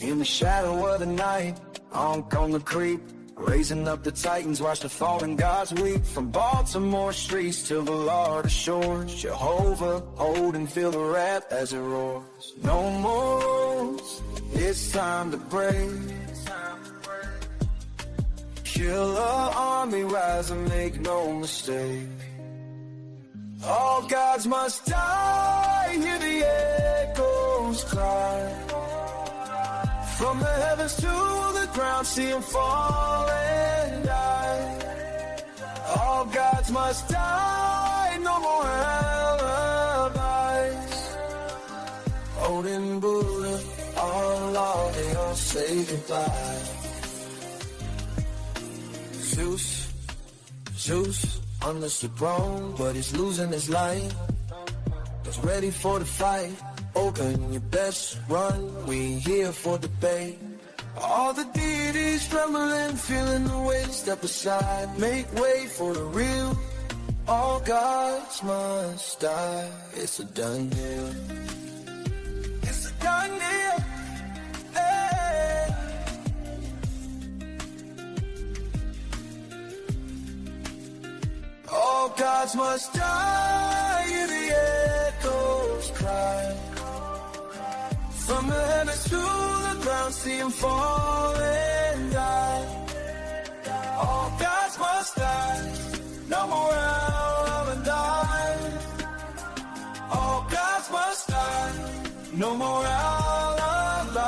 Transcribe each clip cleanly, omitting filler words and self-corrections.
In the shadow of the night, Ankh on the creep, raising up the titans, watch the fallen gods weep. From Baltimore streets to the Florida shores, Jehovah, hold and feel the wrath as it roars. No more rules, it's time to break. Killer army rise and make no mistake. All gods must die, hear the echoes cry. From the heavens to the ground, see them fall and die. All gods must die, no more alibis. Odin, Buddha, Allah, they all say goodbye. Zeus, on the throne, but he's losing his life. He's ready for the fight. Open your best run, we here for debate. All the deities trembling, feeling the weight, step aside, make way for the real. All gods must die, it's a done deal. It's a done deal, hey. All gods must die, hear the echoes cry. From the heavens to the ground, see them fall and die. All gods must die, no more alibis. All gods must die, no more alibis.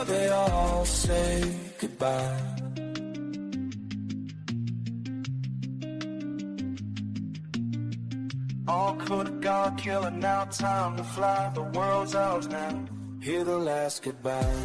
They all say goodbye. All could have gone killer, now time to fly. The world's ours now, hear the last goodbye.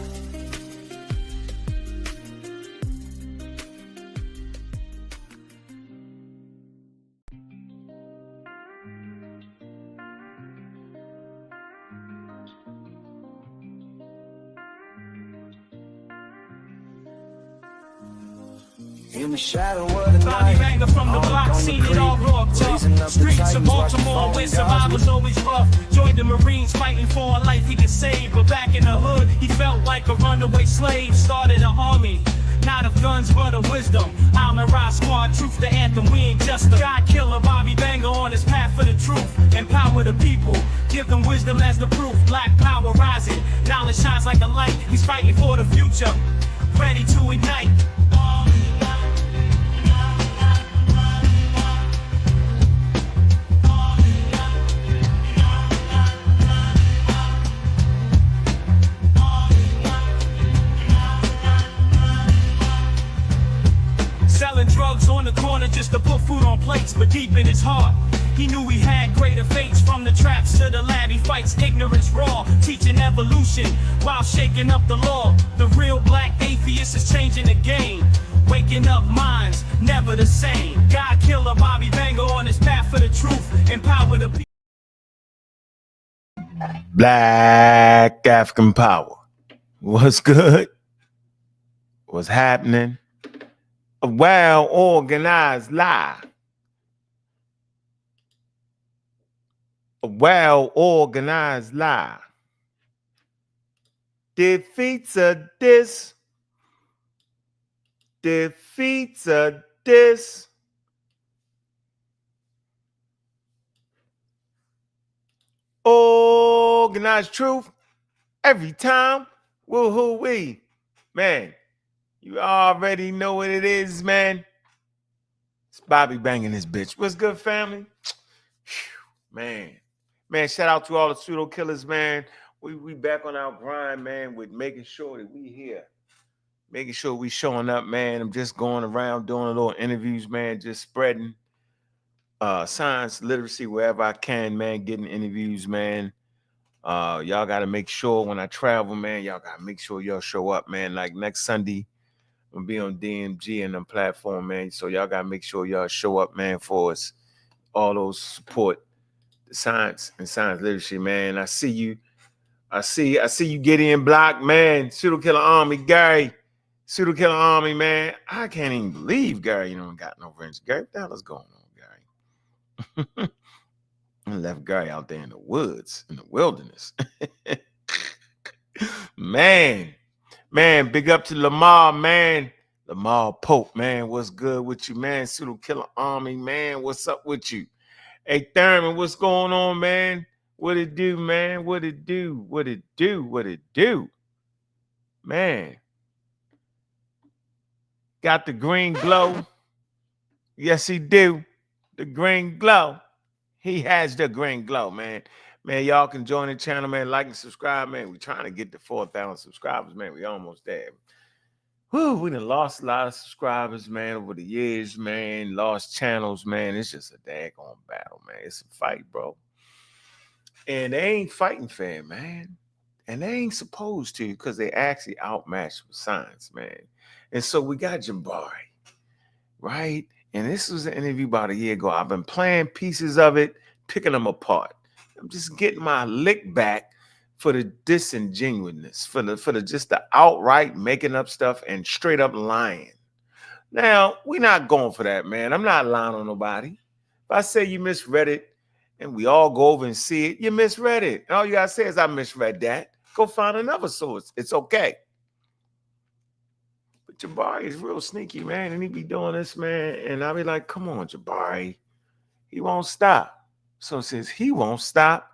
In the shadow of the Bobby night, Banger from the block, seen it all raw, tough. Streets of Baltimore where survival's always rough. Joined the Marines fighting for a life he could save, but back in the hood he felt like a runaway slave. Started an army, not of guns but of wisdom. I'm a rock squad, truth the anthem, we ain't just a God killer. Bobby Banger on his path for the truth. Empower the people, give them wisdom as the proof. Black power rising, knowledge shines like a light. He's fighting for the future, ready to ignite. Drugs on the corner just to put food on plates, but deep in his heart he knew he had greater fates. From the traps to the lab he fights ignorance raw, teaching evolution while shaking up the law. The real black atheist is changing the game, waking up minds never the same. God killer Bobby Banger on his path for the truth. Empower the people. Black African power. What's good? What's happening? A well-organized lie. A well-organized lie defeats a disorganized truth every time. Woo-hoo-wee. Man, you already know what it is, man. It's Bobby banging this bitch. What's good, family? Man, shout out to all the pseudo killers, man. We back on our grind, man, with making sure that we here. Making sure we showing up, man. I'm just going around doing a little interviews, man, just spreading science, literacy wherever I can, man, getting interviews, man. Y'all got to make sure when I travel, man, y'all got to make sure y'all show up, man. Like next Sunday, I'm going to be on DMG and them platform, man. So y'all got to make sure y'all show up, man, for us. All those support the science and science literacy, man. I see you. I see you get in block, man. Pseudo Killer Army, Gary. Pseudo Killer Army, man. I can't even believe Gary, got no friends. Gary, what the hell is going on, Gary? I left Gary out there in the woods, in the wilderness. Man, big up to Lamar, man. Lamar Pope, man. What's good with you, man? Pseudo Killer Army, man. What's up with you? Hey, Thurman, what's going on, man? What it do, man? What it do? What it do? What it do? Man. Got the green glow. Yes, he do. The green glow. He has the green glow, man. Man, y'all can join the channel, man. Like and subscribe, man. We're trying to get to 4,000 subscribers, man. We almost there. Whew, we done lost a lot of subscribers, man, over the years, man. Lost channels, man. It's just a daggone battle, man. It's a fight, bro. And they ain't fighting fair, man. And they ain't supposed to, because they actually outmatched with science, man. And so we got Jabari, right? And this was an interview about a year ago. I've been playing pieces of it, picking them apart. I'm just getting my lick back for the disingenuousness, for the just the outright making up stuff and straight up lying. Now, we're not going for that, man. I'm not lying on nobody. If I say you misread it and we all go over and see it, you misread it. And all you gotta say is I misread that. Go find another source. It's okay. But Jabari is real sneaky, man. And he be doing this, man. And I'll be like, come on, Jabari. He won't stop. So since he won't stop,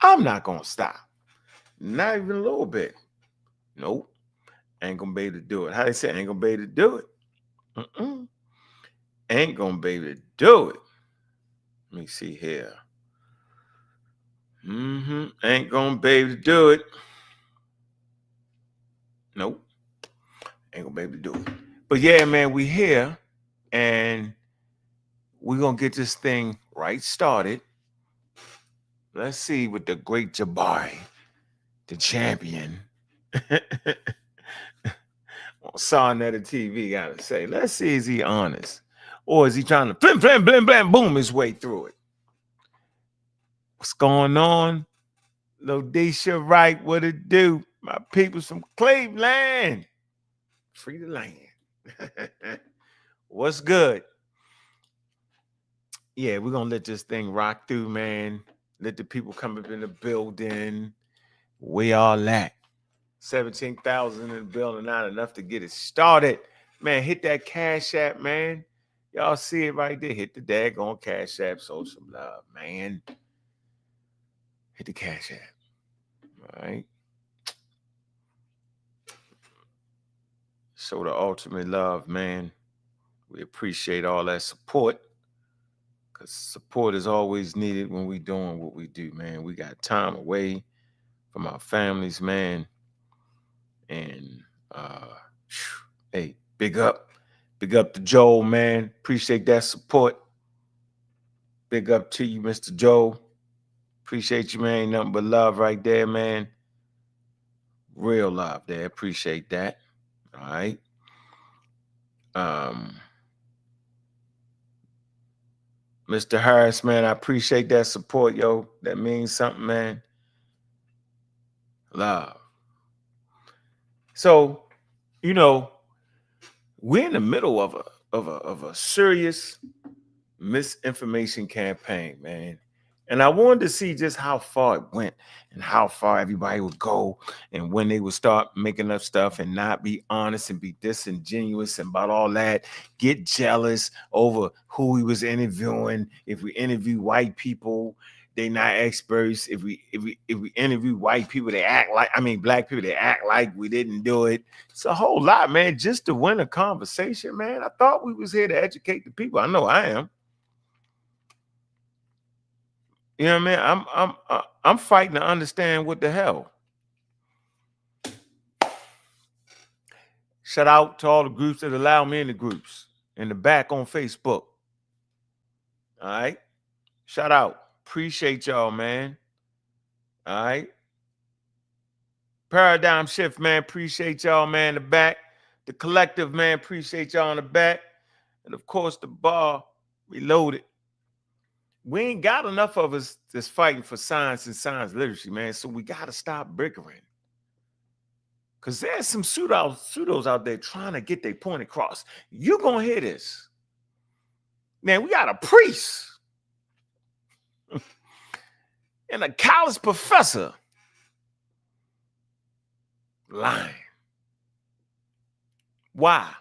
I'm not going to stop. Not even a little bit. Nope. Ain't going to be able to do it. How they say ain't going to be able to do it? Ain't going to be able to do it. Let me see here. Ain't going to be able to do it. Nope. Ain't going to be able to do it. But yeah, man, we here. And we're going to get this thing right started. Let's see what the great Jabari, the champion, on Net TV got to say. Let's see, is he honest? Or is he trying to blim, blim, blim, blim, boom his way through it? What's going on? Lodisha Wright, what it do? My peoples from Cleveland. Free the land. What's good? Yeah, we're going to let this thing rock through, man. Let the people come up in the building. We all at 17,000 in the building, not enough to get it started. Man, hit that Cash App, man. Y'all see it right there. Hit the daggone Cash App. Show some love, man. Hit the Cash App. All right. Show the ultimate love, man. We appreciate all that support. Because support is always needed when we doing what we do, man. We got time away from our families, man. And hey, big up to Joel, man. Appreciate that support. Big up to you, Mr. Joel. Appreciate you, man. Nothing but love right there, man. Real love there. Appreciate that. All right. Mr. Harris, man, I appreciate that support, yo. That means something, man. Love. So, we're in the middle of a serious misinformation campaign, man. And I wanted to see just how far it went and how far everybody would go and when they would start making up stuff and not be honest and be disingenuous and about all that, get jealous over who we was interviewing. If we interview white people, they not experts. If we interview white people, they act like, black people, they act like we didn't do it. It's a whole lot, man, just to win a conversation, man. I thought we was here to educate the people. I know I am. You know what I mean? I'm fighting to understand what the hell. Shout out to all the groups that allow me in the groups in the back on Facebook. All right. Shout out. Appreciate y'all, man. All right. Paradigm Shift, man. Appreciate y'all, man. In the back. The Collective, man. Appreciate y'all in the back. And of course, the Bar Reloaded. We ain't got enough of us that's fighting for science and science literacy, man. So we got to stop bickering. Because there's some pseudos out there trying to get their point across. You're going to hear this. Man, we got a priest and a college professor lying. Why?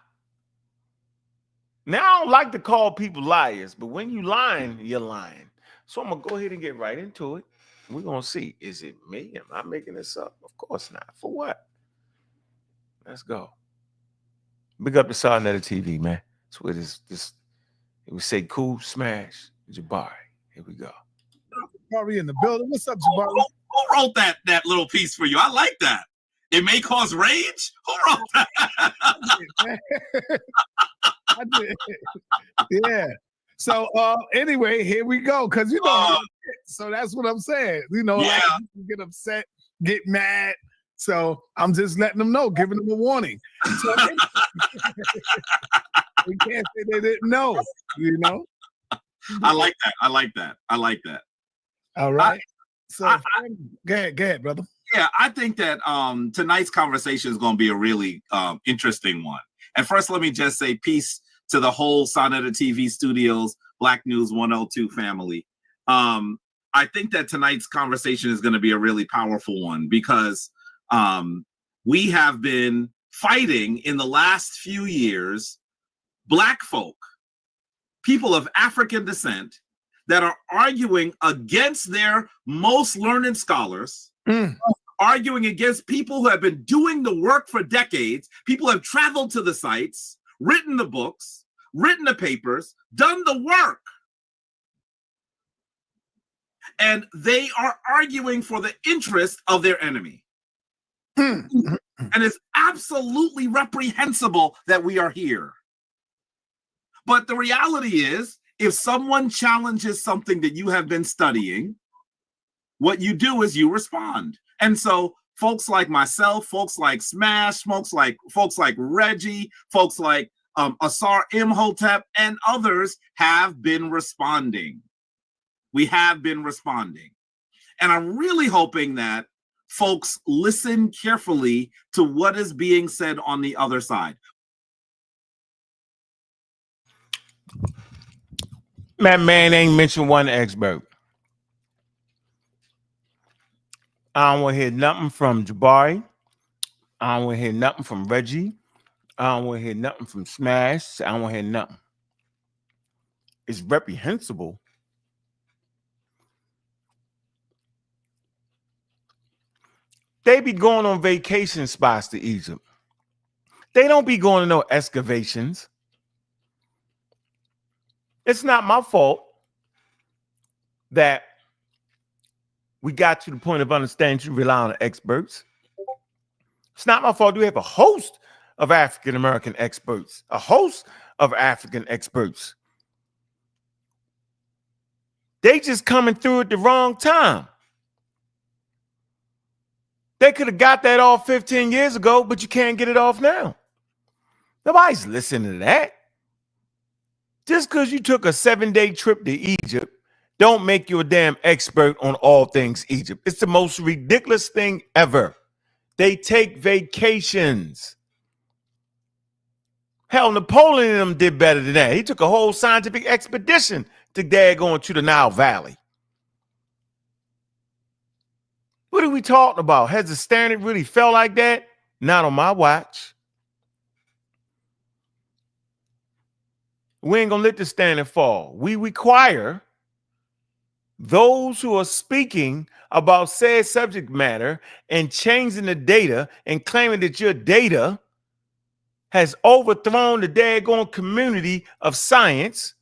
Now, I don't like to call people liars, but when you lying, you're lying. So I'm going to go ahead and get right into it. We're going to see. Is it me? Am I making this up? Of course not. For what? Let's go. Big up the Sarnetta TV, man. That's where this it would say cool smash Jabari. Here we go. Jabari in the building. What's up, Jabari? Who wrote that little piece for you? I like that. It may cause rage. Who wrote that? I did. Yeah. So anyway, here we go. Because so that's what I'm saying. Yeah. Like, you get upset, get mad. So I'm just letting them know, giving them a warning. So, we can't say they didn't know, I like that. All right. Go ahead, brother. Yeah, I think that tonight's conversation is going to be a really interesting one. And first, let me just say peace to the whole Sarnetta TV Studios Black News 102 family. I think that tonight's conversation is going to be a really powerful one because we have been fighting in the last few years Black folk, people of African descent, that are arguing against their most learned scholars, arguing against people who have been doing the work for decades, people who have traveled to the sites, written the books, written the papers, done the work. And they are arguing for the interest of their enemy. And it's absolutely reprehensible that we are here. But the reality is, if someone challenges something that you have been studying, what you do is you respond. And so folks like myself, folks like Smash, folks like Reggie, folks like Asar Imhotep, and others have been responding. We have been responding. And I'm really hoping that folks listen carefully to what is being said on the other side. Man ain't mentioned one expert. I don't want to hear nothing from Jabari. I don't want to hear nothing from Reggie. I don't want to hear nothing from Smash. I don't want to hear nothing. It's reprehensible. They be going on vacation spots to Egypt. They don't be going to no excavations. It's not my fault that we got to the point of understanding you rely on experts. It's not my fault. We have a host of African-American experts, a host of African experts. They just coming through at the wrong time. They could have got that off 15 years ago, but you can't get it off now. Nobody's listening to that. Just because you took a 7-day trip to Egypt, don't make you a damn expert on all things Egypt. It's the most ridiculous thing ever. They take vacations. Hell, Napoleon and them did better than that. He took a whole scientific expedition to going to the Nile Valley. What are we talking about? Has the standard really felt like that? Not on my watch. We ain't gonna let the standard fall. We require those who are speaking about said subject matter and changing the data and claiming that your data has overthrown the daggone community of science.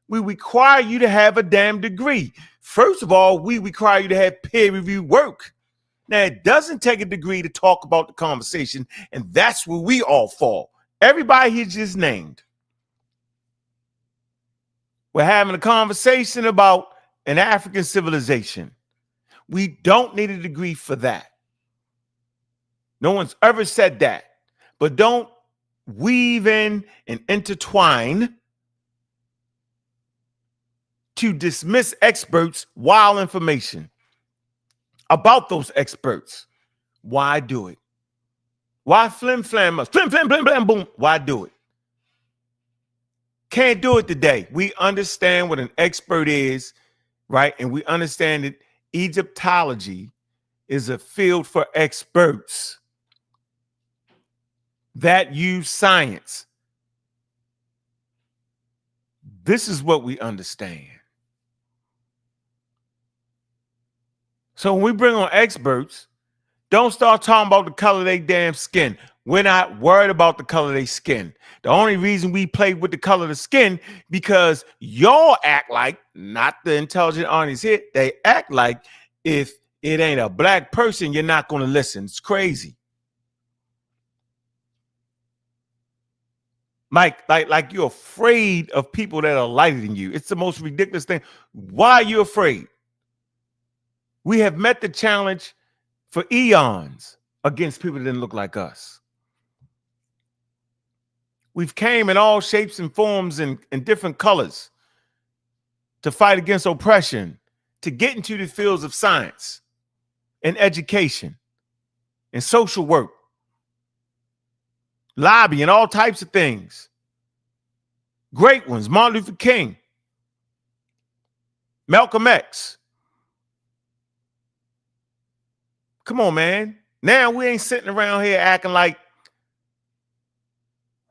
We require you to have a damn degree. First of all, we require you to have peer-reviewed work. Now, it doesn't take a degree to talk about the conversation, and that's where we all fall. Everybody here just named. We're having a conversation about an African civilization. We don't need a degree for that. No one's ever said that. But don't weave in and intertwine to dismiss experts wild information about those experts. Why do it? Why flim flam us? Flim flam blam blam boom. Why do it? Can't do it today. We understand what an expert is, right? And we understand that Egyptology is a field for experts that use science. This is what we understand. So when we bring on experts, don't start talking about the color of their damn skin. We're not worried about the color of their skin. The only reason we play with the color of the skin because y'all act like, not the intelligent audience here, they act like if it ain't a black person, you're not going to listen. It's crazy. Like you're afraid of people that are lighter than you. It's the most ridiculous thing. Why are you afraid? We have met the challenge for eons against people that didn't look like us. We've came in all shapes and forms and different colors to fight against oppression, to get into the fields of science and education and social work, lobbying, all types of things. Great ones, Martin Luther King, Malcolm X. Come on, man. Now we ain't sitting around here acting like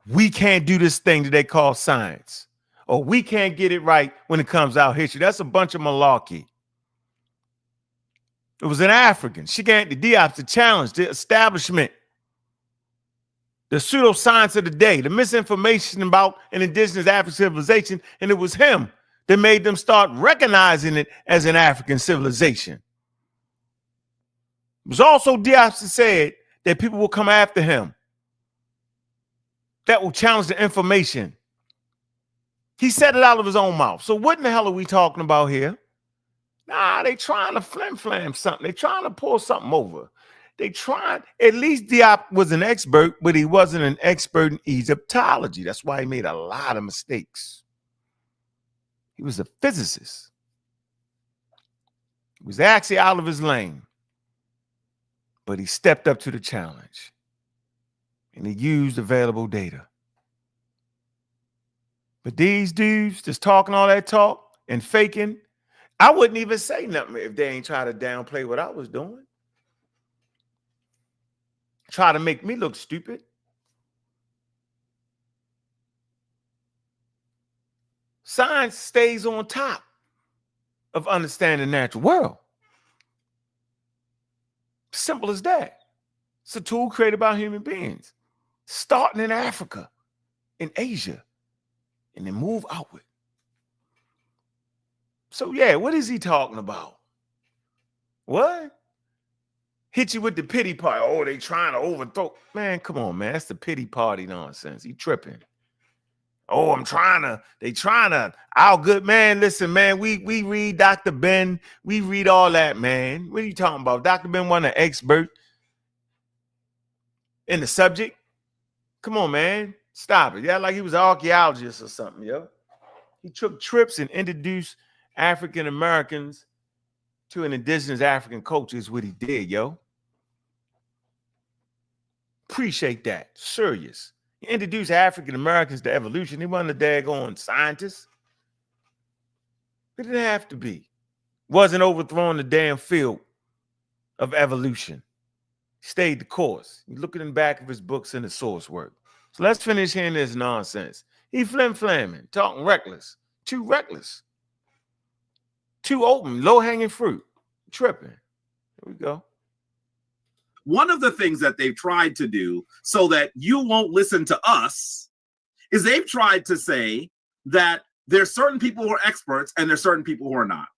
we can't do this thing that they call science, or we can't get it right when it comes out history. That's a bunch of malarkey. It was an African. She gave the Diop to challenge the establishment, the pseudoscience of the day, the misinformation about an indigenous African civilization, and it was him that made them start recognizing it as an African civilization. It was also Diop that said that people will come after him, that will challenge the information. He said it out of his own mouth. So what in the hell are we talking about here? Nah, they trying to flim-flam something. They trying to pull something over. They trying, at least Diop was an expert, but he wasn't an expert in Egyptology. That's why he made a lot of mistakes. He was a physicist. He was actually out of his lane, but he stepped up to the challenge and he used available data. But these dudes just talking all that talk and faking, I wouldn't even say nothing if they ain't try to downplay what I was doing. Try to make me look stupid. Science stays on top of understanding the natural world. Simple as that. It's a tool created by human beings, starting in Africa, in Asia, and then move outward. So yeah, what is he talking about? What? Hit you with the pity party. Oh, they trying to overthrow. Man, come on, man. That's the pity party nonsense. He tripping. Oh, they trying to. Our good man, listen, man, we read Dr. Ben. We read all that, man. What are you talking about? Dr. Ben wasn't an expert in the subject. Come on, man. Stop it. Yeah, like he was an archaeologist or something, yo. He took trips and introduced African Americans to an indigenous African culture is what he did, yo. Appreciate that. Serious. He introduced African Americans to evolution. He wasn't a daggone scientist. He didn't have to be. Wasn't overthrowing the damn field of evolution. He stayed the course. You look in the back of his books and the source work. So let's finish hearing this nonsense. He flim-flamming, talking reckless. Too reckless. Too open, low-hanging fruit. Tripping. Here we go. One of the things that they've tried to do so that you won't listen to us is they've tried to say that there's certain people who are experts and there's certain people who are not.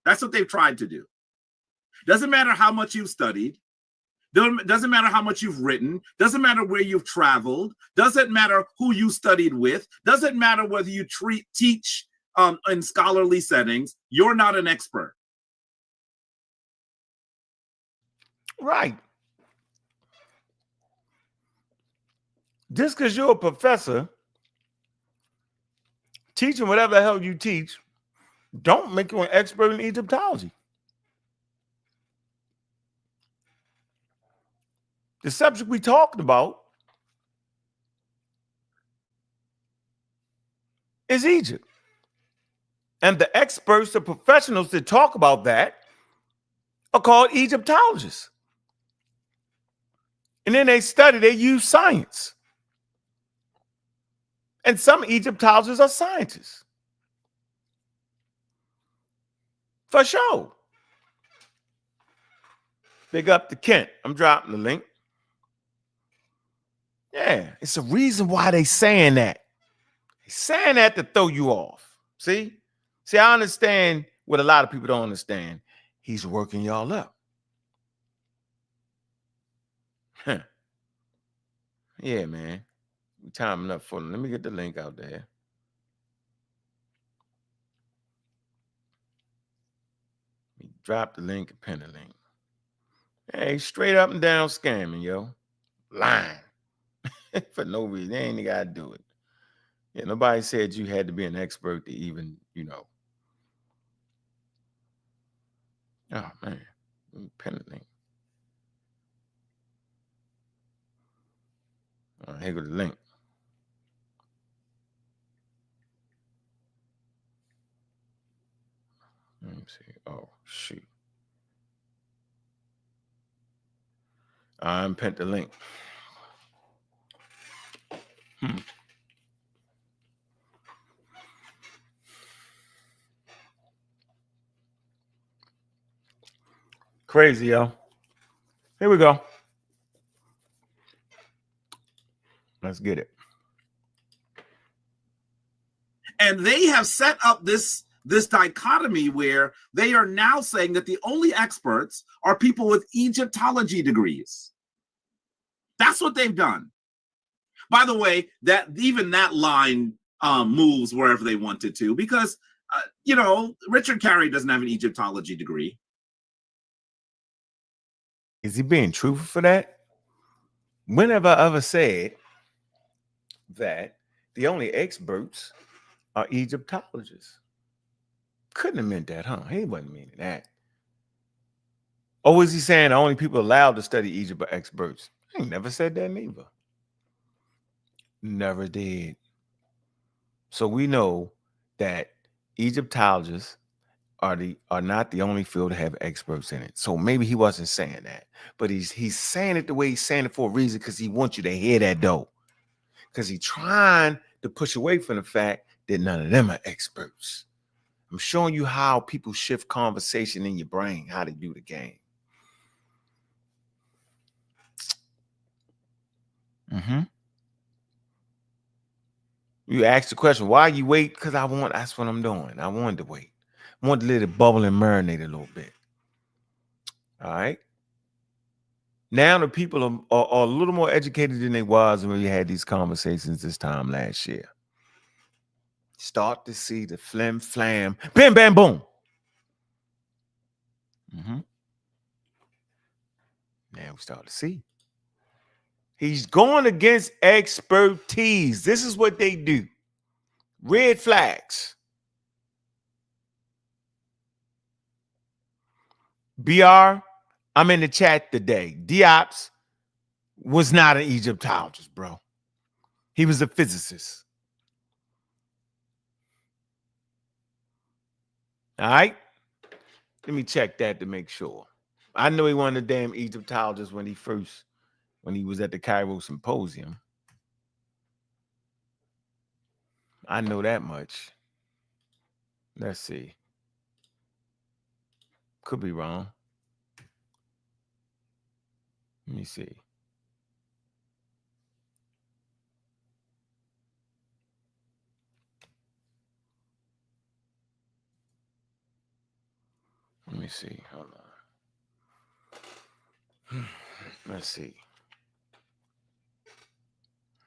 That's what they've tried to do. Doesn't matter how much you've studied. Doesn't matter how much you've written. Doesn't matter where you've traveled. Doesn't matter who you studied with. Doesn't matter whether you teach in scholarly settings. You're not an expert. Right. Just because you're a professor teaching whatever the hell you teach, don't make you an expert in Egyptology. The subject we talked about is Egypt. And the experts, the professionals that talk about that are called Egyptologists. And then they study, they use science. And some Egyptologists are scientists. For sure. Big up to Kent. I'm dropping the link. Yeah, it's a reason why they saying that. They saying that to throw you off. See? See, I understand what a lot of people don't understand. He's working y'all up. Huh. Yeah, man. Time enough for them. Let me get the link out there. Drop the link and pin the link. Hey, straight up and down scamming, yo. Lying. For no reason. They ain't got to do it. Yeah, nobody said you had to be an expert to even, you know. Oh, man. Let me pin the link. All right, here goes the link. Let me see. Oh, shoot. I'm pinned the link. Crazy, yo. Here we go. Let's get it. And they have set up this dichotomy where they are now saying that the only experts are people with Egyptology degrees. That's what they've done. By the way, that even that line moves wherever they wanted to, because you know, Richard Carey doesn't have an Egyptology degree. Is he being truthful for that? When have I ever said that the only experts are Egyptologists? Couldn't have meant that, huh? He wasn't meaning that. Or was he saying the only people allowed to study Egypt are experts? I ain't never said that neither. Never did. So we know that Egyptologists are not the only field to have experts in it. So maybe he wasn't saying that, but he's saying it the way he's saying it for a reason, because he wants you to hear that though. Because he's trying to push away from the fact that none of them are experts. I'm showing you how people shift conversation in your brain, how they do the game. You ask the question, why you wait? Because that's what I'm doing. I wanted to wait. I wanted to let it bubble and marinate a little bit. All right. Now the people are a little more educated than they was when we had these conversations this time last year. Start to see the flim flam, bam, bam, boom. Now we start to see. He's going against expertise. This is what they do. Red flags. BR, I'm in the chat today. Diop was not an Egyptologist, bro. He was a physicist. All right? Let me check that to make sure. I know he wasn't a damn Egyptologist when he was at the Cairo Symposium. I know that much. Let's see. Could be wrong. Let me see. Let me see. Hold on. Let's see.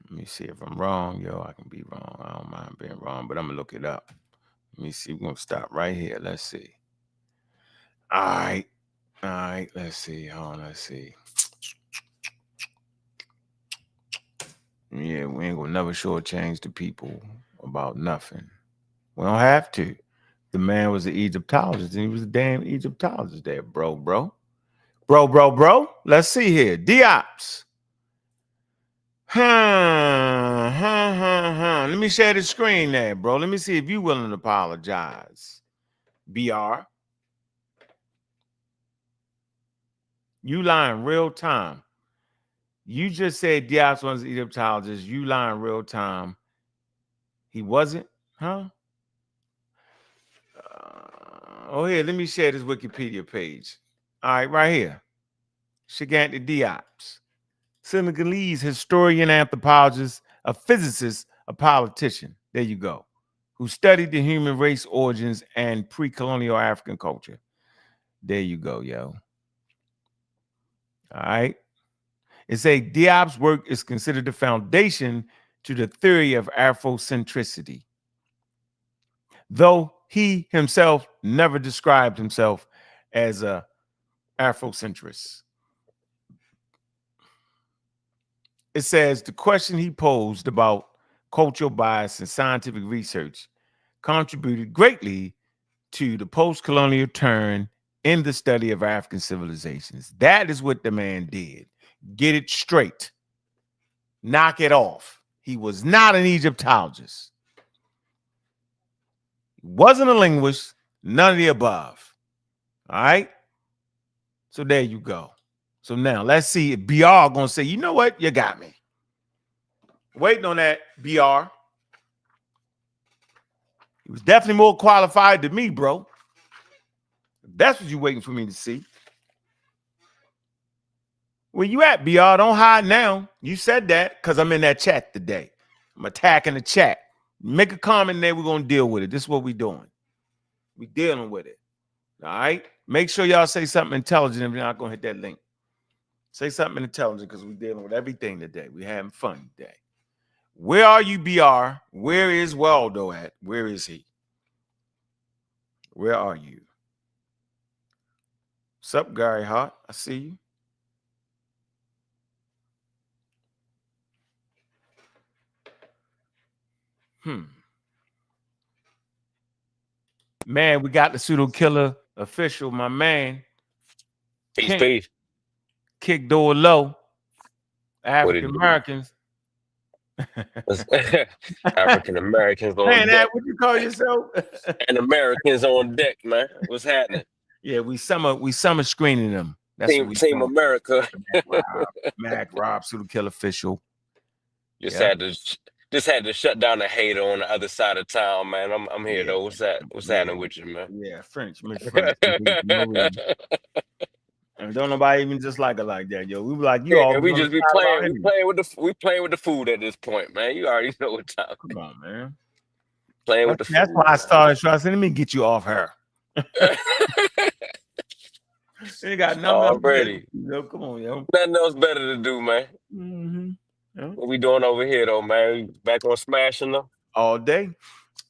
Let me see if I'm wrong, yo. I can be wrong. I don't mind being wrong, but I'm gonna look it up. Let me see. We're gonna stop right here. Let's see. All right. Let's see. Hold on. Let's see. Yeah, we ain't gonna never shortchange the people about nothing. We don't have to. The man was an Egyptologist, and he was a damn Egyptologist there, bro. Let's see here. Diop. Let me share the screen there, bro. Let me see if you willing to apologize. BR. You lying real time. You just said Diop was an Egyptologist. You lying real time. He wasn't, huh? Oh, here, let me share this Wikipedia page. All right, right here. Shigante Diops, Senegalese historian, anthropologist, a physicist, a politician. There you go. Who studied the human race origins and pre-colonial African culture. There you go, yo. All right. It says Diop's work is considered the foundation to the theory of Afrocentricity, though he himself never described himself as a Afrocentrist. It says the question he posed about cultural bias and scientific research contributed greatly to the post-colonial turn in the study of African civilizations. That is what the man did. Get it straight. Knock it off. He was not an Egyptologist. He wasn't a linguist. None of the above. All right? So there you go. So now let's see if BR gonna say, you know what? You got me. Waiting on that, BR. He was definitely more qualified than me, bro. That's what you're waiting for me to see. Where you at, BR? Don't hide now. You said that because I'm in that chat today. I'm attacking the chat. Make a comment there. We're going to deal with it. This is what we're doing. We're dealing with it. All right? Make sure y'all say something intelligent if you're not going to hit that link. Say something intelligent because we're dealing with everything today. We're having fun today. Where are you, BR? Where is Waldo at? Where is he? Where are you? What's up, Gary Hart? I see you. Man, we got the pseudo killer official, my man. Peace. Kick door low. African Americans. African Americans on man, deck. What you call yourself? And Americans on deck, man. What's happening? Yeah, we summer screening them. That's Team America. Mac Rob, pseudo killer official. Just had to shut down the hater on the other side of town, man. I'm here though. What's happening with you, man? Yeah, French. And don't nobody even just like it like that, yo. We be like, you all. We just be playing. We playing with the food at this point, man. You already know what time. Come on, man. Playing with the food. That's why I started trying to say, let me get you off her. They got nothing already. Come on, yo. Nothing else better to do, man. Mm-hmm. Yeah. What we doing over here, though, man? Back on smashing them all day.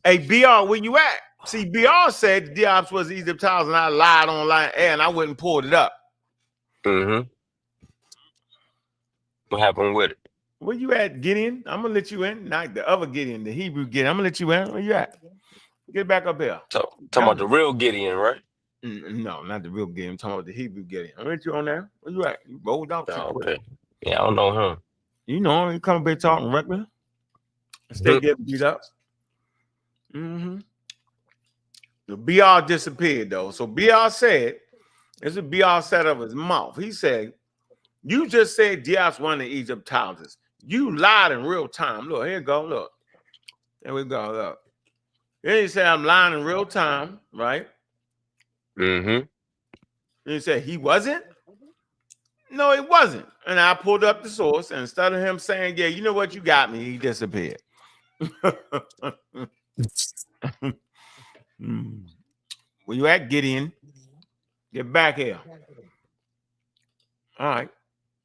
Hey, BR, where you at? See, BR said Diop was Egyptologist, and I lied online air, and I went and pulled it up. Mm-hmm. What happened with it? Where you at, Gideon? I'm gonna let you in. Not the other Gideon, the Hebrew Gideon. I'm gonna let you in. Where you at? Get back up here. Talking about the real Gideon, right? No, not the real Gideon. I'm talking about the Hebrew Gideon. I'm let you on there. Where you at? You rolled out. Okay. Yeah, I don't know him. You know him. You come up here talking regular. Stay getting beat up. Mm-hmm. The BR disappeared though. So BR said, this is BR said of his mouth. He said, you just said Diop's one of the Egyptologists. You lied in real time. Look, here you go. Look. There we go. Look. Then he said, I'm lying in real time, right? Mm-hmm. And he said, he wasn't? No, it wasn't. And I pulled up the source, and instead of him saying, yeah, you know what, you got me, he disappeared. Where you at, Gideon? Get back here. All right.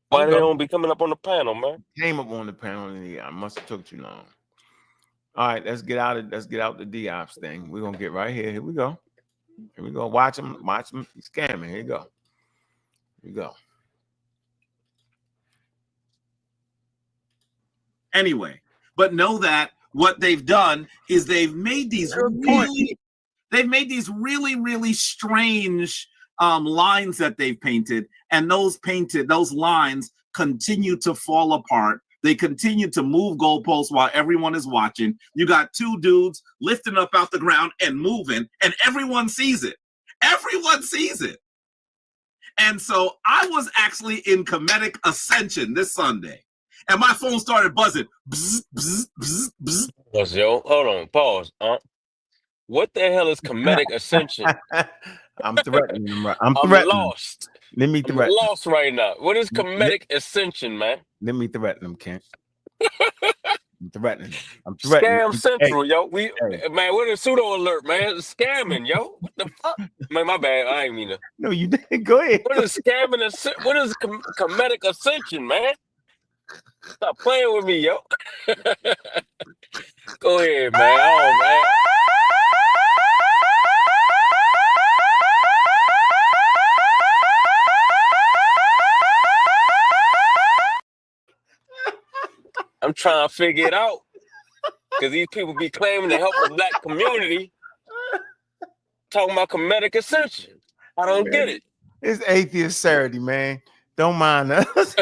Why they don't be coming up on the panel, man? Came up on the panel, and I must have took too long. All right, let's get out the Diops thing. We're gonna get right here. Here we go. Here we go. Watch him. He's scamming. Here you go. Here you go. Anyway, but know that what they've done is they've made these really strange lines that they've painted, and those lines continue to fall apart They continue to move goalposts while everyone is watching. You got two dudes lifting up out the ground and moving, and everyone sees it. Everyone sees it. And so I was actually in comedic ascension this Sunday, and my phone started buzzing. Bzz, bzz, bzz, bzz. Pause, yo. Hold on. Pause. What the hell is comedic ascension? I'm threatening him. I'm I'm threatening. lost. Let me I'm threaten. lost right now. What is comedic ascension, man? Let me threaten him, Kent. I'm threatening him. I'm threatening. Scam Central, yo. Hey. Man, what is pseudo alert, man? It's scamming, yo. What the fuck? Man, my bad. I ain't mean to. No, you didn't. Go ahead. What is scamming? What is comedic ascension, man? Stop playing with me, yo. Go ahead, man. Oh, man. I'm trying to figure it out. Because these people be claiming to help the black community. Talking about comedic ascension. I don't get it. It's Atheist Saturday, man. Don't mind us.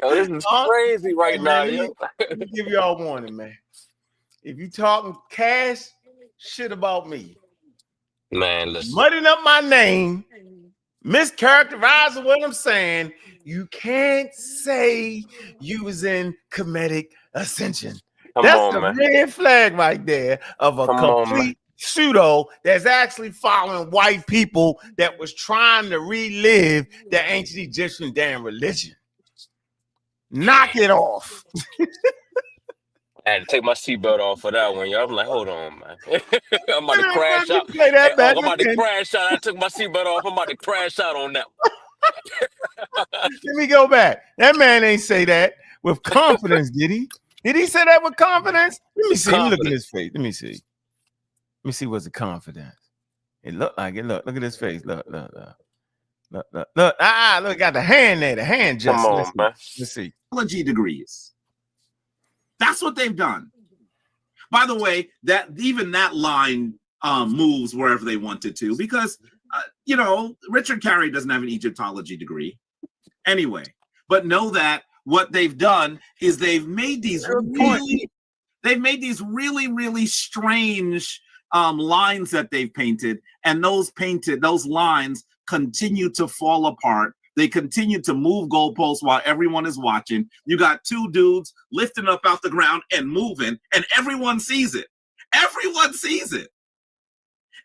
Yo, this is crazy right now, yo. Let me give y'all a warning, man. If you talking cash, shit about me. Man, listen. Mudding up my name, mischaracterizing what I'm saying, you can't say you was in comedic ascension. That's the red flag right there of a complete pseudo that's actually following white people that was trying to relive the ancient Egyptian damn religion. Knock it off. I had to take my seatbelt off for that one, yo. I'm like, hold on, man. I'm about to crash out. I'm about to crash out. I took my seatbelt off. I'm about to crash out on that one. Let me go back. That man ain't say that with confidence, did he? Did he say that with confidence? Let me see. Let me look at his face. Let me see. Let me see what's the confidence. It looked like it. Look at his face. Look. Look, got the hand there. The hand just. Come on, man. Let's see. Theology degrees. That's what they've done. By the way, that even that line moves wherever they wanted to, because Richard Carey doesn't have an Egyptology degree anyway. But know that what they've done is they've made these really strange lines that they've painted, and those lines continue to fall apart. They continue to move goalposts while everyone is watching. You got two dudes lifting up out the ground and moving, and everyone sees it. Everyone sees it.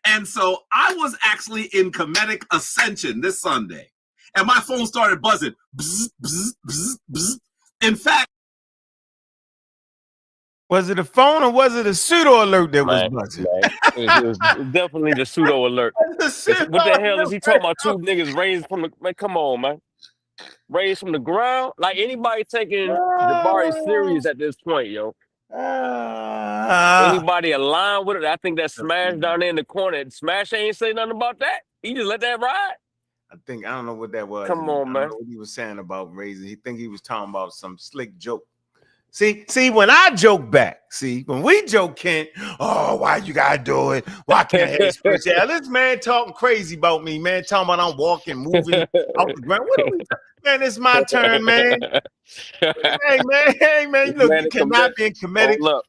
And so I was actually in comedic ascension this Sunday, and my phone started buzzing. Bzz, bzz, bzz, bzz. In fact, was it a phone or was it a pseudo alert that was buzzing? It was definitely the pseudo alert. What the hell is he talking about? Two niggas raised from the man? Come on, man. Raised from the ground? Like anybody taking Jabari serious at this point, yo. Anybody aligned with it? I think that Smash down there in the corner. Smash ain't say nothing about that. He just let that ride. I don't know what that was. Come on, man. I don't know what he was saying about raising. He think he was talking about some slick joke. See, when I joke back, when we joke, Kent, oh, why you gotta do it? Why can't I have spirituality? This man talking crazy about me, man, talking about I'm walking, moving out the ground. What are we talking? Man, it's my turn, man. Hey, man, look, you cannot be in comedic. Oh, look.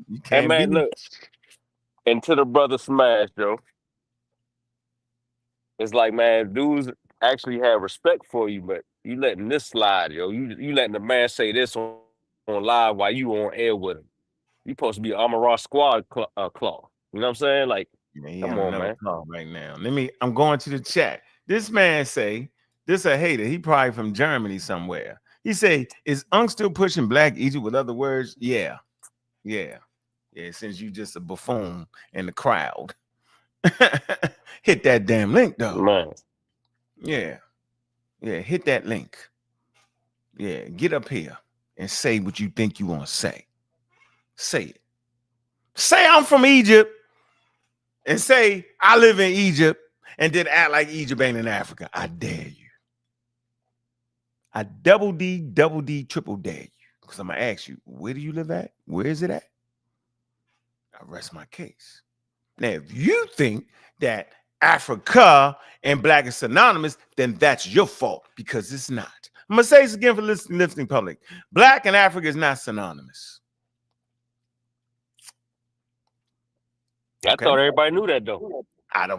You can't look. And to the brother Smash, yo. It's like, man, dudes actually have respect for you, but you letting this slide, yo. You letting the man say this on live while you on air with him. You supposed to be Amara Squad claw. You know what I'm saying? Like, come on, man. Right now. I'm going to the chat. This man say, this a hater. He probably from Germany somewhere. He say, is Ankh still pushing Black Egypt? With other words, yeah. Since you just a buffoon in the crowd. Hit that damn link, though. Man. Yeah, hit that link. Yeah, get up here and say what you think you want to say. Say it. Say I'm from Egypt and say I live in Egypt and then act like Egypt ain't in Africa. I dare you. I double D, triple dare you. Because I'm going to ask you, where do you live at? Where is it at? I rest my case. Now, if you think that Africa and Black is synonymous, then that's your fault, because it's not. I'm gonna say this again for listening public. Black and Africa is not synonymous. I thought everybody knew that though. I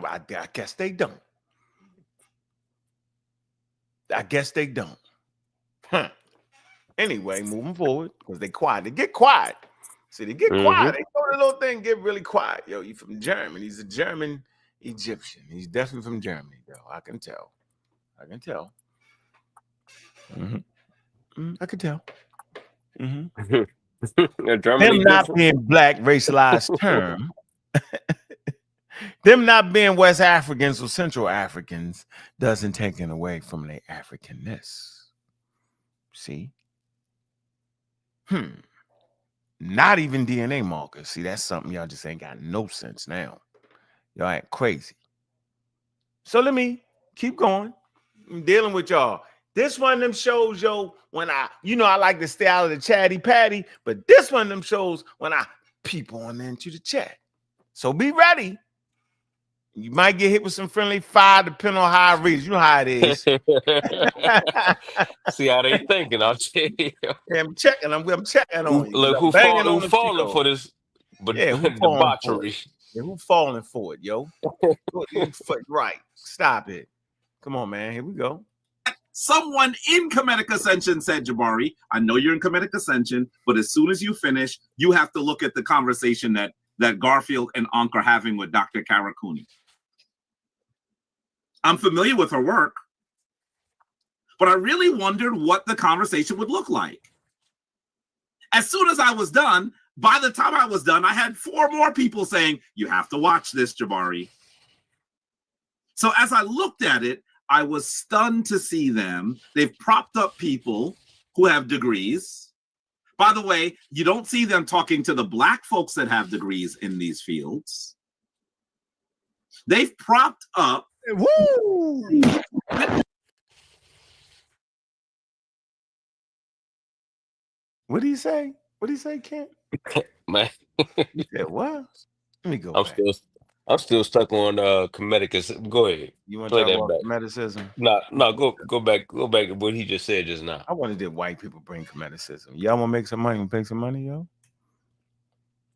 guess they don't. I guess they don't. Huh. Anyway, moving forward, because they quiet. They get quiet. See, they get quiet. They go the little thing, get really quiet. Yo, you from Germany. He's a German Egyptian. He's definitely from Germany, though. I can tell. I can tell. I can tell. Them not being black racialized term. Them not being West Africans or Central Africans doesn't take it away from their Africanness. See? Not even DNA markers. See, that's something y'all just ain't got no sense now. Y'all ain't crazy. So let me keep going. I'm dealing with y'all. This one of them shows, yo, when I like to stay out of the chatty patty, but this one of them shows when I peep on into the chat. So be ready. You might get hit with some friendly fire depending on how I read it. You know how it is. See how they thinking, I'll tell you. Yeah, I'm checking on you. Look, who falling for this? But yeah, who debauchery. Yeah, who falling for it, yo? Right. Stop it. Come on, man. Here we go. Someone in comedic ascension said, Jabari, I know you're in comedic ascension, but as soon as you finish, you have to look at the conversation that Garfield and Ankh are having with Dr. Caracuni. I'm familiar with her work, but I really wondered what the conversation would look like. As soon as I was done, by the time I was done, I had 4 more people saying, you have to watch this, Jabari. So as I looked at it, I was stunned to see them. They've propped up people who have degrees. By the way, you don't see them talking to the black folks that have degrees in these fields. They've propped up. Woo! What do you say? What do you say, Kent? Man. You said what? Let me go. I'm still stuck on comedic. Go ahead. You want to talk about comedicism? No, go back to what he just said just now. I wanted that white people bring comedicism. Y'all want to make some money? Pay some money, yo?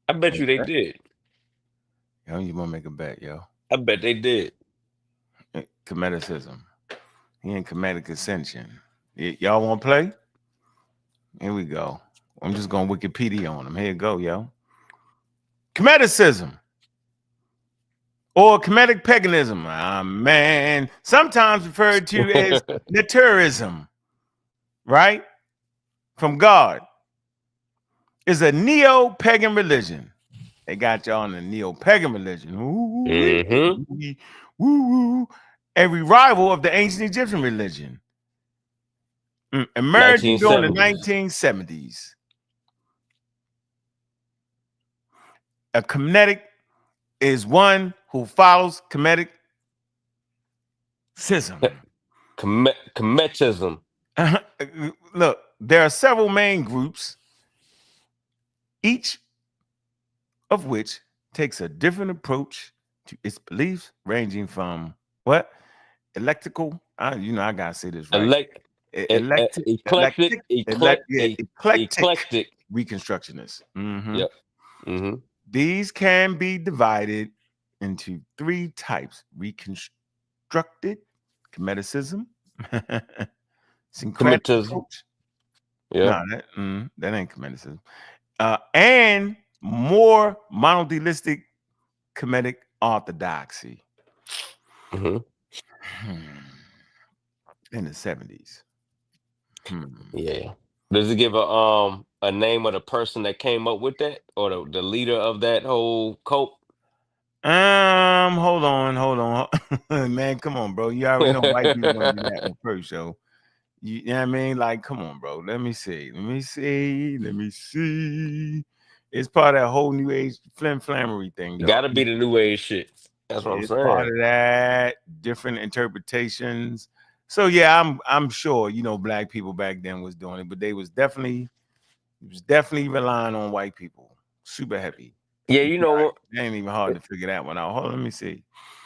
I bet you they did. Yo, you want to make a bet, yo? I bet they did. Comedicism. He in comedic ascension. Y'all want to play? Here we go. I'm just going to Wikipedia on him. Here you go, yo. Comedicism. Or comedic paganism. Man. Sometimes referred to as naturism. Right? From God. Is a neo-pagan religion. They got y'all in the neo-pagan religion. Woo. A revival of the ancient Egyptian religion. Emerging during the 1970s. A comedic is one who follows comedic schism. Comedicism. Look, there are several main groups, each of which takes a different approach to its beliefs, ranging from what? Electrical. I gotta say this right. Eclectic reconstructionists. Yep. These can be divided into 3 types: reconstructed comedicism, syncretic approach. Yeah, no, that ain't comedicism. And more monotheistic comedic orthodoxy. In the 70s. Yeah. Does it give a name of the person that came up with that, or the leader of that whole cult? Hold on. Man, come on, bro. You already know white people gonna do that on first show. You know what I mean? Like, come on, bro. Let me see. It's part of that whole new age flammery thing. You gotta be the new age shit. That's what I'm saying. Part of that, different interpretations. So yeah, I'm sure black people back then was doing it, but it was definitely relying on white people, super heavy. Yeah, you know what? It ain't even hard to figure that one out. Hold on, let me see.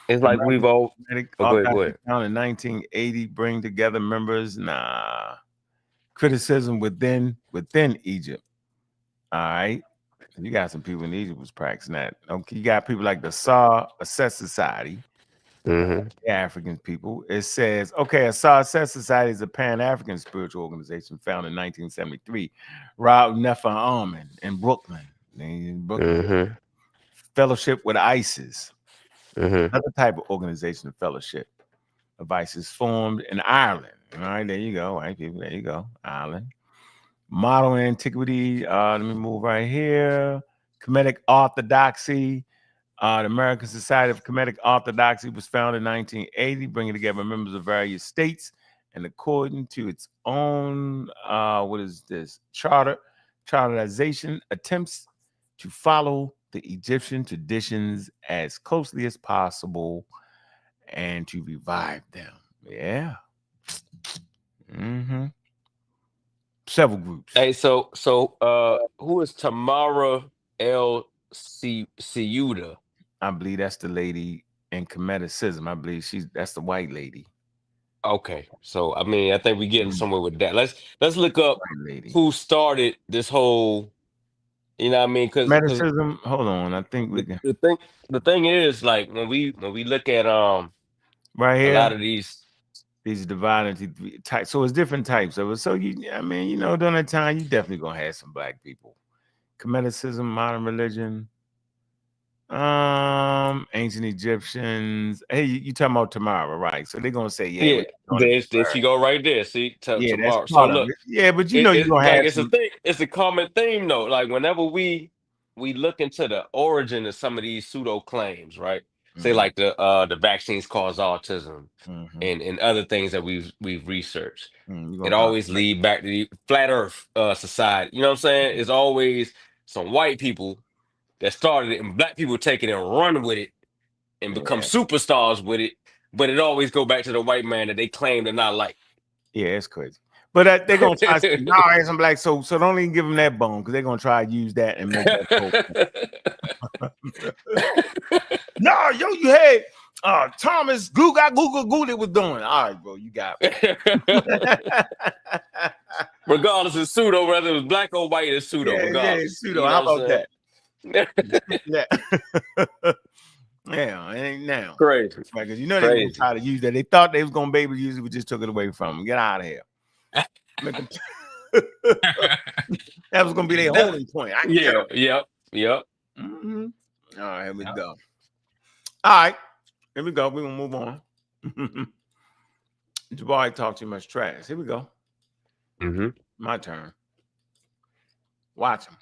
It's like we've all go ahead. In 1980, bring together members. Nah, criticism within Egypt. All right. You got some people in Egypt was practicing that. Okay, you got people like the Saw Assess Society, the African people. It says, okay, a Saw Assess Society is a Pan-African spiritual organization founded in 1973. Rob Nefer Armin in Brooklyn. Fellowship with ISIS. Another type of organization, fellowship of ISIS, formed in Ireland. All right, there you go. Right, people, there you go. Ireland. Model antiquity. Let me move right here. Comedic orthodoxy. The American Society of Comedic Orthodoxy was founded in 1980, bringing together members of various states, and according to its own, what is this? Charterization attempts to follow the Egyptian traditions as closely as possible and to revive them. Yeah. Several groups. Hey, so who is Tamara El Ciuda? I believe that's the lady in Comedicism. I believe that's the white lady. Okay, so I mean, I think we're getting somewhere with that. Let's look up who started this whole. You know what I mean? Because Comedicism. Hold on, I think we can. The thing is, like when we look at right here, a lot of these divided into types. So it's different types of it. So I mean, you know, during that time, you definitely gonna have some black people. Comedicism, modern religion. Ancient Egyptians. Hey, you talking about Tamara, right? So they're gonna say, yeah, there she go right there. See, Tamara. So look, but you know you're gonna have it's a thing. It's a common theme though. Like whenever we look into the origin of some of these pseudo claims, right? Say like the vaccines cause autism and other things that we've researched. It always lead back to the flat Earth society. You know what I'm saying? It's always some white people that started it and black people take it and run with it and become superstars with it, but it always go back to the white man that they claim to not like. Yeah, it's crazy. But they're gonna try to say, no, I'm black, so don't even give them that bone because they're gonna try to use that and make that No, yo, you had Thomas Google was doing. All right, bro, you got it. Regardless of pseudo, whether it was black or white, it's pseudo. Regardless. Pseudo. How about that? Yeah, it ain't now. Crazy. Right, because you know they're gonna try to use that. They thought they was gonna be able to use it, we just took it away from them. Get out of here. That was gonna be their holding point. Yep. All right, here we go. All right, here we go. We're gonna move on. Jabari talked too much trash. Here we go. My turn. Watch him.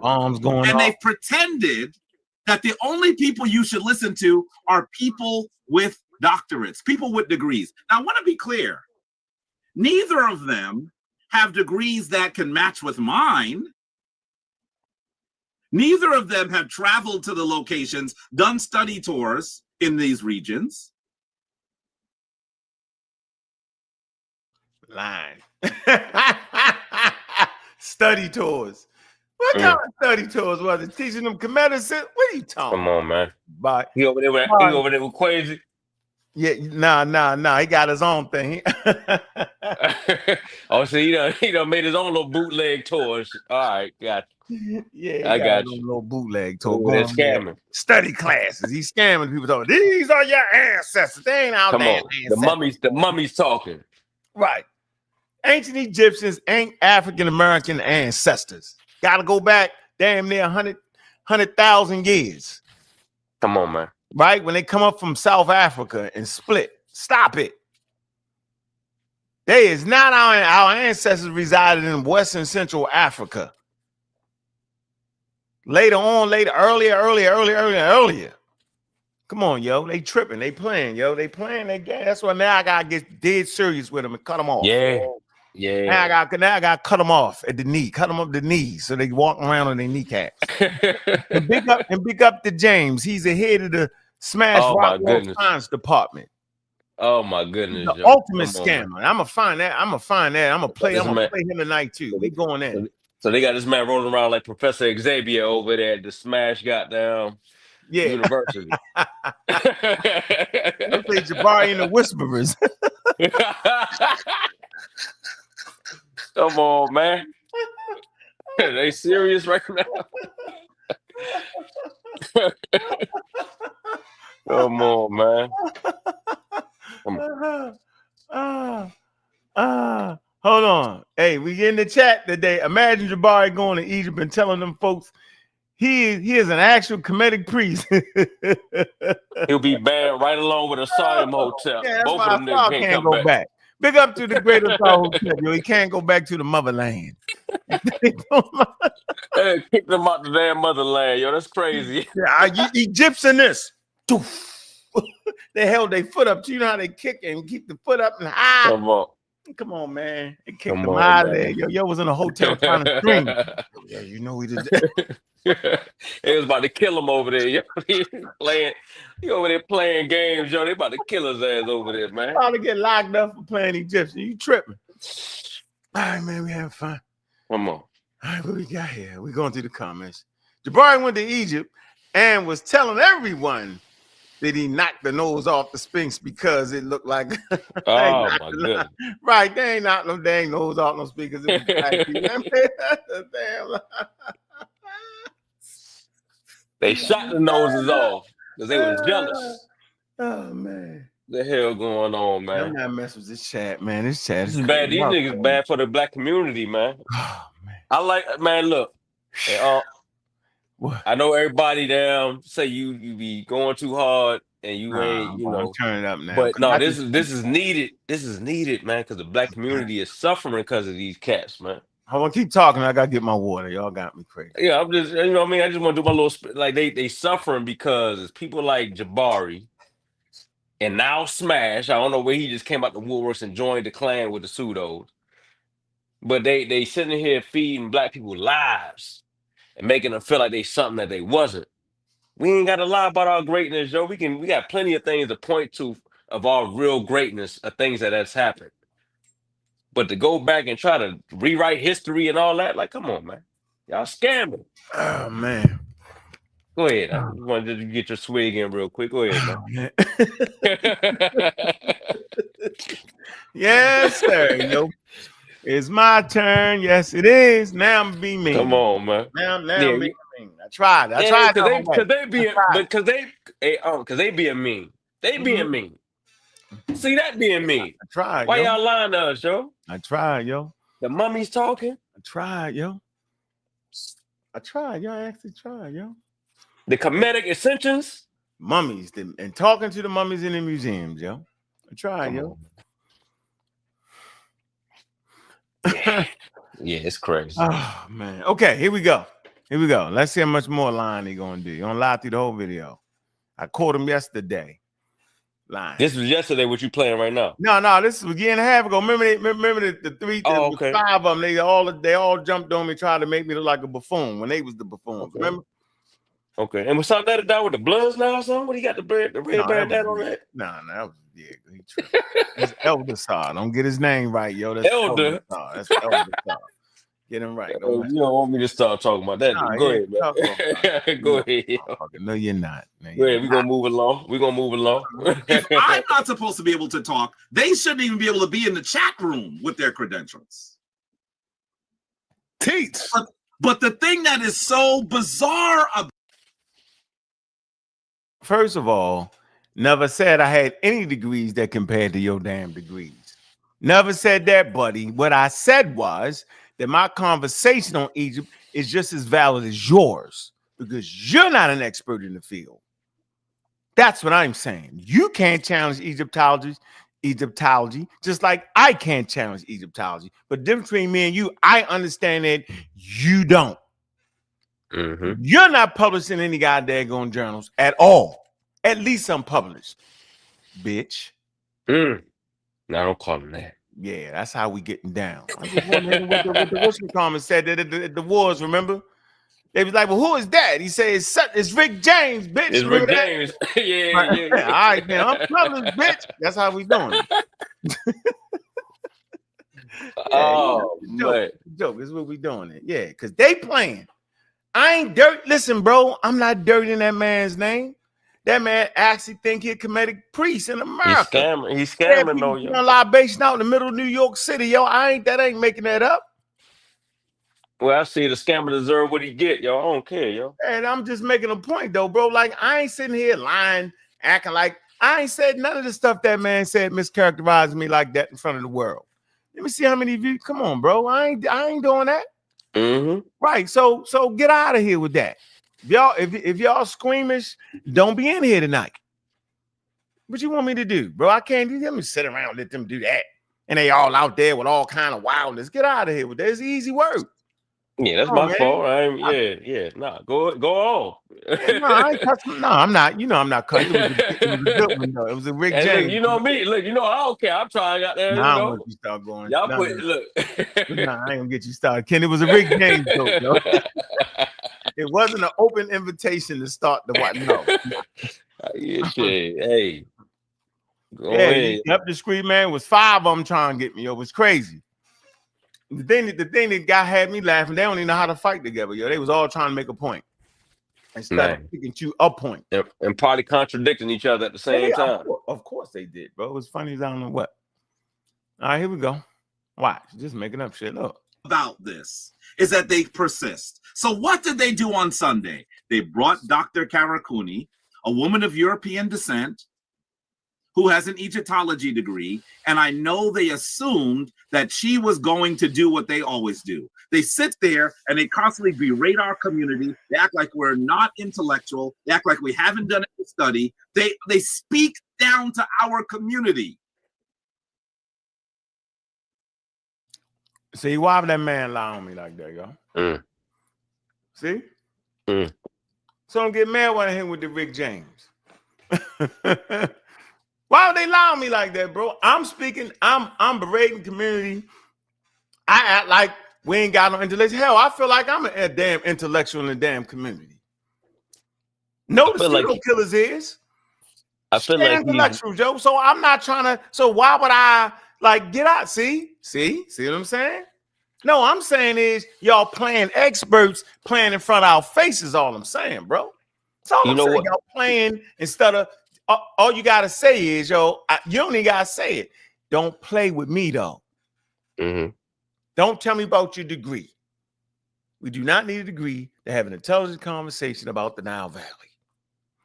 Bombs going and off. they've pretended that the only people you should listen to are people with doctorates, people with degrees. Now, I want to be clear. Neither of them have degrees that can match with mine. Neither of them have traveled to the locations, done study tours in these regions. Line. Study tours. What kind of study tours was it? Teaching them comedic? What are you talking? Come on, man. But he over there with crazy. Yeah, nah. He got his own thing. Oh, so he done made his own little bootleg tours. All right, got you. Yeah, I got you. Little bootleg tour. They're scamming. Study classes. He's scamming people. Talking, these are your ancestors. They ain't out there. The mummies talking. Right. Ancient Egyptians ain't African American ancestors. Got to go back damn near 100,000 years. Come on, man. Right? When they come up from South Africa and split. Stop it. They is not our ancestors resided in Western Central Africa. Earlier. Come on, yo. They tripping. They playing, yo. They playing their game. That's why now I got to get dead serious with them and cut them off. Yeah. Now I got to cut them off at the knee. Cut them up the knees so they walk around on their kneecaps. and big up to James. He's the head of the Smash Rock Science Department. Oh my goodness! The ultimate scammer. I'm gonna find that. I'm gonna play him tonight too. We going in. So they got this man rolling around like Professor Xavier over there at the Smash Goddamn University. They play Jabari and the Whisperers. Come on, man. Are they serious right now? Come on, man. Hold on. Hey, we in the chat today. Imagine Jabari going to Egypt and telling them folks he is an actual comedic priest. He'll be banned right along with Asylum Hotel. Yeah, that's Both why of them niggas can't go come back. Big up to the great Asylum Hotel. Yo, he can't go back to the motherland. Hey, kick them out the damn motherland, yo. That's crazy. Yeah, Egyptian this. They held their foot up. You know how they kick and keep the foot up and high. Come on, man. They kicked them out of there. Yo was in a hotel trying to scream. Yeah, you know we did that. They was about to kill him over there. Yo, he over there playing games, yo. They about to kill his ass over there, man. About to get locked up for playing Egyptian. You tripping? All right, man. We having fun. Come on. All right, what we got here? We going through the comments. Jabari went to Egypt and was telling everyone that he knocked the nose off the Sphinx because it looked like oh my goodness. Right, they ain't knocked no dang nose off no Sphinx because it was damn. They shot the noses off because they was jealous. Oh man. The hell going on, man? I'm not messing with this chat, man. This chat is bad. These niggas bad for the black community, man. Oh man. I like, man, look. What? I know everybody down say you be going too hard and you ain't, you know. Turn it up now. But no, this is needed. This is needed, man, because the black community is suffering because of these cats, man. Hold on, keep talking. I gotta get my water. Y'all got me crazy. Yeah, I'm just, you know what I mean? I just want to do my little like they suffering because it's people like Jabari and now Smash. I don't know where he just came out the woodworks and joined the clan with the pseudos. But they sitting here feeding black people lies and making them feel like they something that they wasn't. We ain't got to lie about our greatness, yo. We got plenty of things to point to of our real greatness, of things that's happened. But to go back and try to rewrite history and all that, like, come on, man. Y'all scamming. Oh, man. Go ahead. I just wanted to get your swig in real quick. Go ahead, man. Yes, sir. Yo, it's my turn. Yes, it is. Now I'm being mean. Come on, man. Now I'm being mean. I tried. Because they being mean. They being mean. See that being mean. I tried. Why y'all lying to us, yo? I tried, yo. The mummies talking. I tried, yo. I tried. Y'all actually tried, yo. The comedic ascensions. Mummies and talking to the mummies in the museums, yo. I tried, yo. Yeah, it's crazy. Oh man. Okay, here we go. Let's see how much more lying he gonna do. He gonna lie through the whole video. I caught him yesterday. Lying. This was yesterday. What you playing right now? No. This was a year and a half ago. Remember the three, okay. 5 of them. They all jumped on me, tried to make me look like a buffoon when they was the buffoons. Okay. Remember? Okay. And was something that down with the Bloods now or something? What he got the red bandana on that? No, that was he tripped. That's Elder Sar. Don't get his name right, yo. That's Elder. That's Elder Sar. Get him right. You don't want me to start talking about that. Nah, go ahead, man. Go ahead. No, you're not. Go ahead. We're gonna move along. If I'm not supposed to be able to talk, they shouldn't even be able to be in the chat room with their credentials. Teach. But the thing that is so bizarre about first of all, never said I had any degrees that compared to your damn degrees. Never said that, buddy. What I said was that my conversation on Egypt is just as valid as yours because you're not an expert in the field. That's what I'm saying. You can't challenge Egyptology, just like I can't challenge Egyptology. But the difference between me and you, I understand that you don't. Mm-hmm. You're not published in any goddamn journals at all. At least unpublished, bitch. No, don't call him that. Yeah, that's how we getting down. I just wondering what the Russian comments said that the wars, remember? They was like, well, who is that? He said, it's Rick James, bitch. It's Rick James. yeah. All right, man, I'm published, bitch. That's how we doing it. Man. Joke is what we doing it. Yeah, because they playing. I ain't dirt. Listen, bro, I'm not dirty in that man's name. That man actually think he a comedic priest in America. He's scamming though, yo. Libation out in the middle of New York City, yo. That ain't making that up. Well, I see the scammer deserve what he get, yo. I don't care, yo. And I'm just making a point though, bro. Like, I ain't sitting here lying, acting like I ain't said none of the stuff that man said mischaracterizing me like that in front of the world. Let me see how many of you. Come on, bro. I ain't doing that. Right. So get out of here with that. If y'all squeamish, don't be in here tonight. What you want me to do, bro? I can't do them. Sit around and let them do that. And they all out there with all kind of wildness. Get out of here with that. It's easy work. Yeah, that's my fault. Nah, go on. No, I ain't cussing. No, I'm not. You know, I'm not cussing. It was a good one, though. It was a Rick James. Look, you know me. Look, you know I don't care. I'm trying out there. Nah, you know, I want you to start going. Y'all look. Nah, I ain't gonna get you started, Ken. It was a Rick James joke, yo. It wasn't an open invitation to start the what? No. Hey. Go ahead. Up the street, man. Was 5 of them trying to get me. Yo, it was crazy. The thing that guy had me laughing. They don't even know how to fight together, yo. They was all trying to make a point instead of picking you a point, and probably contradicting each other at the same time. Of course they did, bro. It was funny as I don't know what. All right, here we go. Watch, just making up shit. Look. About this is that they persist. So what did they do on Sunday? They brought Dr. Caracuni, a woman of European descent, who has an Egyptology degree, and I know they assumed that she was going to do what they always do. They sit there and they constantly berate our community. They act like we're not intellectual. They act like we haven't done a study. They speak down to our community. See, why would that man lie on me like that, yo? See? So don't get mad when I hit with the Rick James. Why would they lie on me like that, bro? I'm speaking, I'm berating community. I act like we ain't got no intellect. Hell, I feel like I'm a damn intellectual in the damn community. No, the serial killers is. I feel like intellectual, Joe. So I'm not trying to. So why would I like get out? See what I'm saying? No, I'm saying is y'all playing experts, playing in front of our faces. All I'm saying, bro. That's all I'm saying. Y'all playing instead of. All you gotta say is, yo, you don't even gotta say it. Don't play with me, though. Don't tell me about your degree. We do not need a degree to have an intelligent conversation about the Nile Valley.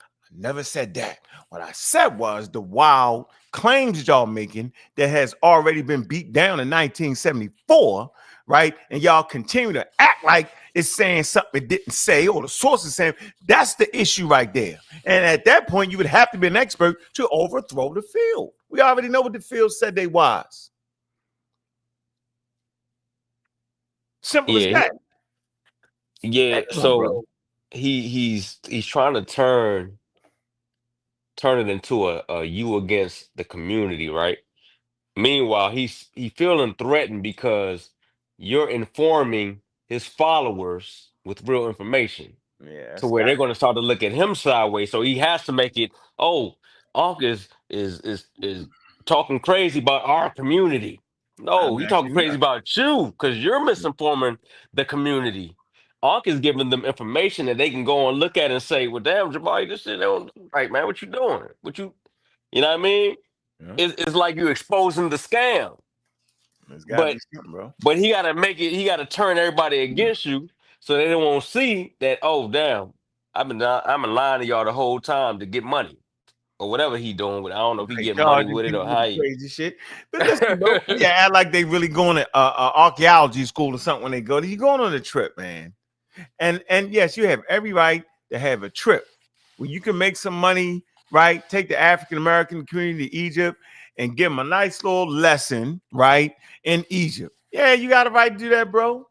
I never said that. What I said was the wild claims y'all making that has already been beat down in 1974, right? And y'all continue to act like it's saying something it didn't say, or the source is saying. That's the issue right there. And at that point, you would have to be an expert to overthrow the field. We already know what the field said they was. Simple as that. Yeah. So he's trying to turn it into a you against the community, right? Meanwhile, he's feeling threatened because you're informing his followers with real information. Yeah, to where they're going to start to look at him sideways. So he has to make it, Ankh is talking crazy about our community. No, he's talking crazy about you because you're misinforming the community. Ankh is giving them information that they can go and look at and say, well, damn, Jabari, this shit ain't right, man. What you doing? You know what I mean? Yeah. It's like you exposing the scam. But he got to make it, he got to turn everybody against you so they won't see that, oh, damn, I've been lying to y'all the whole time to get money. Or whatever he doing with. I don't know if he get money with it or how he crazy shit. But listen, bro, act like they really going to archaeology school or something when they go. You going on a trip, man. And yes, you have every right to have a trip where you can make some money, right? Take the African American community to Egypt and give them a nice little lesson, right? In Egypt. Yeah, you got a right to do that, bro.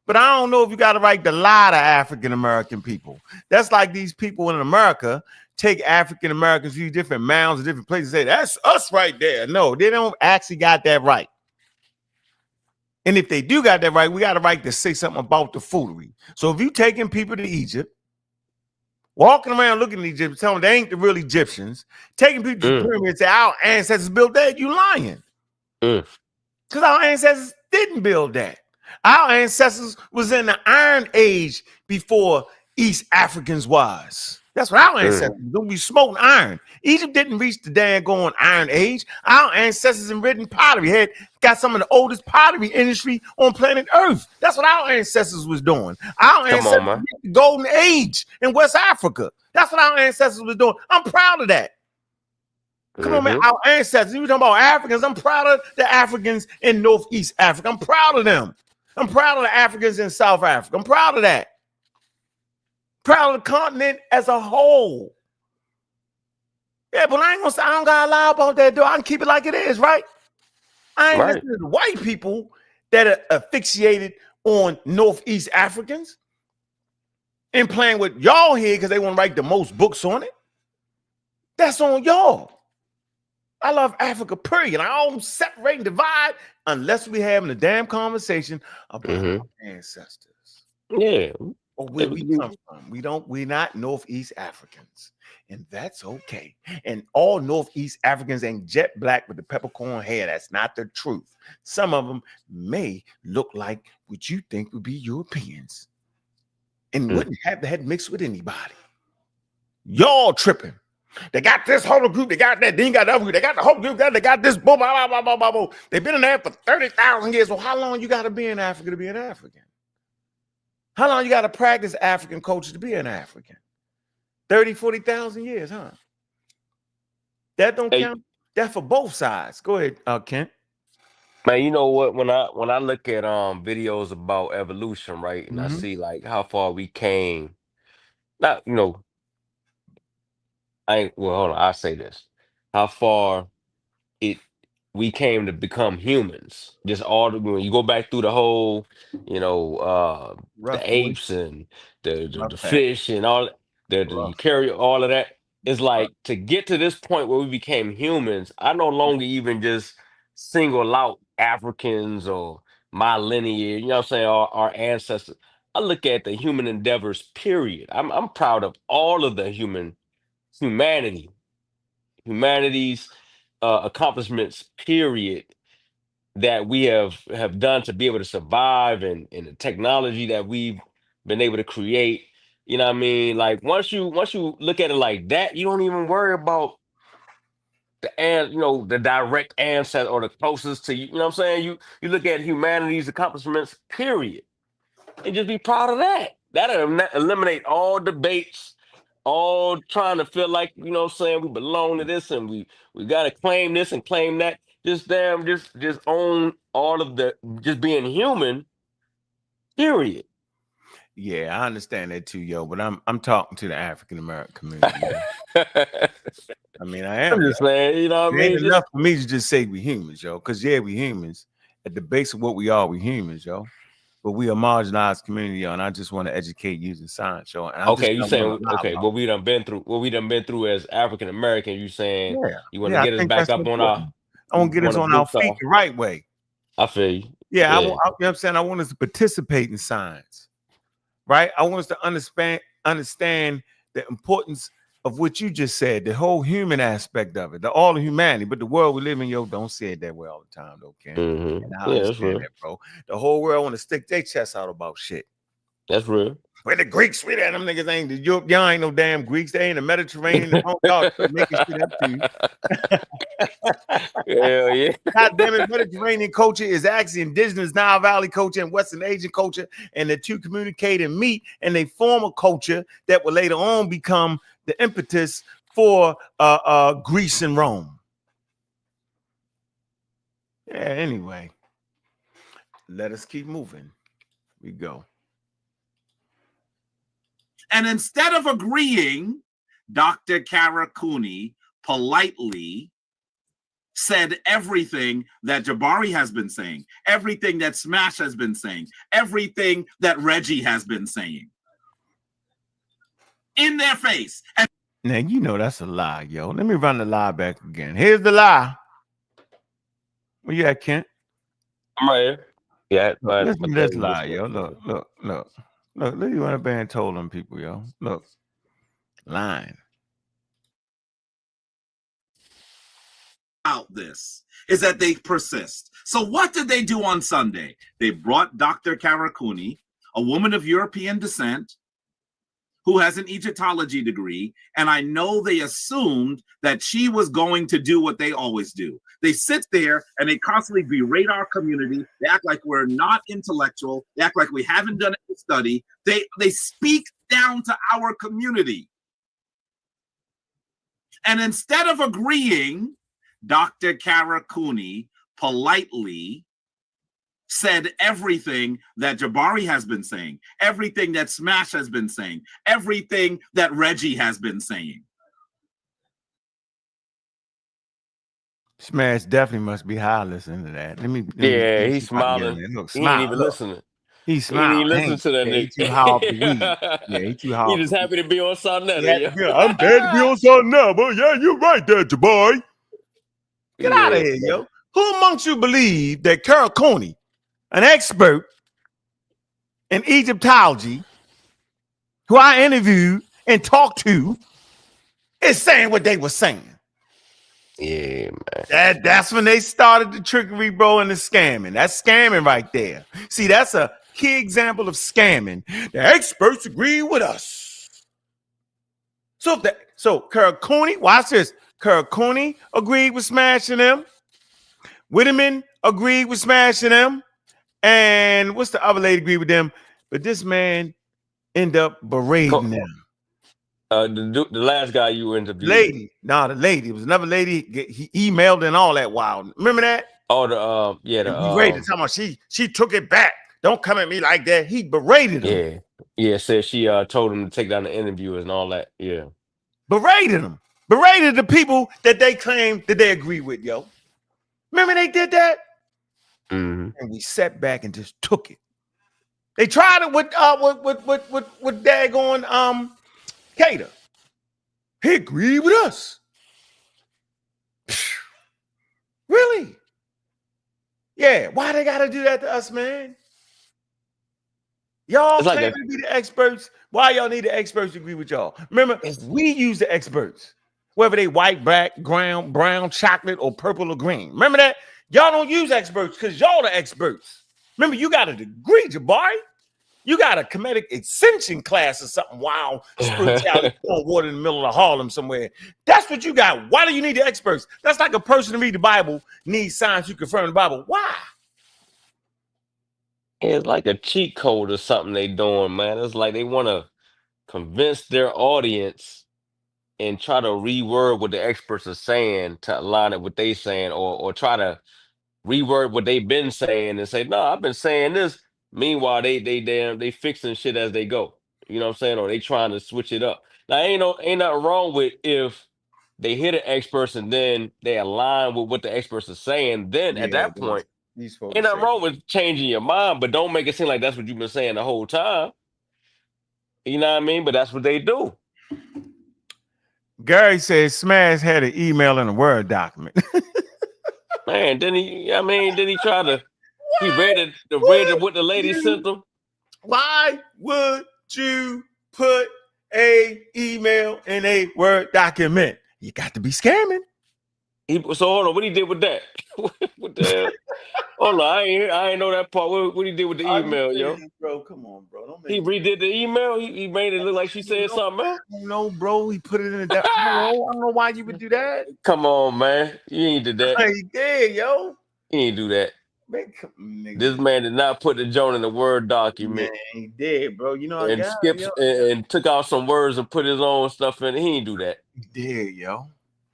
But I don't know if you got a right to lie to African American people. That's like these people in America take African Americans to different mounds and different places and say, that's us right there. No, they don't actually got that right. And if they do got that right, we got a right to say something about the foolery. So if you taking people to Egypt, walking around looking at Egypt, telling them they ain't the real Egyptians, taking people to the pyramid and say our ancestors built that, you lying. Because our ancestors didn't build that. Our ancestors was in the Iron Age before East Africans was. That's what our ancestors do. We smoking iron. Egypt didn't reach the daggone iron age. Our ancestors in written pottery got some of the oldest pottery industry on planet Earth. That's what our ancestors was doing. Our ancestors reached the golden age in West Africa. That's what our ancestors was doing. I'm proud of that. Come on, man. Our ancestors. You talking about Africans? I'm proud of the Africans in Northeast Africa. I'm proud of them. I'm proud of the Africans in South Africa. I'm proud of that. Proud of the continent as a whole. Yeah, but I don't gotta lie about that, though. I can keep it like it is, right? I ain't listening to the white people that are asphyxiated on Northeast Africans and playing with y'all here because they want to write the most books on it. That's on y'all. I love Africa, period. I don't separate and divide unless we having a damn conversation about our ancestors. Yeah. Or where we come from. We're not Northeast Africans. And that's okay. And all Northeast Africans ain't jet black with the peppercorn hair. That's not the truth. Some of them may look like what you think would be Europeans and wouldn't have the head mixed with anybody. Y'all tripping. They got this whole group, they got that, then got the other group, they got the whole group, they got this, boom, blah, blah, blah, blah, blah. They've been in there for 30,000 years. Well, how long you got to be in Africa to be an African? How long you got to practice African culture to be an African? 30, 40,000 years, huh? That don't count. That for both sides. Go ahead, Kent. Man, you know what? When I look at videos about evolution, right, and I see like how far we came, not hold on, I'll say this. How far we came to become humans. Just when you go back through the whole, the apes and the fish and all you carry all of that. It's like to get to this point where we became humans, I no longer even just single out Africans or my lineage, you know what I'm saying, our ancestors. I look at the human endeavors, period. I'm proud of all of the humanity's accomplishments, period, that we have done to be able to survive, and the technology that we've been able to create. You know what I mean? Like once you look at it like that, you don't even worry about the direct ancestor or the closest to you. You know what I'm saying? You look at humanity's accomplishments, period, and just be proud of that. That'll eliminate all debates, all trying to feel like, you know what I'm saying, we belong to this and we got to claim this and claim that. Just own all of just being human, period. Yeah, I understand that too, yo. But I'm talking to the African American community. I mean, I am. I'm just saying, you know what I mean? Ain't enough for me to just say we humans, yo. Because we humans. At the base of what we are, we humans, yo. But we a marginalized community, yo, and I just want to educate using science, yo. Okay, you saying what we done been through as African American. You saying you want to get us back up on our? I want to get us on our feet the right way. I feel you. Yeah, you know what I'm saying? I want us to participate in science, right? I want us to understand the importance of what you just said, the whole human aspect of it, all of humanity. But the world we live in, yo, don't say it that way all the time, though, Ken. And I understand that, bro. The whole world want to stick their chest out about shit. That's real. Where the Greeks, them niggas ain't y'all ain't no damn Greeks. They ain't the Mediterranean. Y'all making shit up to you. Hell yeah. God damn it, Mediterranean culture is actually indigenous Nile Valley culture and Western Asian culture, and the two communicate and meet, and they form a culture that will later on become the impetus for Greece and Rome. Yeah, anyway. Let us keep moving. We go. And instead of agreeing, Dr. Caracuni politely said everything that Jabari has been saying, everything that Smash has been saying, everything that Reggie has been saying. In their face. And now, you know that's a lie, yo. Let me run the lie back again. Here's the lie. Where you at, Kent? I'm right here. Yeah, but listen to this lie, yo. Look. Look, you went up there and told them people, yo. Look, lying. Out this is that they persist. So what did they do on Sunday? They brought Dr. Caracuni, a woman of European descent, who has an Egyptology degree, and I know they assumed that she was going to do what they always do. They sit there and they constantly berate our community. They act like we're not intellectual. They act like we haven't done any study. They speak down to our community. And instead of agreeing, Dr. Caracuni politely said everything that Jabari has been saying, everything that Smash has been saying, everything that Reggie has been saying. Smash definitely must be high listening to that. Yeah, he's smiling. Look, He ain't smile. even Look. listening. He's He ain't smiling. even listen to that He nigga. too high off the weed. Yeah, he too high. He just happy to be on something else. Yeah, I'm glad to be on something else. But yeah, you're right there, Jabari. Get out of here, yo. Who amongst you believe that Caracuni, an expert in Egyptology, who I interviewed and talked to, is saying what they were saying? Yeah, man. That's when they started the trickery, bro, and the scamming. That's scamming right there. See, that's a key example of scamming. The experts agree with us. So Caracuni, watch this. Caracuni agreed with smashing them. Whitman agreed with smashing them. And what's the other lady agreed with them? But this man ended up berating them. The last guy you interviewed. The lady. It was another lady. He emailed and all that wild. Remember that? Oh, he berated. Talking about she took it back. Don't come at me like that. He berated him. Yeah. Said she told him to take down the interviewers and all that. Yeah. Berated them. Berated the people that they claimed that they agree with, yo. Remember they did that? Mm-hmm. And we sat back and just took it. They tried it with daggone Cater. He agreed with us. Really? Yeah. Why they gotta do that to us, man? Y'all claim to be the experts. Why y'all need the experts to agree with y'all? Remember, we use the experts, whether they white, black, brown, chocolate, or purple or green. Remember that? Y'all don't use experts because y'all the experts. Remember, you got a degree, Jabari. You got a comedic ascension class or something wild, spirituality, pouring water in the middle of Harlem somewhere. That's what you got. Why do you need the experts? That's like a person to read the Bible needs science to confirm the Bible. Why? It's like a cheat code or something they doing, man. It's like they want to convince their audience and try to reword what the experts are saying to align it with they saying, or try to reword what they've been saying and say, no, I've been saying this. Meanwhile, they fixing shit as they go. You know what I'm saying? Or they trying to switch it up. Now, ain't nothing wrong with if they hear the experts and then they align with what the experts are saying. Then at that point, ain't nothing wrong with changing your mind, but don't make it seem like that's what you've been saying the whole time. You know what I mean? But that's what they do. Gary says Smash had an email and a Word document. Man, did he try to? He read it what the lady sent him. Why would you put a email in a Word document? You got to be scamming. So hold on, what he did with that? What the hell? Hold on, I ain't know that part. What he did with the email, yo? Bro, come on, bro. He redid the email. He made it look like she said something else. No, bro. He put it in the. I don't know why you would do that. Come on, man. You ain't did that. He did, yo. He ain't do that. Man, this man did not put the joint in the Word document. Man, he did, bro. You know, and took out some words and put his own stuff in it. He ain't do that. He did, yo.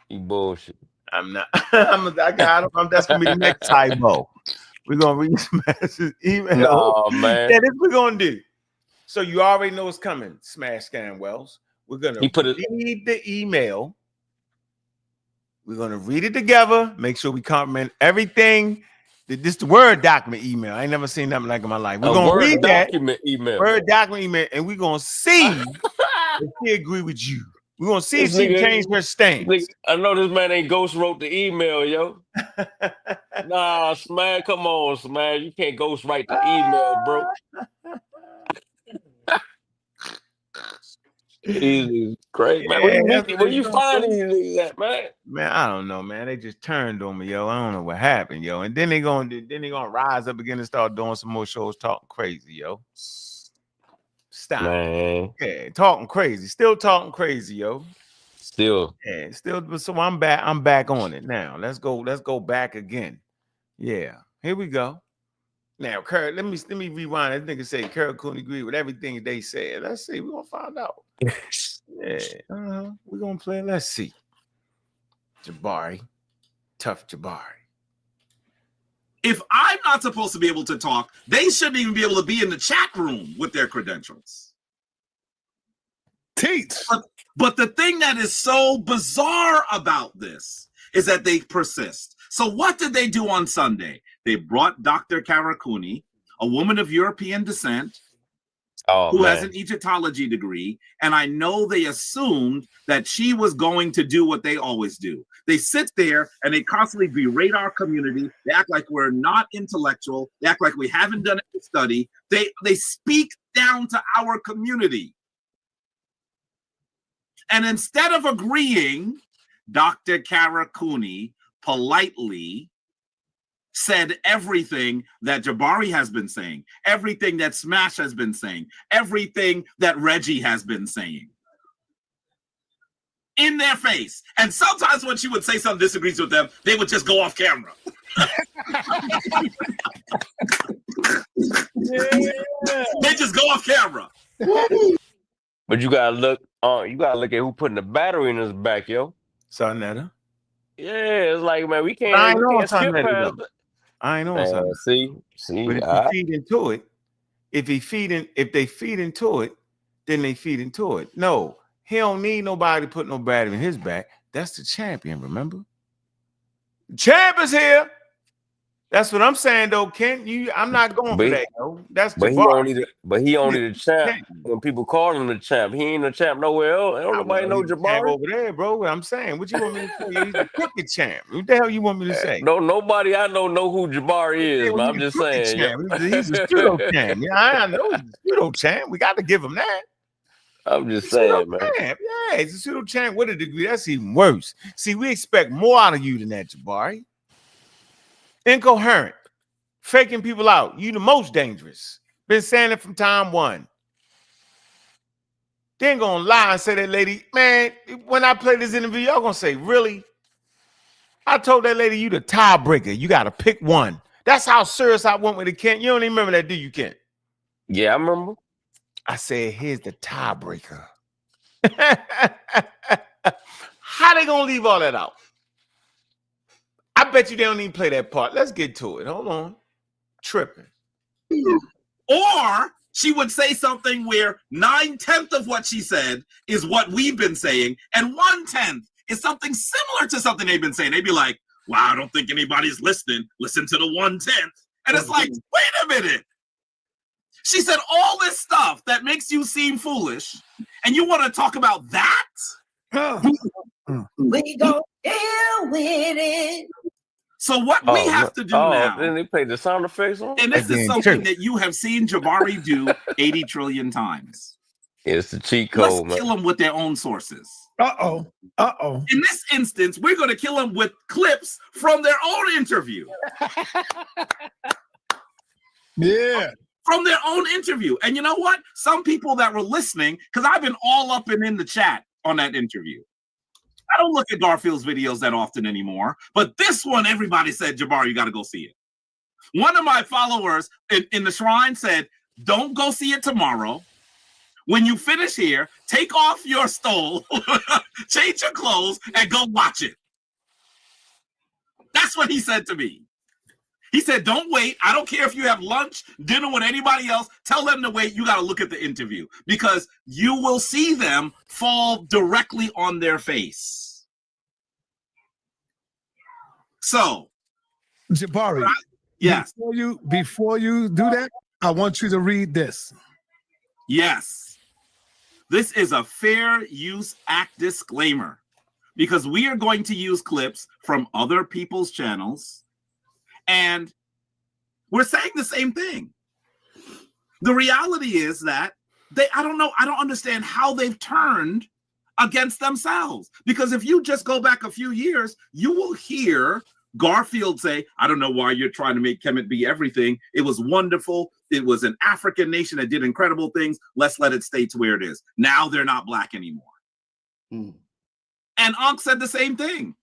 He bullshit. I'm not. I got him. That's gonna be the next typo. We're gonna read Smash's email. No, man. Yeah, this we're gonna do. So you already know what's coming, Smash Scan Wells. We're gonna read the email. We're gonna read it together. Make sure we comment everything. This is the Word document email. I ain't never seen nothing like in my life. We're gonna read that Word document email, and we're gonna see if she agree with you. We're gonna see if she changed her stance. I know this man ain't ghost wrote the email, yo. Nah, Smash, come on, Smash. You can't ghost write the email, bro. Easy, great, man. Where you find these niggas at, man? Man, I don't know, man. They just turned on me, yo. I don't know what happened, yo. And then they gonna rise up again and start doing some more shows talking crazy, yo. Stop. Man. Yeah, talking crazy. Still talking crazy, yo. Still. Yeah, still. So I'm back on it now. Let's go back again. Yeah, here we go. Now, let me rewind. This nigga say Caracuni agree with everything they said. Let's see. We're gonna find out. Yeah, we're gonna play. Let's see. Jabari, tough Jabari. If I'm not supposed to be able to talk, they shouldn't even be able to be in the chat room with their credentials. Teach. But the thing that is so bizarre about this is that they persist. So what did they do on Sunday? They brought Dr. Caracuni, a woman of European descent, who has an Egyptology degree, and I know they assumed that she was going to do what they always do. They sit there and they constantly berate our community. They act like we're not intellectual. They act like we haven't done a study. They speak down to our community. And instead of agreeing, Dr. Caracuni politely said everything that Jabari has been saying, everything that Smash has been saying, everything that Reggie has been saying. In their face. And sometimes when she would say something disagrees with them, they would just go off camera. They just go off camera. But you gotta look at who putting the battery in his back, yo. Sonetta. Yeah, it's like, man, we can't skip past it. I ain't on something. See, but if you feed into it, if they feed into it, then they feed into it. No, he don't need nobody to put no battery in his back. That's the champion, remember? The champ is here. That's what I'm saying, though, Kent. I'm not going for that, yo. That's but he only the champ when people call him the champ. He ain't the champ nowhere else. Don't nobody know Jabari over there, bro. What I'm saying, what you want me to say? He's the crooked champ. What the hell you want me to say? No, nobody I know who Jabari is. But I'm just saying, he's a pseudo champ. Yeah, I know he's a pseudo champ. We got to give him that. I'm just saying, man. Champ. Yeah, he's a pseudo champ with a degree. That's even worse. See, we expect more out of you than that, Jabari. Incoherent, faking people out. You the most dangerous. Been saying it from time one. They ain't gonna lie and say that lady, man, when I play this interview, y'all gonna say, really? I told that lady you the tiebreaker. You gotta pick one. That's how serious I went with it, Kent. You don't even remember that, do you, Kent? Yeah, I remember. I said, here's the tiebreaker. How they gonna leave all that out? I bet you they don't even play that part. Let's get to it. Hold on. Tripping. Or she would say something where 9/10 of what she said is what we've been saying, and 1/10 is something similar to something they've been saying. They'd be like, wow, I don't think anybody's listening. Listen to the 1/10. And it's like, wait a minute. She said all this stuff that makes you seem foolish, and you want to talk about that? We don't deal with it. So what we have to do now, then they play the sound effects on, and this is something that you have seen Jabari do 80 trillion times. It's the cheat code. Let's kill them with their own sources. Uh-oh. In this instance, we're going to kill them with clips from their own interview. Yeah. From their own interview. And you know what? Some people that were listening, because I've been all up and in the chat on that interview. I don't look at Garfield's videos that often anymore, but this one, everybody said, Jabari, you got to go see it. One of my followers in the shrine said, don't go see it tomorrow. When you finish here, take off your stole, change your clothes, and go watch it. That's what he said to me. He said, don't wait. I don't care if you have lunch, dinner with anybody else. Tell them to wait. You got to look at the interview because you will see them fall directly on their face. So, Jabari, yes. Before you do that, I want you to read this. Yes. This is a Fair Use Act disclaimer because we are going to use clips from other people's channels. And we're saying the same thing. The reality is that I don't understand how they've turned against themselves. Because if you just go back a few years, you will hear Garfield say, I don't know why you're trying to make Kemet be everything. It was wonderful. It was an African nation that did incredible things. Let's let it stay to where it is. Now they're not black anymore. And Ankh said the same thing.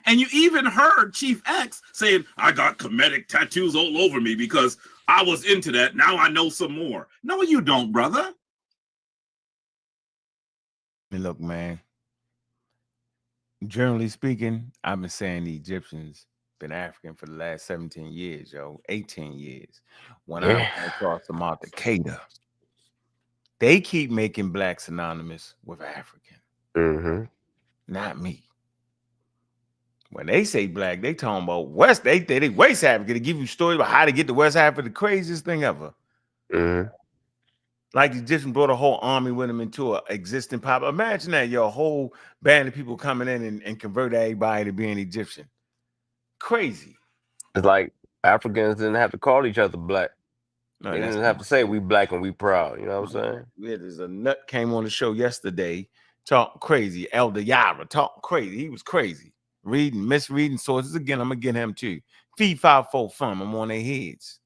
And you even heard Chief X saying, I got comedic tattoos all over me because I was into that. Now I know some more. No, you don't, brother. Look, man. Generally speaking, I've been saying the Egyptians been African for the last 17 years, 18 years. When I saw some out the Qaeda, they keep making black synonymous with African. Not me. When they say black, they talking about West. They West Africa to give you stories about how to get to West Africa, the craziest thing ever. Like the Egyptians brought a whole army with them into an existing pop. Imagine that, a whole band of people coming in and convert everybody to being Egyptian. Crazy. It's like Africans didn't have to call each other black. No, they didn't have to say we black and we proud. You know what I'm saying? Yeah, there's a nut came on the show yesterday, talking crazy. Elder Yara talking crazy. He was crazy. Misreading sources. Again, I'm gonna get him too. Feed 5-4 fun. I'm on their heads.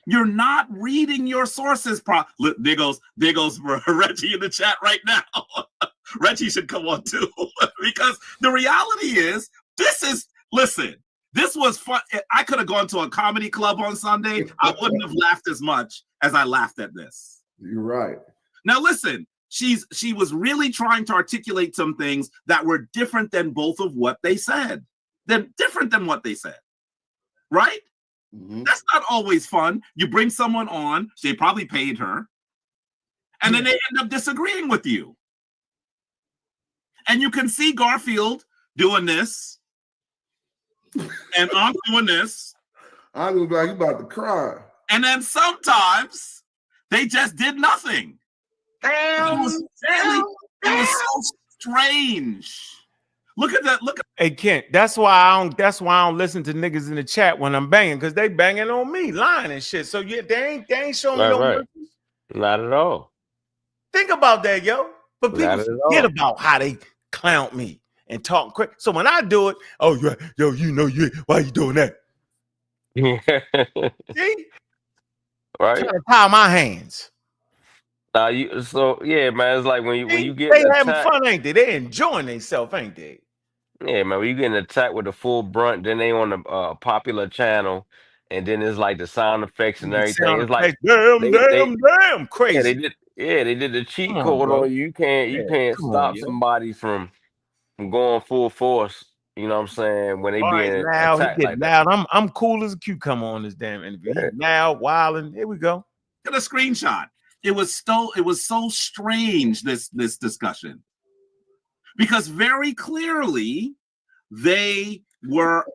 You're not reading your sources. Look, there goes Reggie in the chat right now. Reggie should come on too, because the reality is, listen, this was fun. I could have gone to a comedy club on Sunday. I wouldn't have laughed as much as I laughed at this. You're right. Now listen, she was really trying to articulate some things that were different than both of what they said. Right? That's not always fun. You bring someone on, they probably paid her, and then they end up disagreeing with you. And you can see Garfield doing this, and I'm doing this. I was like, you about to cry. And then sometimes they just did nothing. It was so strange. Look at that. Hey Kent, that's why I don't listen to niggas in the chat when I'm banging, because they banging on me, lying and shit. So yeah, they ain't showing me no mercy. Not at all. Think about that, yo. But people forget about how they clown me and talk quick. So when I do it, oh yo, why you doing that? See? Right. I'm trying to tie my hands. Yeah, man. It's like when you get they having fun, ain't they? They enjoying themselves, ain't they? Yeah, man. When you getting attacked with the full brunt, then they on a popular channel, and then it's like the sound effects and everything. It's like damn, crazy. They did the cheat code on you. You can't stop somebody from going full force. You know what I'm saying? When they being attacked like that. I'm cool as a cucumber on this damn interview. Yeah. Now, wilding. Here we go. Get a screenshot. It was so strange, this discussion, because very clearly they were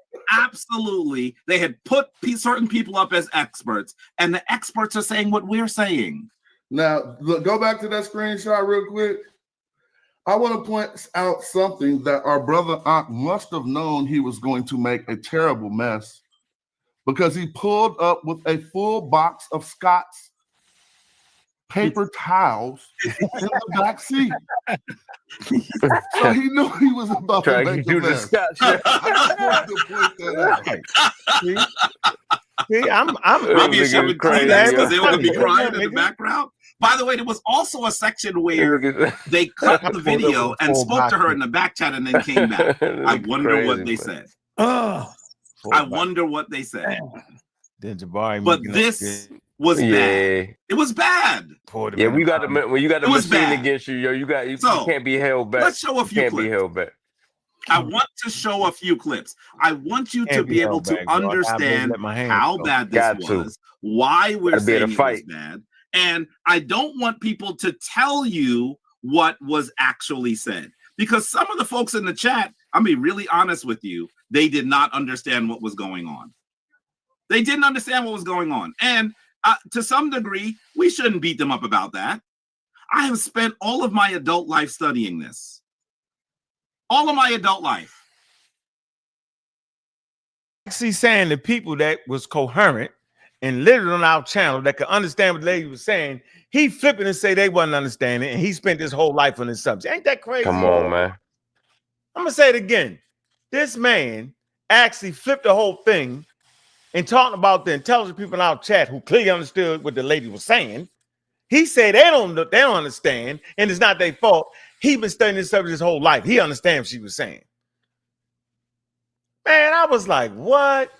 they had put certain people up as experts, and the experts are saying what we're saying. Now, look, go back to that screenshot real quick. I want to point out something that our brother Ankh must have known he was going to make a terrible mess, because he pulled up with a full box of Scott's paper towels in the back seat. So he knew he was about to make a mess. See, I'm maybe it should be crazy because they would be crying in the background. By the way, there was also a section where they cut the video and spoke to her in the back chat and then came back. I wonder what they said. I wonder what they said. Then Jabari, but this was bad. It was bad. Yeah, when you got the machine against you, you can't be held back. Let's show a few clips. Be held back. I want to show a few clips. I want you to be able to understand how bad this was, why we're saying it was bad, and I don't want people to tell you what was actually said, because some of the folks in the chat, I'm gonna be really honest with you, they did not understand what was going on. They didn't understand what was going on, and to some degree, we shouldn't beat them up about that. I have spent all of my adult life studying this. All of my adult life. Actually saying the people that was coherent and literally on our channel that could understand what the lady was saying, he flipping and say they wasn't understanding, and he spent his whole life on this subject. Ain't that crazy? Come on, man. I'm going to say it again. This man actually flipped the whole thing and talking about the intelligent people in our chat who clearly understood what the lady was saying. He said they don't understand, and it's not their fault. He been studying this subject his whole life. He understands what she was saying. Man, I was like, what?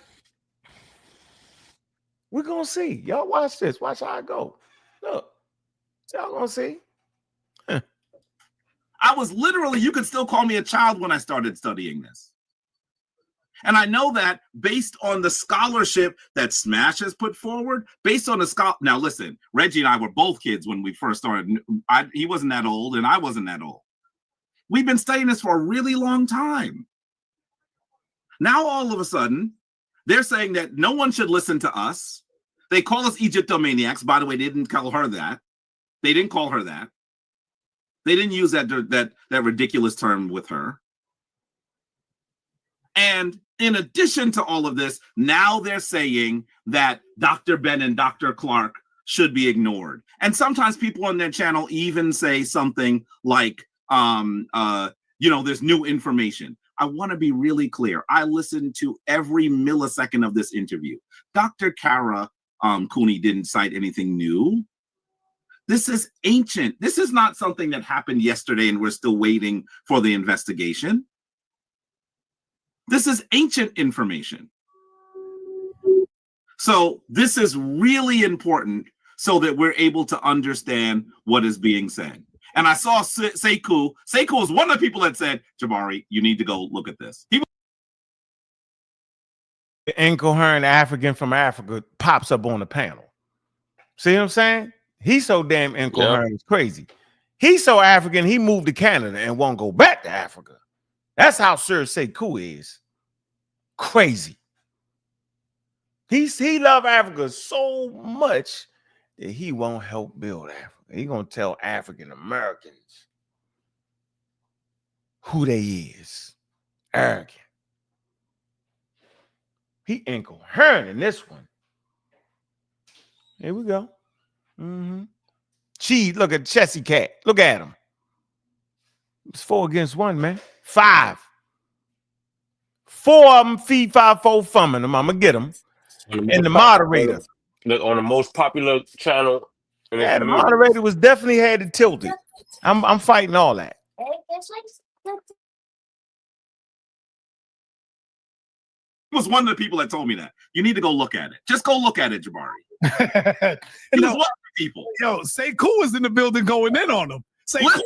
We're gonna see. Y'all watch this. Watch how I go. Look, y'all gonna see. I was literally, you could still call me a child when I started studying this. And I know that based on the scholarship that Smash has put forward, based on the now listen, Reggie and I were both kids when we first started. He wasn't that old and I wasn't that old. We've been studying this for a really long time. Now all of a sudden, they're saying that no one should listen to us. They call us Egyptomaniacs. By the way, they didn't call her that. They didn't call her that. They didn't use that ridiculous term with her. And in addition to all of this, now they're saying that Dr. Ben and Dr. Clark should be ignored. And sometimes people on their channel even say something like, there's new information. I want to be really clear. I listened to every millisecond of this interview. Dr. Caracuni didn't cite anything new. This is ancient. This is not something that happened yesterday and we're still waiting for the investigation. This is ancient information. So this is really important so that we're able to understand what is being said. And I saw Sekou. Sekou is one of the people that said, Jabari, you need to go look at this. The incoherent African from Africa pops up on the panel. See what I'm saying? He's so damn incoherent, it's crazy. He's so African, he moved to Canada and won't go back to Africa. That's how Sir Sekou is. Crazy. He love Africa so much that he won't help build Africa. He gonna tell African Americans who they is. Arrogant. He incoherent in this one. Here we go. Look at Chessy Cat. Look at him. It's 4 against 1, man. 5. 4 of them feed 5-4 thumbing them. I'm gonna get them. And the moderator. Look on the most popular channel. Yeah, the moderator was definitely had it tilted. I'm fighting all that. It was one of the people that told me that. You need to go look at it. Just go look at it, Jabari. He was one of the people. Yo, Sekou is in the building going in on him. Listen.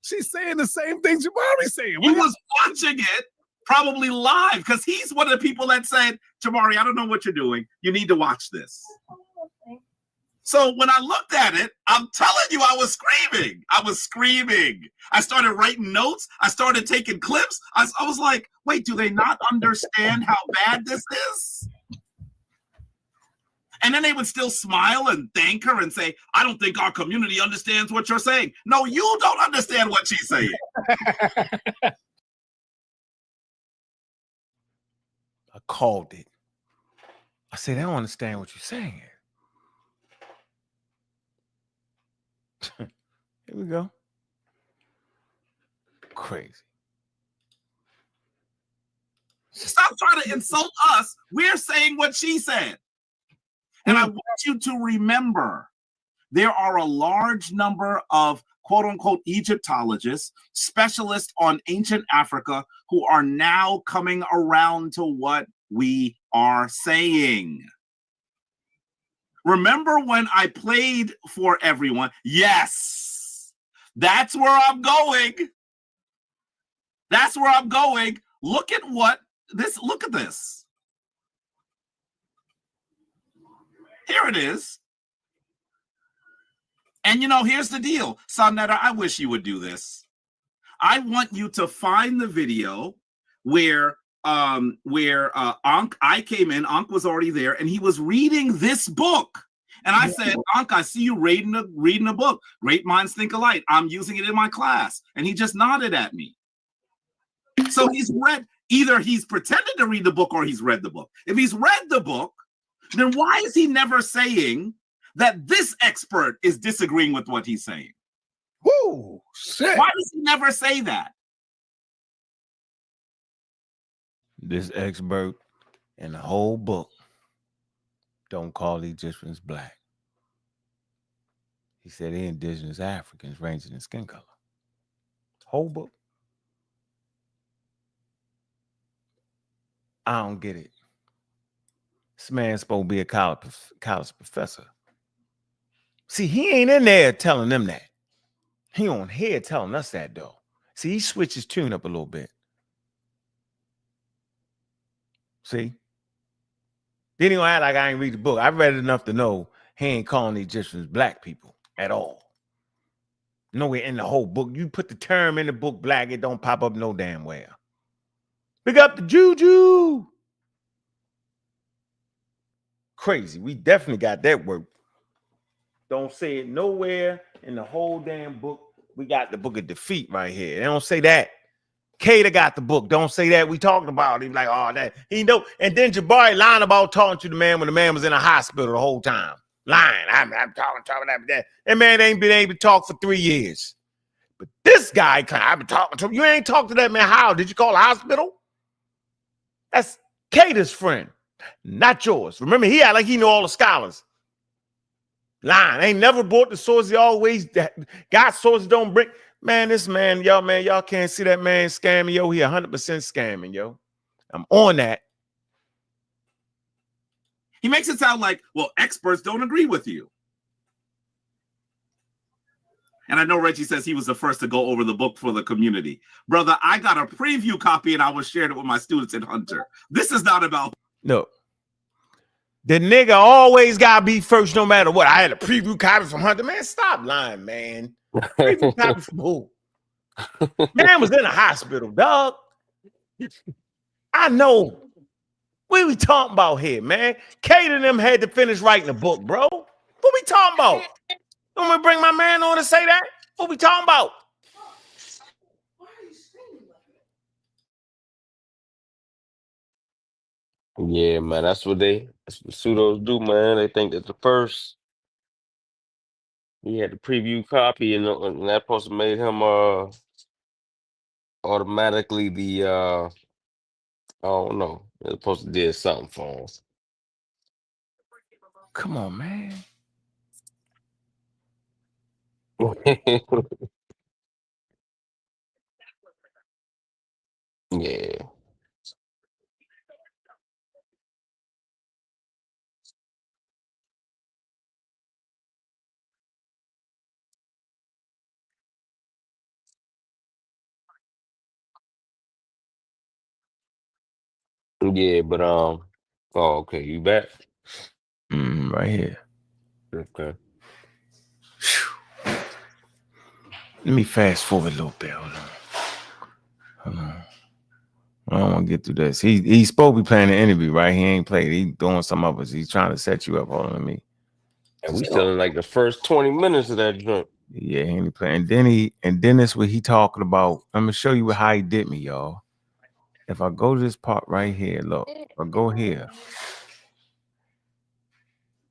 She's saying the same thing Jabari's saying. He was watching it probably live because he's one of the people that said, Jabari, I don't know what you're doing. You need to watch this. So when I looked at it, I'm telling you, I was screaming. I started writing notes. I started taking clips. I was like, wait, do they not understand how bad this is? And then they would still smile and thank her and say, I don't think our community understands what you're saying. No, you don't understand what she's saying. I called it. I said, I don't understand what you're saying. Here we go. Crazy. Stop trying to insult us. We're saying what she said. And I want you to remember, there are a large number of quote unquote Egyptologists, specialists on ancient Africa, who are now coming around to what we are saying. Remember when I played for everyone? Yes, that's where I'm going. That's where I'm going. Look at look at this. Here it is. And here's the deal. Sonetta, I wish you would do this. I want you to find the video where Ankh, I came in, Ankh was already there, and he was reading this book. And I said, Ankh, I see you reading a book. Great minds think alike. I'm using it in my class. And he just nodded at me. So either he's pretended to read the book or he's read the book. If he's read the book, then why is he never saying that this expert is disagreeing with what he's saying? Whoa, shit. Why does he never say that? This expert in the whole book don't call the Egyptians black. He said they're indigenous Africans ranging in skin color. Whole book. I don't get it. This man's supposed to be a college professor. See, he ain't in there telling them that. He on here telling us that, though. See, he switched his tune up a little bit. See? Then he gonna act like I ain't read the book. I read it enough to know he ain't calling the Egyptians black people at all. Nowhere in the whole book. You put the term in the book black, it don't pop up no damn where. Pick up the juju. Crazy. We definitely got that work. Don't say it nowhere in the whole damn book. We got the book of defeat right here. They don't say that. Kata got the book. Don't say that. We talked about it. He like, oh, that he know. And then Jabari lying about talking to the man when the man was in a hospital the whole time. Lying. I'm talking that. That man ain't been able to talk for 3 years. But this guy, I've been talking to him. You ain't talked to that man. How? Did you call the hospital? That's Kata's friend, not yours. Remember, he act like he know all the scholars. Lying. Ain't never bought the source. He always got sources don't bring. Man, this man, y'all can't see that man scamming, yo. He 100% scamming, yo. I'm on that. He makes it sound like, well, experts don't agree with you. And I know Reggie says he was the first to go over the book for the community. Brother, I got a preview copy and I was sharing it with my students in Hunter. This is not about... No. The nigga always gotta be first no matter what. I had a preview copy from Hunter. Man, stop lying, man. Preview copy from who? Man was in a hospital, dog. I know. What we talking about here, man? Kate and them had to finish writing the book, bro. What we talking about? You want me to bring my man on to say that? What we talking about? Yeah, man, that's what pseudos do, man. They think that the first he had the preview copy, and that supposed to made him automatically the I don't know. It's supposed to did something for him. Come on, man. Yeah. Yeah, but oh, okay, you back? Right here. Okay. Let me fast forward a little bit. Hold on. I don't want to get through this. He's supposed to be playing the interview, right? He ain't played. He's doing some of us. He's trying to set you up. Hold on, let me. And we still in like the first 20 minutes of that joint. Yeah, he ain't playing. And then that's what he talking about. I'm gonna show you how he did me, y'all. If I go to this part right here, look, I go here.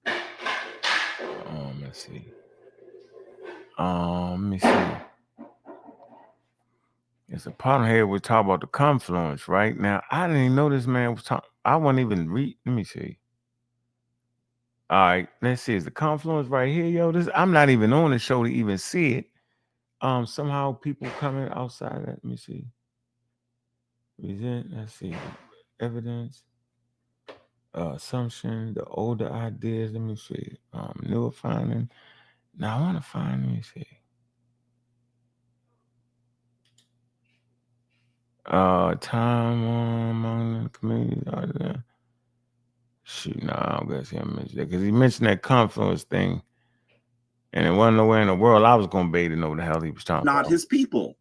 Let's see. Let me see. It's a part here we talk about the confluence, right? Now, I didn't even know this man was talking. I wasn't even read. Let me see. All right, let's see. Is the confluence right here, yo? I'm not even on the show to even see it. Somehow people coming outside. Let me see. Let's see. Evidence. Assumption. The older ideas. Let me see. Newer finding. Now I want to find. Let me see. Time among the community. Shoot, no, I don't guess he mentioned that because he mentioned that confluence thing, and it wasn't nowhere in the world I was going to be to know what the hell he was talking about. Not his people.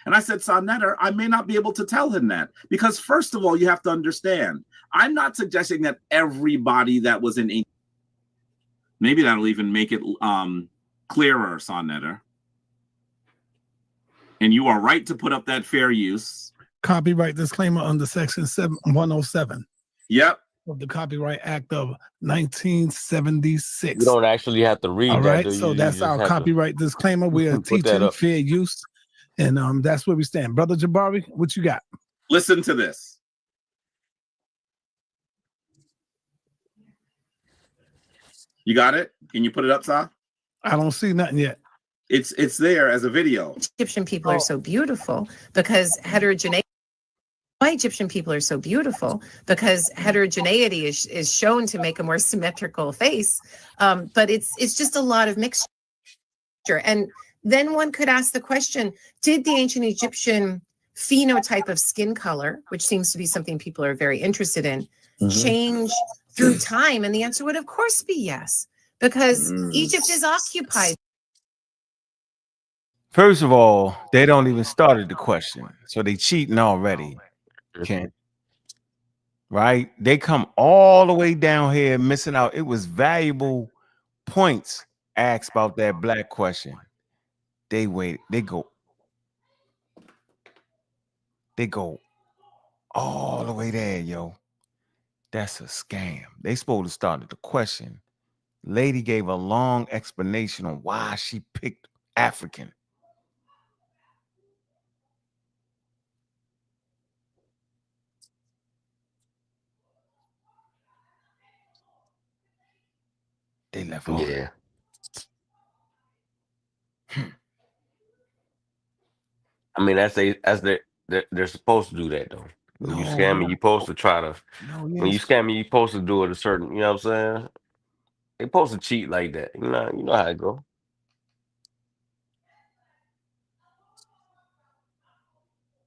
And I said, Sonnetter, I may not be able to tell him that because, first of all, you have to understand, I'm not suggesting that everybody that was in maybe that'll even make it clearer, Sonnetter. And you are right to put up that fair use. Copyright disclaimer under Section 107. Yep. Of the Copyright Act of 1976. You don't actually have to read all that. Right, so that's our copyright disclaimer. We're teaching fair use, and that's where we stand. Brother Jabari, what you got? Listen to this. You got it? Can you put it up, Si? I don't see nothing yet. It's there as a video. Egyptian people are so beautiful because heterogeneity. Why Egyptian people are so beautiful because heterogeneity is shown to make a more symmetrical face, but it's just a lot of mixture. And then one could ask the question: did the ancient Egyptian phenotype of skin color, which seems to be something people are very interested in, change through time? And the answer would, of course, be yes, because Egypt is occupied. First of all, they don't even started the question, so they cheating already. Ken. Right? They come all the way down here missing out. It was valuable points asked about that black question. They wait. They go all the way there, yo. That's a scam. They supposed to start at the question. Lady gave a long explanation on why she picked African. They left off. Yeah. I mean, they're supposed to do that though. When you scamming, you supposed to try to. When you scamming, you supposed to do it a certain. You know what I'm saying? They supposed to cheat like that. You know how it go.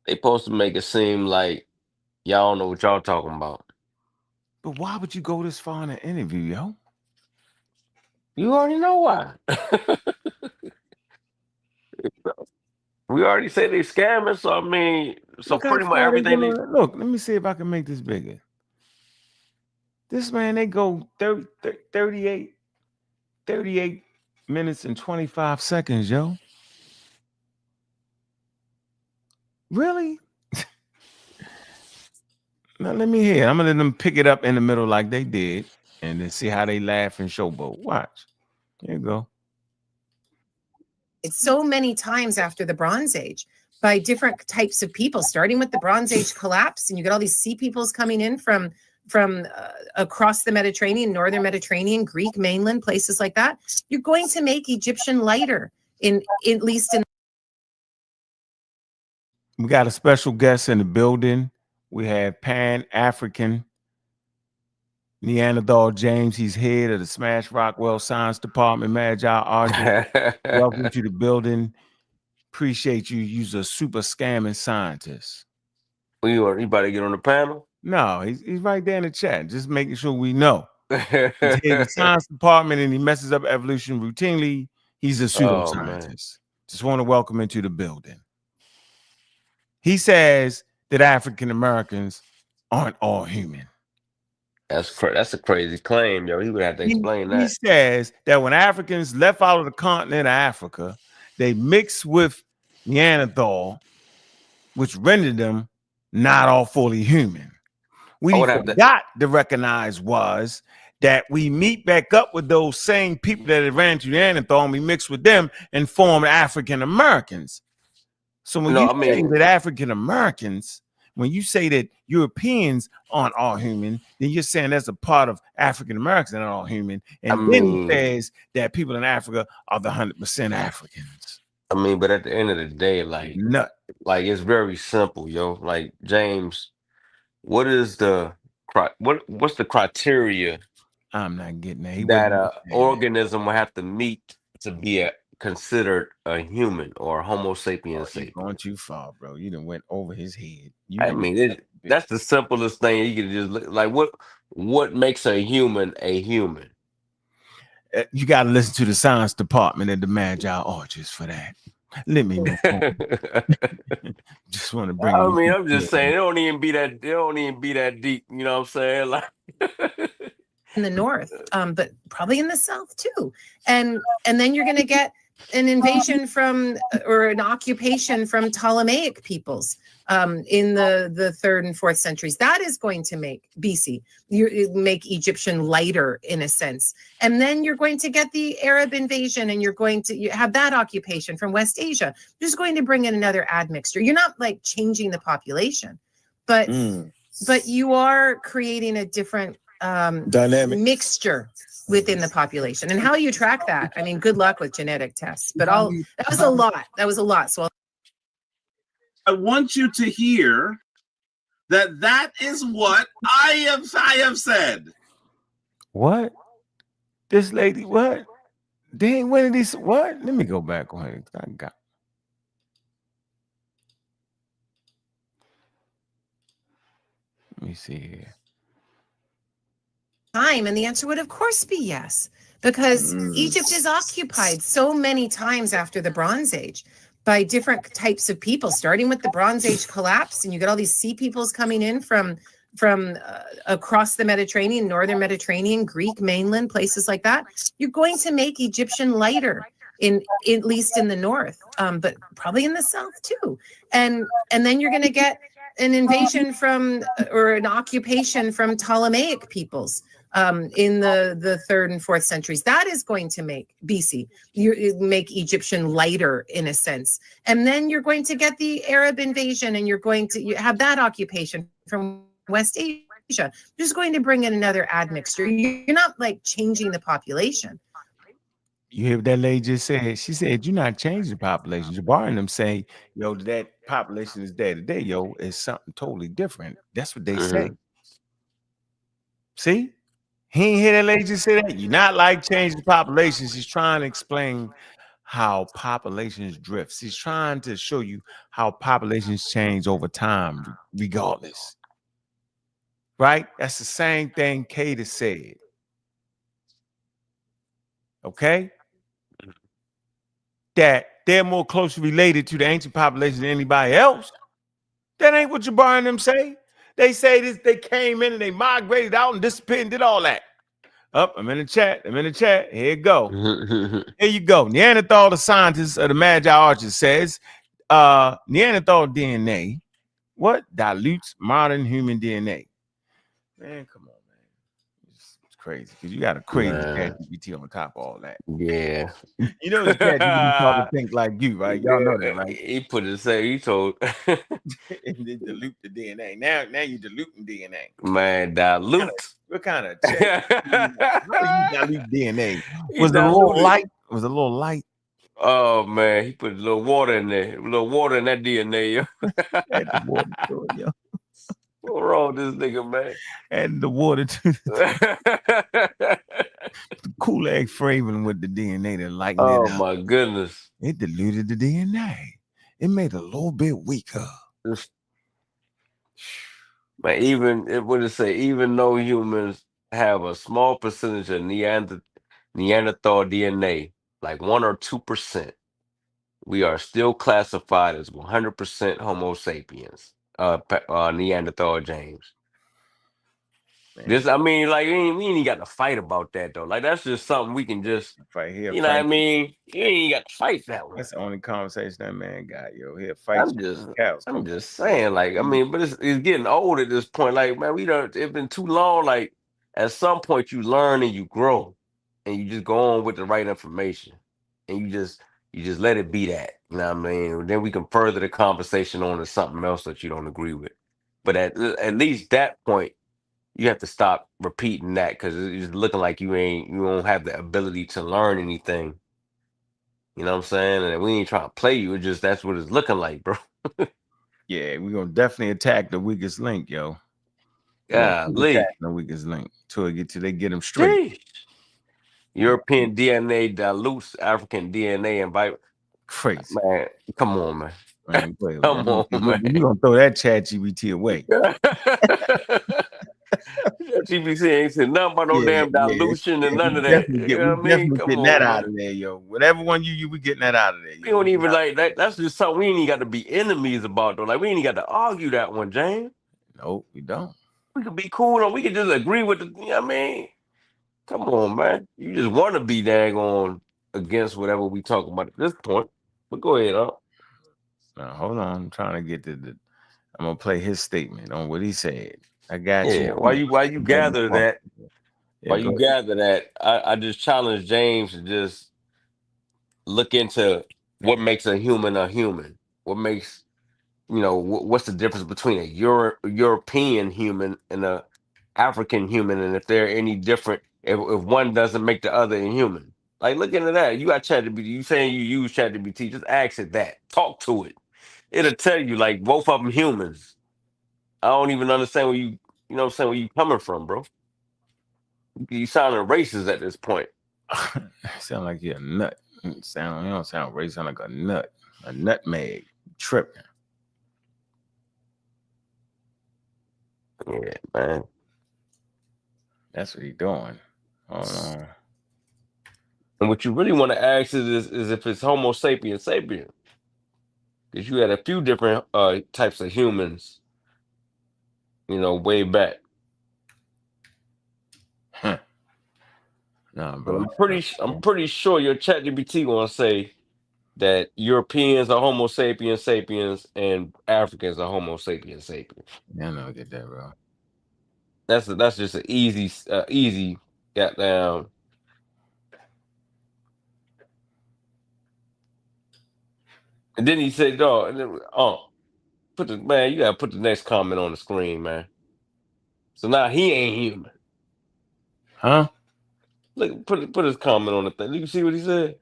They supposed to make it seem like y'all don't know what y'all talking about. But why would you go this far in an interview, yo? You already know why. We already say they scamming, so I mean, so pretty much everything. Look, let me see if I can make this bigger. This man, they go 38 minutes and 25 seconds, yo. Really? Now let me hear. I'm gonna let them pick it up in the middle like they did, and then see how they laugh and showboat. Watch. There you go. It's so many times after the Bronze Age by different types of people, starting with the Bronze Age collapse, and you get all these sea peoples coming in from across the Mediterranean, northern Mediterranean, Greek mainland, places like that. You're going to make Egyptian lighter, at least in. We got a special guest in the building. We have Pan-African Neanderthal James. He's head of the Smash Rockwell Science Department. Magi Archer. Welcome to the building. Appreciate you. You're a super scamming scientist. You about to get on the panel? No, he's right there in the chat, just making sure we know. He's head of the science department and he messes up evolution routinely. He's a pseudoscientist. Just want to welcome him to the building. He says that African Americans aren't all human. That's a crazy claim, yo. He would have to explain that. He says that when Africans left out of the continent of Africa, they mixed with Neanderthal, which rendered them not all fully human. We forgot to recognize was that we meet back up with those same people that had ran to Neanderthal, and we mix with them and form African Americans. So when you say that African Americans, when you say that Europeans aren't all human, then you're saying that's a part of African Americans that aren't all human. And then he says that people in Africa are the 100% Africans. I mean, but at the end of the day, like it's very simple, yo. Like, James, what's the criteria? I'm not getting that. That an organism will have to meet to be considered a human or Homo sapiens sapien. Going too far, bro. You done went over his head. I mean, that's the simplest thing. You can just like what makes a human a human. You got to listen to the science department at the Magi Archers for that. Let me know. Just want to bring. I mean, I'm just saying it don't even be that deep. You know what I'm saying? Like in the north, but probably in the south too. And then you're going to get an invasion from or an occupation from Ptolemaic peoples in the 3rd and 4th centuries. That is going to make BC, make Egyptian lighter in a sense. And then you're going to get the Arab invasion, and you're going to have that occupation from West Asia. You're just going to bring in another admixture. You're not like changing the population, but you are creating a different dynamic mixture within the population. And how you track that? I mean, good luck with genetic tests. But that was a lot. That was a lot. So I want you to hear that is what I have said. What? This lady, what? Dang, when did these what? Let me go back on it. I got. Let me see here. time, and the answer would of course be yes, because Egypt is occupied so many times after the Bronze Age by different types of people, starting with the Bronze Age collapse, and you get all these sea peoples coming in from across the Mediterranean, northern Mediterranean, Greek mainland, places like that. You're going to make Egyptian lighter, in at least in the north, but probably in the south too. And then you're going to get an invasion from, or an occupation from Ptolemaic peoples in the 3rd and 4th centuries. That is going to make BC, you make Egyptian lighter in a sense. And then you're going to get the Arab invasion, and you're going to have that occupation from West Asia. You're just going to bring in another admixture. You're not like changing the population. You hear what that lady just said? She said, you're not changing the population. Jabari and them say, yo, that population is there today, yo, is something totally different. That's what they say. See? He ain't hear that lady just say that. You're not like changing the population. She's trying to explain how populations drift. She's trying to show you how populations change over time, regardless. Right? That's the same thing Kate has said. Okay? That they're more closely related to the ancient population than anybody else. That ain't what Jabari and them say. They say this, they came in and they migrated out and disappeared and did all that. I'm in the chat. Here you go. Here you go. Neanderthal, the scientist of the Magi Archers, says Neanderthal DNA, what? Dilutes modern human DNA. Man, come on, man. It's crazy because you got a crazy ChatGPT on top of all that. Yeah. You know, the ChatGPT probably think like you, right? Y'all know that, right? He put it, say, he told. And then dilute the DNA. Now you're diluting DNA. Man, dilute. What kind of check? How do you dilute DNA? Was it a little light? Was it a little light? Oh man, he put a little water in there. A little water in that DNA, yo. Add the water to it, yo. What's wrong with this nigga, man? Adding the water to the Kool-Aid flavoring with the DNA to lighten it up. Oh my goodness. It diluted the DNA. It made it a little bit weaker. Man, even though humans have a small percentage of Neanderthal DNA, like 1 or 2%, we are still classified as 100% Homo sapiens, Neanderthal James. Man. This, I mean, like we ain't even got to fight about that though. Like that's just something we can just fight here. You know what I mean? You ain't got to fight that one. That's the only conversation that man got, yo. He'll fight. I'm just saying, like, I mean, but it's getting old at this point. Like, man, it's been too long. Like, at some point you learn and you grow, and you just go on with the right information, and you just let it be that. You know what I mean? Then we can further the conversation on to something else that you don't agree with. But at least that point, you have to stop repeating that because it's looking like you don't have the ability to learn anything. You know what I'm saying? And we ain't trying to play you. It's just that's what it's looking like, bro. Yeah, we're gonna definitely attack the weakest link, yo. Yeah, the weakest link till they get them straight. Jeez. European DNA dilutes African DNA and vice. Crazy, man. Come on, man. Come on, man. You gonna throw that ChatGPT away? GPT ain't said nothing about no damn dilution and none of that. You know what I mean? Come on, that out of there, yo. Whatever one you we getting that out of there. We don't even like that. That's just something we ain't even got to be enemies about though. Like we ain't even got to argue that one, James. No, we don't. We could be cool or we could just agree with the. You know what I mean? Come on, man. You just want to be daggone against whatever we talking about at this point. But go ahead, huh? Now hold on. I'm trying to get to the. I'm gonna play his statement on what he said. I got you. Why you gather that? Why you gather that? I just challenge James to just look into what makes a human a human. What makes what's the difference between a European human and a African human, and if they're any different, if one doesn't make the other inhuman. Like, look into that. You got ChatGPT. You saying you use ChatGPT? Just ask it that. Talk to it. It'll tell you like both of them humans. I don't even understand where you know what I'm saying, where you coming from, bro. You sounding racist at this point. Sound like you're a nut. You don't sound racist. Sound like a nut. A nutmeg. Tripping. Yeah, man. That's what he doing. Hold on. And what you really want to ask is if it's Homo sapien sapien. Because you had a few different types of humans, way back. Huh. Nah, But bro. I'm pretty sure your ChatGPT gonna say that Europeans are Homo sapiens sapiens and Africans are Homo sapiens sapiens. Yeah, I know, get that, bro. That's just an easy goddamn. And then he said, "Dog, you gotta put the next comment on the screen, man." So now he ain't human. Huh? Look, put his comment on the thing. You can see what he said.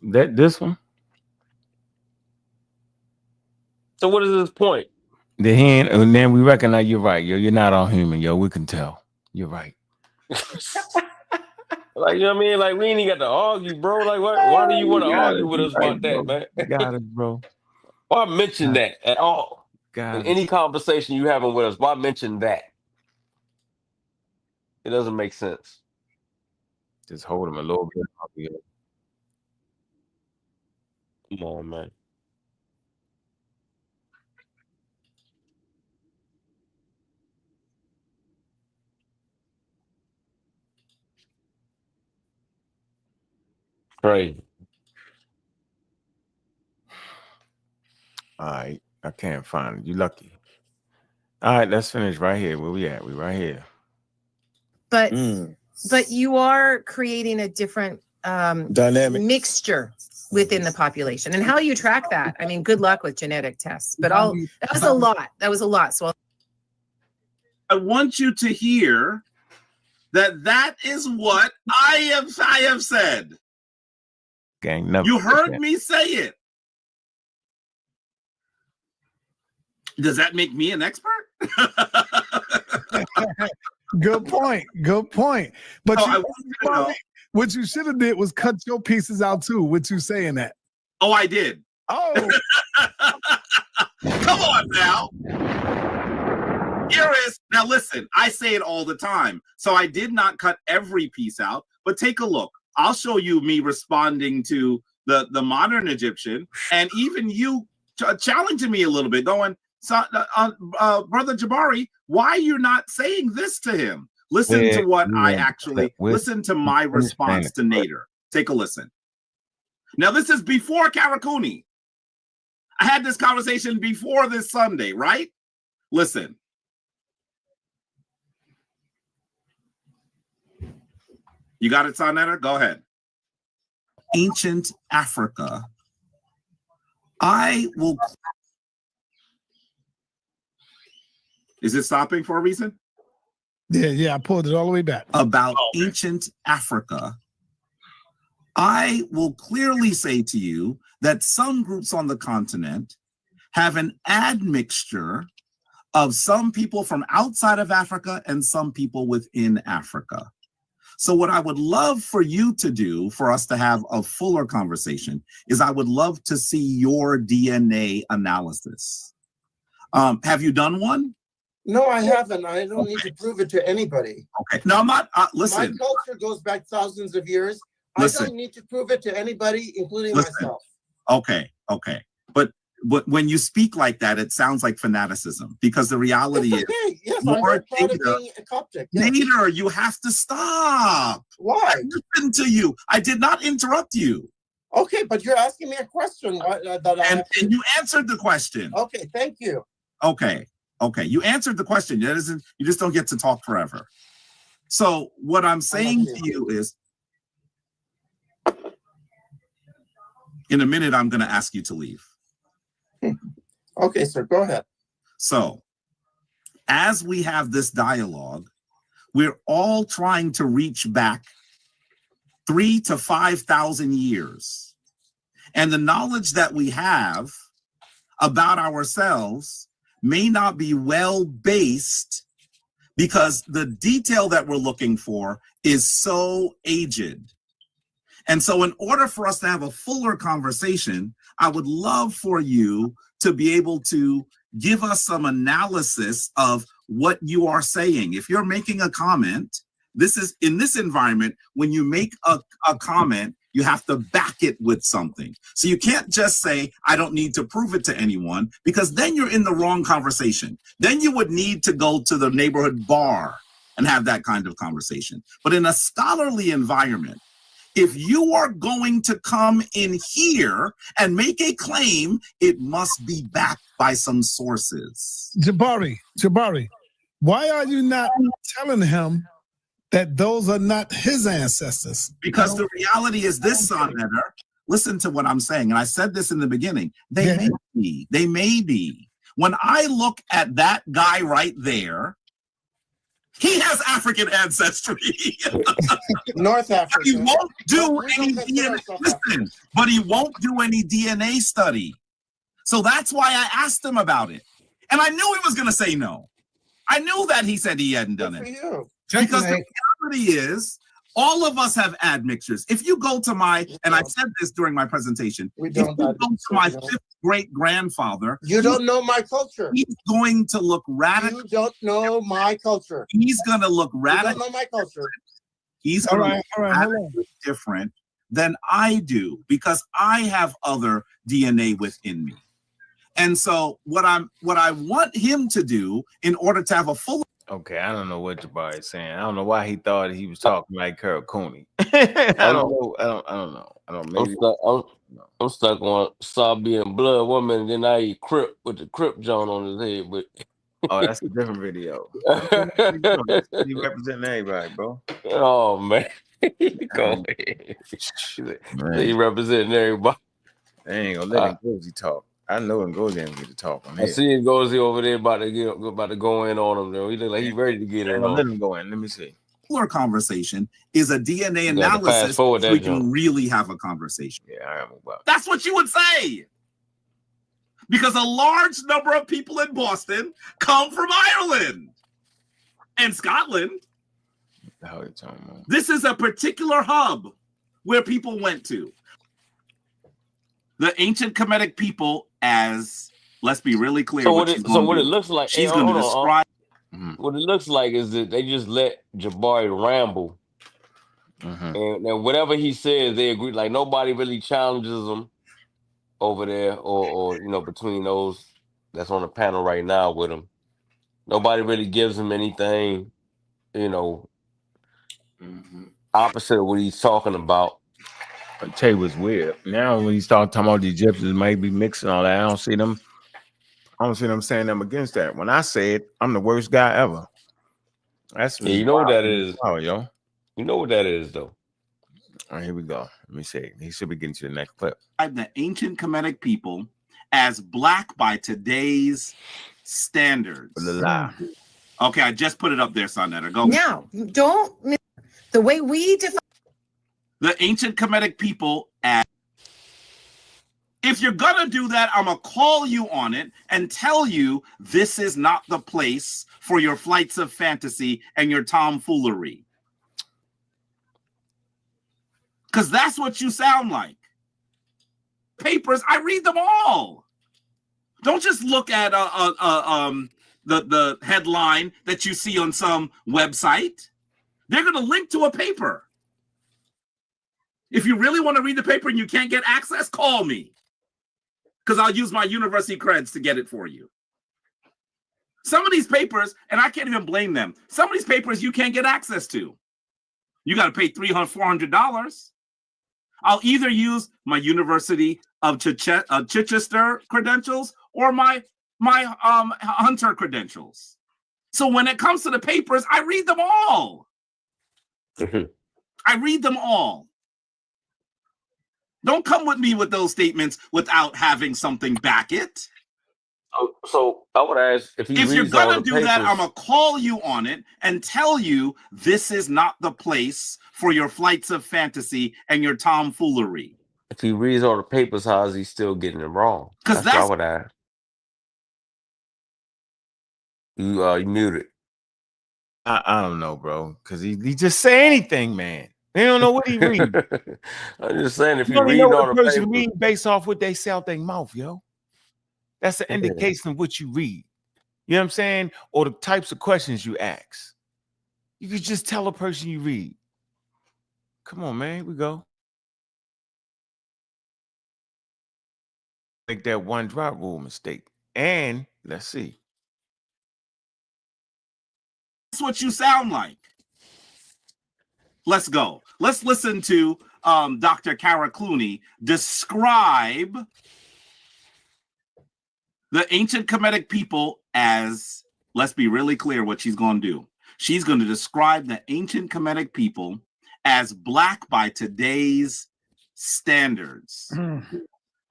This one? So what is his point? The hand, and then we recognize you're right, yo. You're not all human, yo. We can tell. You're right. Like, you know what I mean? Like, we ain't even got to argue, bro. Like, why do you want to argue with us about that, man? Got it, bro. Why mention that at all? Got In it. any conversation you having with us, why mention that? It doesn't make sense. Just hold him a little bit. Come on, man. Crazy. All right. I can't find it. You lucky. All right, let's finish right here. Where we at? We right here. But you are creating a different dynamic mixture within the population. And how you track that? I mean, good luck with genetic tests. But that was a lot. That was a lot. So I want you to hear that is what I have said. Gang, never. You heard me say it. Does that make me an expert? Good point. Good point. But So what you should have did was cut your pieces out too. What you saying that? Oh, I did. Oh, come on now. Here is now. Listen, I say it all the time, so I did not cut every piece out. But take a look. I'll show you me responding to the modern Egyptian, and even you challenging me a little bit, going, so, Brother Jabari, why you're not saying this to him? Listen to what I actually listen to my response to Nader. Take a listen. Now, this is before Caracuni. I had this conversation before this Sunday, right? Listen. You got it, Nader? Go ahead. Ancient Africa. I will. Is it stopping for a reason? Yeah, I pulled it all the way back. About ancient Africa. I will clearly say to you that some groups on the continent have an admixture of some people from outside of Africa and some people within Africa. So what I would love for you to do, for us to have a fuller conversation, is I would love to see your DNA analysis. Have you done one? No, I haven't. I don't need to prove it to anybody. Okay. No, I'm not. Listen. My culture goes back thousands of years. Listen. I don't need to prove it to anybody, including myself. Okay. But when you speak like that, it sounds like fanaticism, because the reality is, yes, I'm very proud of being a Coptic. Yes. Nader, you have to stop. Why? I listened to you. I did not interrupt you. Okay, but you're asking me a question and you answered the question. Okay, thank you. Okay, you answered the question. You just don't get to talk forever. So what I'm saying to you is, in a minute, I'm going to ask you to leave. Okay, sir, go ahead. So as we have this dialogue, we're all trying to reach back 3,000 to 5,000 years. And the knowledge that we have about ourselves may not be well based because the detail that we're looking for is so aged. And so in order for us to have a fuller conversation, I would love for you to be able to give us some analysis of what you are saying. If you're making a comment, this is in this environment, when you make a comment, you have to back it with something. So you can't just say, I don't need to prove it to anyone, because then you're in the wrong conversation. Then you would need to go to the neighborhood bar and have that kind of conversation. But in a scholarly environment, if you are going to come in here and make a claim, it must be backed by some sources. Jabari, why are you not telling him that those are not his ancestors? Because the reality is this, Sonnetter, listen to what I'm saying, and I said this in the beginning, they may be. When I look at that guy right there, he has African ancestry. North Africa. He won't do any DNA. Listen, but he won't do any DNA study. So that's why I asked him about it. And I knew he was going to say no. I knew that he said he hadn't done it. Because the reality is, all of us have admixtures. If you go to my, and I said this during my presentation, if you go to my fifth great grandfather, you don't know my culture. He's going to look radical. You don't know my culture. He's going to look radical. You don't know my culture. He's going to look radically different than I do, because I have other DNA within me. And so what I want him to do in order to have a full. Okay, I don't know what Jabari is saying. I don't know why he thought he was talking like Caracuni. I don't know. I don't know. I'm stuck on Sabi and Blood Woman, and then I eat Crip with the Crip John on his head. But oh, that's a different video. You representing everybody, bro. Oh man, go ahead. He representing everybody. They ain't gonna let him Ngozi talk. I know Ngozi ain't get to talk on I see Ngozi over there about to go in on him. Though he look like he's ready to get in on. Let him go in. Let me see. Fuller conversation is a DNA analysis so we can really have a conversation. Yeah, I am about. That's what you would say. Because a large number of people in Boston come from Ireland and Scotland. What the hell are you talking about? This is a particular hub where people went to. The ancient Comedic people, as let's be really clear. So what it looks like, she's going to describe. What it looks like is that they just let Jabari ramble, and whatever he says, they agree. Like nobody really challenges him over there, or between those that's on the panel right now with him. Nobody really gives him anything, opposite of what he's talking about. I tell you what's weird. Now when you start talking about the Egyptians maybe mixing all that, I don't see them saying them against that. When I say it, I'm the worst guy ever. That's you know what that is. Oh, yo. You know what that is, though. All right, here we go. Let me see. He should be getting to the next clip. The ancient Comedic people as black by today's standards. Okay, I just put it up there, Sonnetter. Go. Now, don't the way we define the ancient Comedic people as. If you're gonna do that, I'm gonna call you on it and tell you this is not the place for your flights of fantasy and your tomfoolery. Because that's what you sound like. Papers, I read them all. Don't just look at the headline that you see on some website. They're gonna link to a paper. If you really want to read the paper and you can't get access, call me. Because I'll use my university creds to get it for you. Some of these papers, and I can't even blame them, some of these papers you can't get access to. You got to pay $300, $400. I'll either use my University of Chichester credentials or my Hunter credentials. So when it comes to the papers, I read them all. I read them all. Don't come with me with those statements without having something back it. So I would ask if he If you're reads all gonna the do that, papers. I'm gonna call you on it and tell you this is not the place for your flights of fantasy and your tomfoolery. If he reads all the papers, how is he still getting it wrong? Because That's what I that's would ask. You muted. I don't know, bro, because he just say anything, man. They don't know what he read. I'm just saying, if You you only know read all what the a person papers, read based off what they say out their mouth, yo. That's an indication of what you read. You know what I'm saying? Or the types of questions you ask. You could just tell a person you read. Come on, man. Here we go. Make that one drop rule mistake. And let's see. that's what you sound like. Let's go. Let's listen to Dr. Caracuni describe the ancient Kemetic people as, let's be really clear what she's going to do. She's going to describe the ancient Kemetic people as black by today's standards.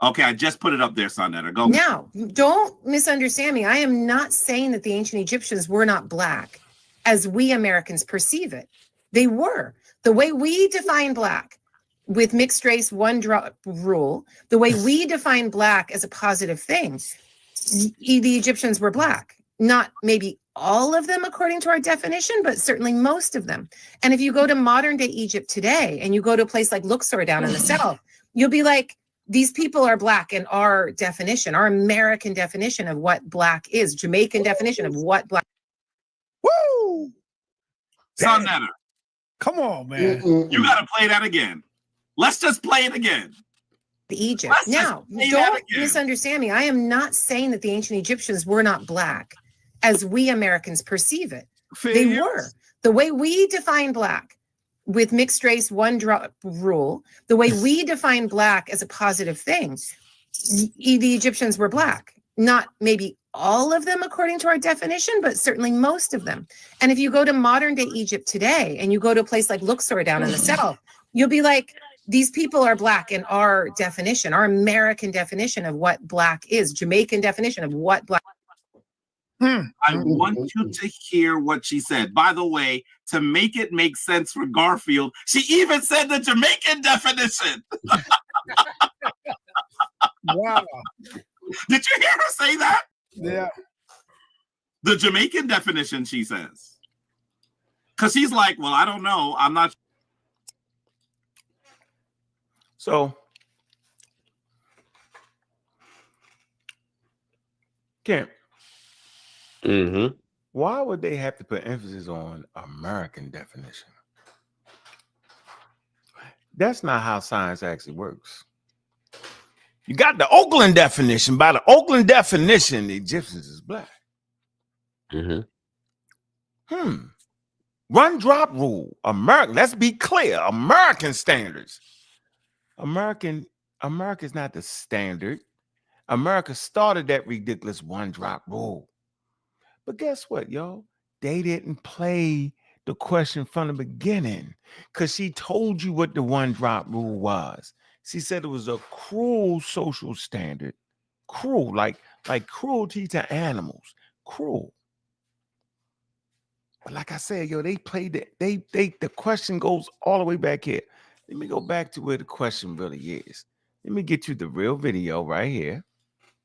Okay, I just put it up there, Sonetta. Go. Now, don't misunderstand me. I am not saying that the ancient Egyptians were not black as we Americans perceive it. They were. The way we define black with mixed race one drop rule, the way we define black as a positive thing, the Egyptians were black. Not maybe all of them according to our definition, but certainly most of them. And if you go to modern day Egypt today and you go to a place like Luxor down in the south, you'll be like, these people are black in our definition, our American definition of what black is, Jamaican definition of what black. Woo! Sonetta, Come on, man. you got to play that again. Let's just play it again. Egypt. Let's just Now, play that don't again. misunderstand me. I am not saying that the ancient Egyptians were not black as we Americans perceive it. They were. The way we define black with mixed race one drop rule, the way we define black as a positive thing, the Egyptians were black. Not maybe all of them according to our definition, but certainly most of them. And if you go to modern day Egypt today and you go to a place like Luxor down in the south, you'll be like, these people are black in our definition, our American definition of what black is, Jamaican definition of what black. I want you to hear what she said. By the way, to make it make sense for Garfield, she even said the Jamaican definition. Wow. Did you hear her say that? Yeah. The Jamaican definition, she says. Because he's like, well, I don't know. I'm not. So, Kemp, why would they have to put emphasis on American definition? That's not how science actually works. You got the Oakland definition. By the Oakland definition, the Egyptians is black. One drop rule. American. Let's be clear. American standards. America's not the standard. America started that ridiculous one drop rule. But guess what, y'all? They didn't play the question from the beginning because she told you what the one drop rule was. She said it was a cruel social standard. Cruel, like cruelty to animals. Cruel. But like I said, yo, they played it. The question goes all the way back here. Let me go back to where the question really is. Let me get you the real video right here.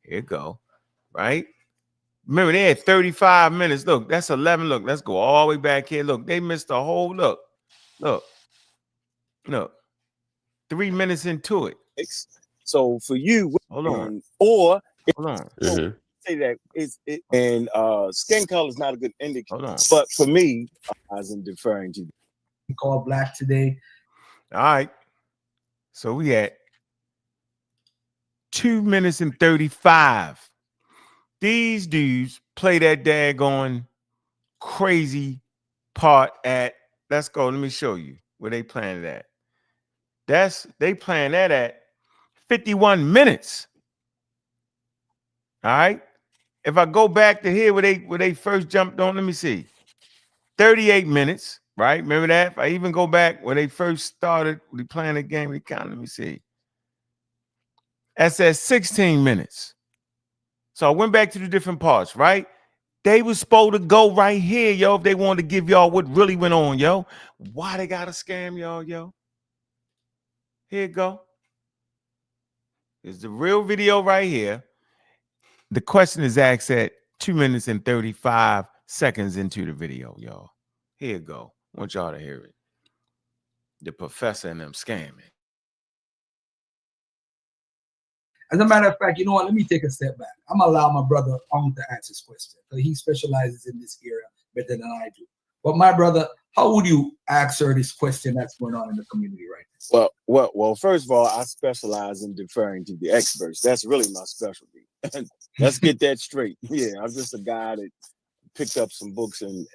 Here you go. Right? Remember, they had 35 minutes. Look, that's 11. Look, let's go all the way back here. Look, they missed the whole look. 3 minutes into it. So for you, Hold on. or Hold on. say that and skin color is not a good indicator. Hold on. But for me, as in deferring to Called black today. All right. So we at 2 minutes and 35. These dudes play that daggone crazy part at, let's go. Let me show you where they playing it at. They playing that at 51 minutes. All right. If I go back to here where they first jumped on, let me see. 38 minutes, right? Remember that? If I even go back where they first started playing the game, let me see. That's at 16 minutes. So I went back to the different parts, right? They was supposed to go right here, yo, if they wanted to give y'all what really went on, yo. Why they gotta scam y'all, yo? Here you go. Here's the real video right here. The question is asked at 2 minutes and 35 seconds into the video, y'all. Here you go. I want y'all to hear it. The professor and them scamming. As a matter of fact, you know what? Let me take a step back. I'm gonna allow my brother on to answer this question because he specializes in this area better than I do. But my brother, how would you answer this question that's going on in the community right now? Well. First of all, I specialize in deferring to the experts. That's really my specialty. Let's get that straight. Yeah, I'm just a guy that picked up some books and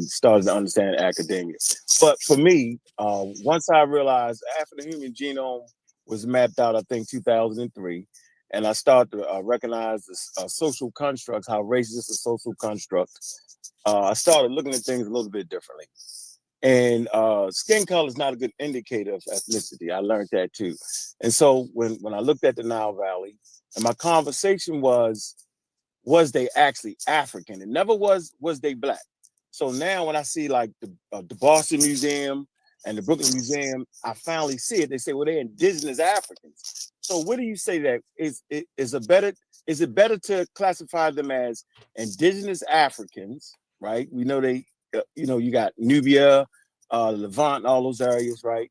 started to understand academia. But for me, once I realized after the human genome was mapped out, I think 2003, and I started to recognize the social constructs, how race is a social construct. I started looking at things a little bit differently. And skin color is not a good indicator of ethnicity. I learned that too. And so when I looked at the Nile Valley, and my conversation was they actually African? It never was they black. So now when I see like the Boston Museum and the Brooklyn Museum, I finally see it. They say, well, they're indigenous Africans. So what do you say that is it better to classify them as indigenous Africans, right? We know they, you got Nubia, Levant, all those areas, right?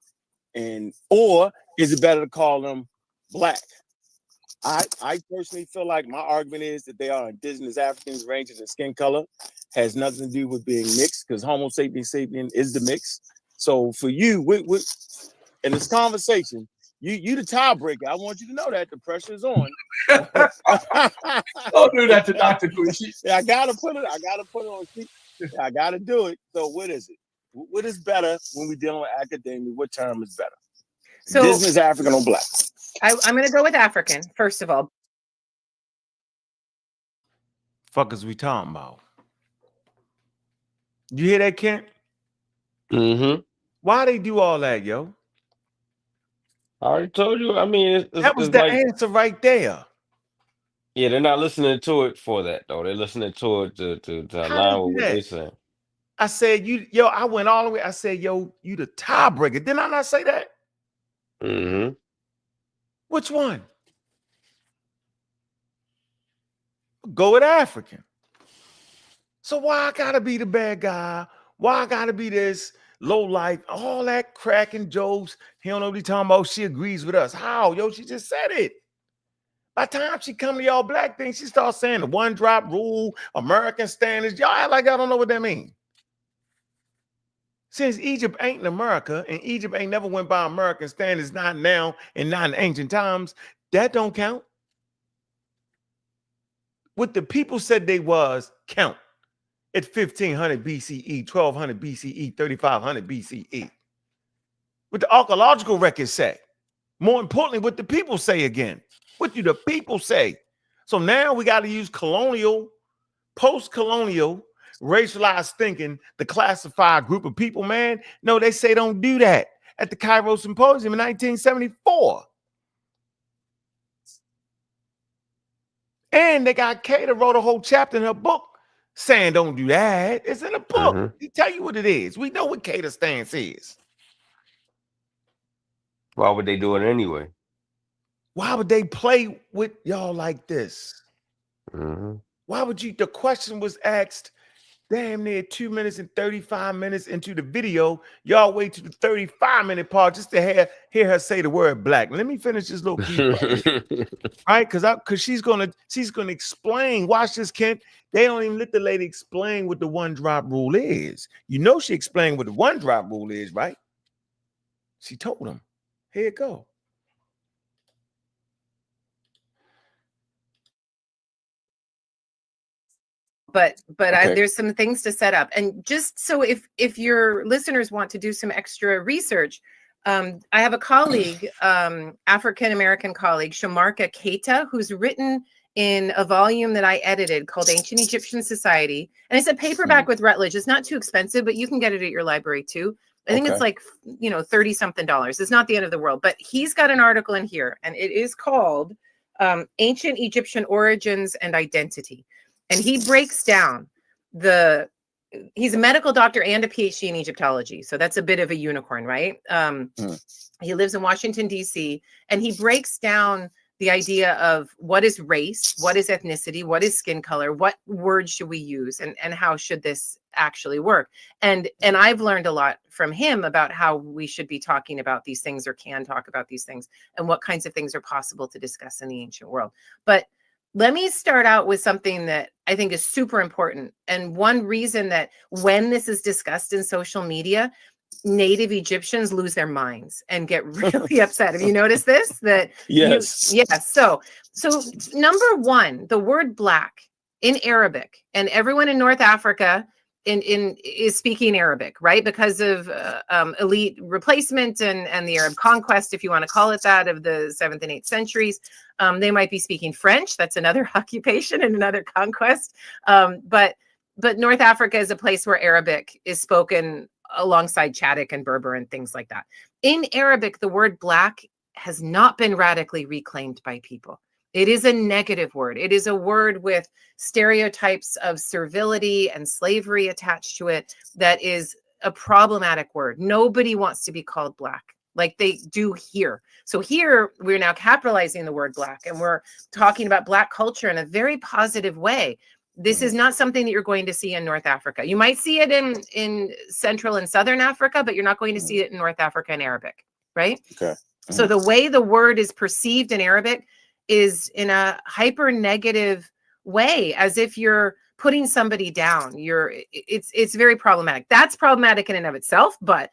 Or is it better to call them black? I personally feel like my argument is that they are indigenous Africans, ranges in skin color, has nothing to do with being mixed, because Homo sapiens sapien is the mix. So for you, in this conversation, you the tiebreaker. I want you to know that the pressure is on. Don't do that to Dr. Gucci. I gotta put it on. I gotta do it. So what is it? What is better when we're dealing with academia? What term is better? So indigenous, African, or black? I'm going to go with African, first of all. Fuck is we talking about? You hear that, Kent? Mm-hmm. Why they do all that, yo? I already told you. I mean, That was it's the like, answer right there. yeah, they're not listening to it for that though. They're listening to it to How align they with do what that? they're saying. I said, I went all the way. I said, yo, you the tiebreaker. Didn't I not say that? Mm-hmm. Which one? Go with African. So why I gotta be the bad guy? Why I gotta be this low life? All that cracking jokes. He don't know what he's talking about. She agrees with us. How? Yo, she just said it. By the time she come to y'all black thing, she starts saying the one drop rule, American standards. Y'all act like y'all don't know what that means. Since Egypt ain't in America, and Egypt ain't never went by American standards, not now and not in ancient times, that don't count. What the people said they was count at 1500 BCE, 1200 BCE, 3500 BCE. What the archaeological records say. More importantly, what the people say again. What do the people say? So now we got to use colonial, post-colonial, racialized thinking to classify a group of people, man. No, they say don't do that at the Cairo Symposium in 1974. And they got Kata wrote a whole chapter in her book saying don't do that. It's in a book. Mm-hmm. He tell you what it is. We know what Kata's stance is. Why would they do it anyway? Why would they play with y'all like this? Mm-hmm. Why would you? The question was asked damn near 2 minutes and 35 minutes into the video. Y'all wait to the 35-minute part just to hear her say the word black. Let me finish this little piece right, because she's gonna explain. Watch this, Kent. They don't even let the lady explain what the one drop rule is. You know she explained what the one drop rule is, right? She told him. Here it go. But Okay. there's some things to set up. And just so if your listeners want to do some extra research, I have a colleague, African-American colleague, Shamarka Keita, who's written in a volume that I edited called Ancient Egyptian Society. And it's a paperback with Routledge. It's not too expensive, but you can get it at your library too. I think it's like, $30-something. It's not the end of the world. But he's got an article in here, and it is called Ancient Egyptian Origins and Identity. And he breaks down he's a medical doctor and a PhD in Egyptology. So that's a bit of a unicorn, right? He lives in Washington, D.C., and he breaks down the idea of what is race, what is ethnicity, what is skin color, what words should we use, and how should this actually work. And I've learned a lot from him about how we should be talking about these things, or can talk about these things, and what kinds of things are possible to discuss in the ancient world. But let me start out with something that I think is super important. And one reason that when this is discussed in social media, Native Egyptians lose their minds and get really upset. Have you noticed this? Yes. Yes. So number one, the word black in Arabic, and everyone in North Africa is speaking Arabic, right? Because of elite replacement and the Arab conquest, if you want to call it that, of the 7th and 8th centuries. They might be speaking French. That's another occupation and another conquest. But North Africa is a place where Arabic is spoken alongside Chadic and Berber and things like that. In Arabic, the word black has not been radically reclaimed by people. It is a negative word. It is a word with stereotypes of servility and slavery attached to it that is a problematic word. Nobody wants to be called black like they do here. So here we're now capitalizing the word black, and we're talking about black culture in a very positive way. This is not something that you're going to see in North Africa. You might see it in Central and Southern Africa, but you're not going to see it in North Africa and Arabic, right? Okay. So the way the word is perceived in Arabic is in a hyper negative way, as if you're putting somebody down. It's very problematic. That's problematic in and of itself, but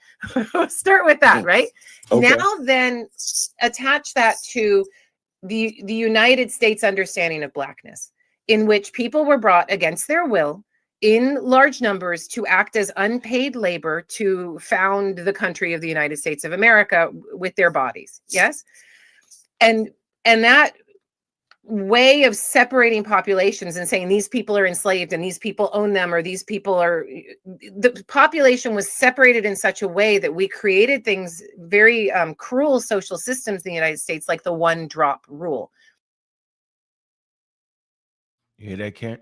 start with that, right? Okay. Now then attach that to the United States understanding of blackness, in which people were brought against their will in large numbers to act as unpaid labor to found the country of the United States of America with their bodies. Yes. And that way of separating populations and saying these people are enslaved and these people own them, or these people are, the population was separated in such a way that we created things, very cruel social systems in the United States, like the one drop rule. You hear that, Kent?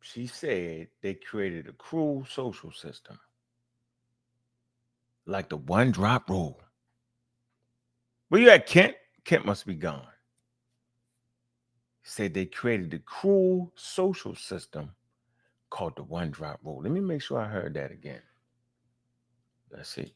She said they created a cruel social system, like the one drop rule. Where you at, Kent? Kent must be gone. He said they created a cruel social system called the one drop rule. Let me make sure I heard that again. Let's see.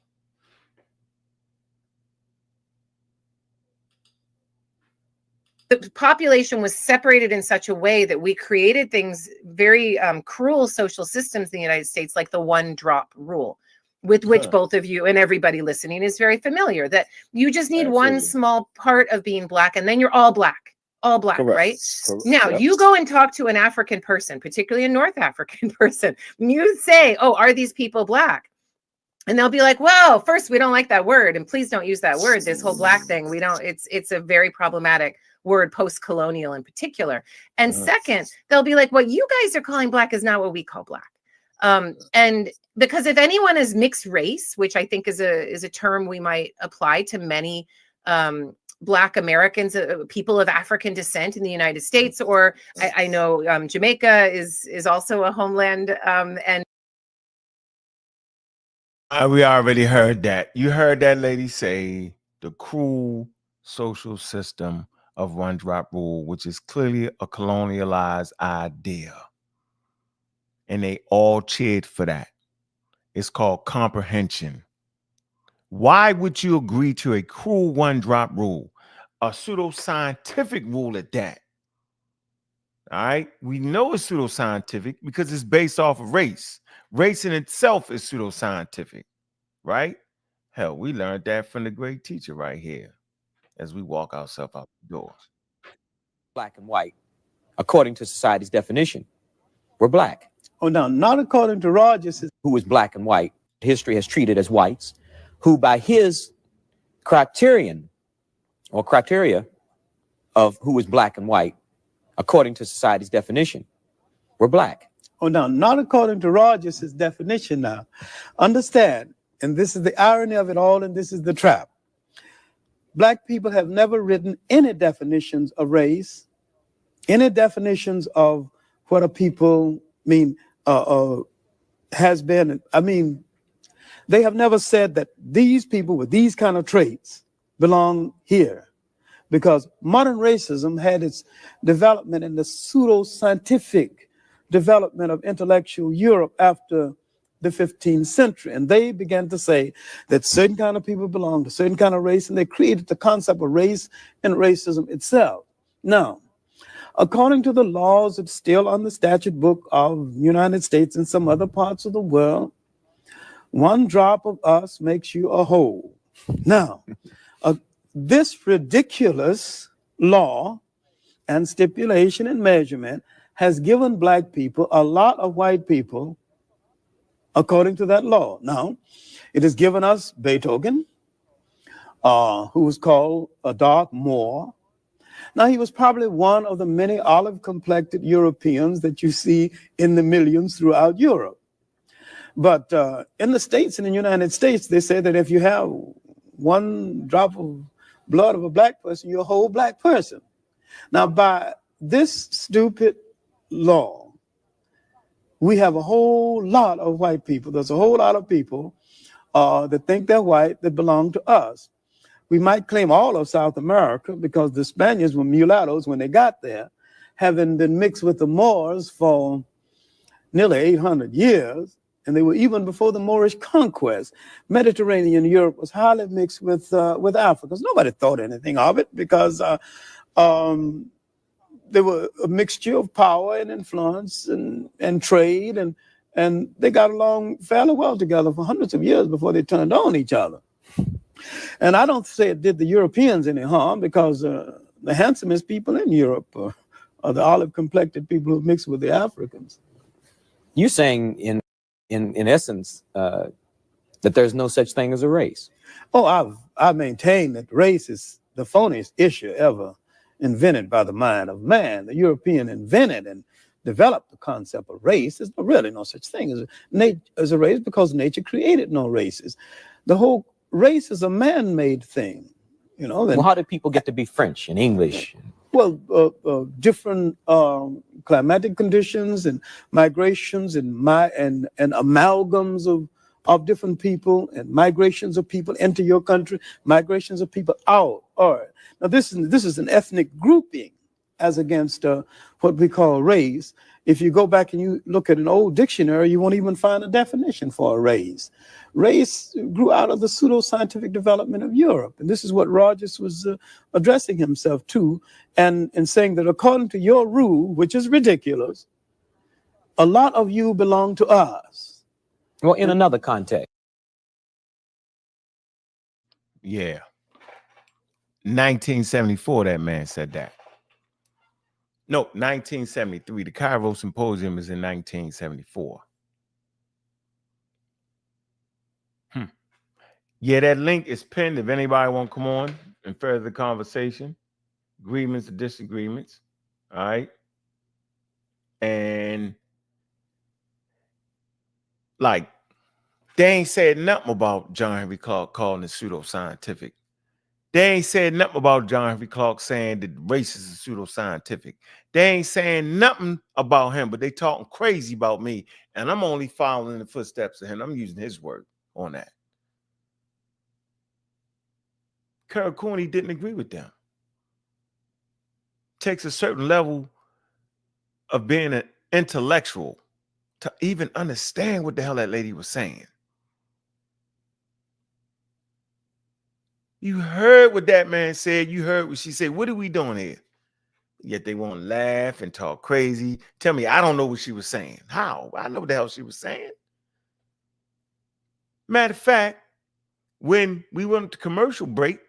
The population was separated in such a way that we created things, very cruel social systems in the United States, like the one drop rule, with which both of you and everybody listening is very familiar, that you just need one small part of being black and then you're all black, correct. Right? Correct. Now you go and talk to an African person, particularly a North African person, and you say, oh, are these people black? And they'll be like, well, first, we don't like that word. And please don't use that word. This whole black thing, we don't, it's a very problematic word, post-colonial in particular. And second, they'll be like, what you guys are calling black is not what we call black. And because if anyone is mixed race, which I think is a term we might apply to many Black Americans, people of African descent in the United States, or I know Jamaica is also a homeland. And we already heard that. You heard that lady say the cruel social system of one drop rule, which is clearly a colonialized idea. And they all cheered for that. It's called comprehension. Why would you agree to a cruel one drop rule, a pseudoscientific rule at that? All right. We know it's pseudoscientific because it's based off of race. Race in itself is pseudoscientific, right? Hell, we learned that from the great teacher right here as we walk ourselves out the door. Black and white, according to society's definition, we're black. Oh, no, not according to Rogers. Who is black and white, history has treated as whites, who by his criterion or criteria of who is black and white, according to society's definition, we're black. Oh, no, not according to Rogers' definition now. Understand, and this is the irony of it all, and this is the trap. Black people have never written any definitions of race, any definitions of what a people mean, has been. I mean, they have never said that these people with these kind of traits belong here, because modern racism had its development in the pseudo-scientific development of intellectual Europe after the 15th century. And they began to say that certain kind of people belong to certain kind of race, and they created the concept of race and racism itself. Now, according to the laws that's still on the statute book of the United States and some other parts of the world, one drop of us makes you a whole. Now, this ridiculous law and stipulation and measurement has given Black people a lot of white people according to that law. Now, it has given us Beethoven, who was called a dark Moor. Now, he was probably one of the many olive-complected Europeans that you see in the millions throughout Europe. But in the States, in the United States, they say that if you have one drop of blood of a Black person, you're a whole Black person. Now, by this stupid law, we have a whole lot of white people. There's a whole lot of people that think they're white that belong to us. We might claim all of South America because the Spaniards were mulattoes when they got there, having been mixed with the Moors for nearly 800 years. And they were even before the Moorish conquest. Mediterranean Europe was highly mixed with Africans. Nobody thought anything of it because they were a mixture of power and influence and trade, and they got along fairly well together for hundreds of years before they turned on each other. And I don't say it did the Europeans any harm, because the handsomest people in Europe are the olive-complected people who mix with the Africans. You're saying in essence that there's no such thing as a race. Oh, I maintain that race is the phoniest issue ever invented by the mind of man. The European invented and developed the concept of race. There's really no such thing as a race, because nature created no races. The whole race is a man-made thing. You know. Well, how did people get to be French and English? Well, different climatic conditions and migrations and amalgams of different people, and migrations of people into your country, migrations of people out. All right. Now, this is an ethnic grouping as against what we call race. If you go back and you look at an old dictionary, you won't even find a definition for a race. Race grew out of the pseudo-scientific development of Europe. And this is what Rogers was addressing himself to, and saying that according to your rule, which is ridiculous, a lot of you belong to us. Well, in another context. Yeah. 1974, that man said that. No, 1973. The Cairo Symposium is in 1974. Yeah, that link is pinned if anybody want to come on and further the conversation. Agreements or disagreements. All right. And like, they ain't said nothing about John Henry Clark calling it pseudoscientific. They ain't said nothing about John Henry Clark saying that race is pseudoscientific. They ain't saying nothing about him, but they talking crazy about me. And I'm only following in the footsteps of him. I'm using his word on that. Caracuni didn't agree with them. Takes a certain level of being an intellectual to even understand what the hell that lady was saying. You heard what that man said. You heard what she said. What are we doing here? Yet they want to laugh and talk crazy. Tell me, I don't know what she was saying. How? I know what the hell she was saying. Matter of fact, when we went to commercial break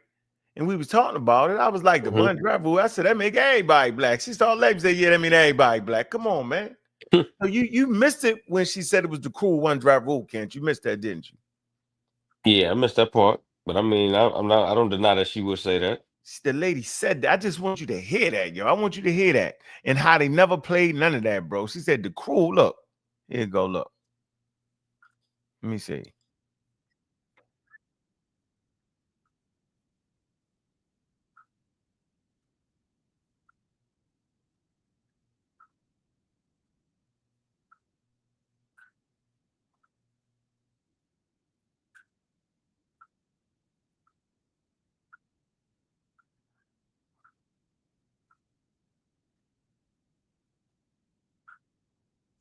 and we was talking about it, I was like, the one driver, I said, that make everybody black. She started laughing and said, yeah, that mean everybody black. Come on, man. So you missed it when she said it was the cruel one driver rule, Kent. You missed that, didn't you? Yeah, I missed that part. But I mean, I don't deny that she would say that. The lady said that. I just want you to hear that, yo. I want you to hear that. And how they never played none of that, bro. She said the cruel, look. Here you go, look. Let me see.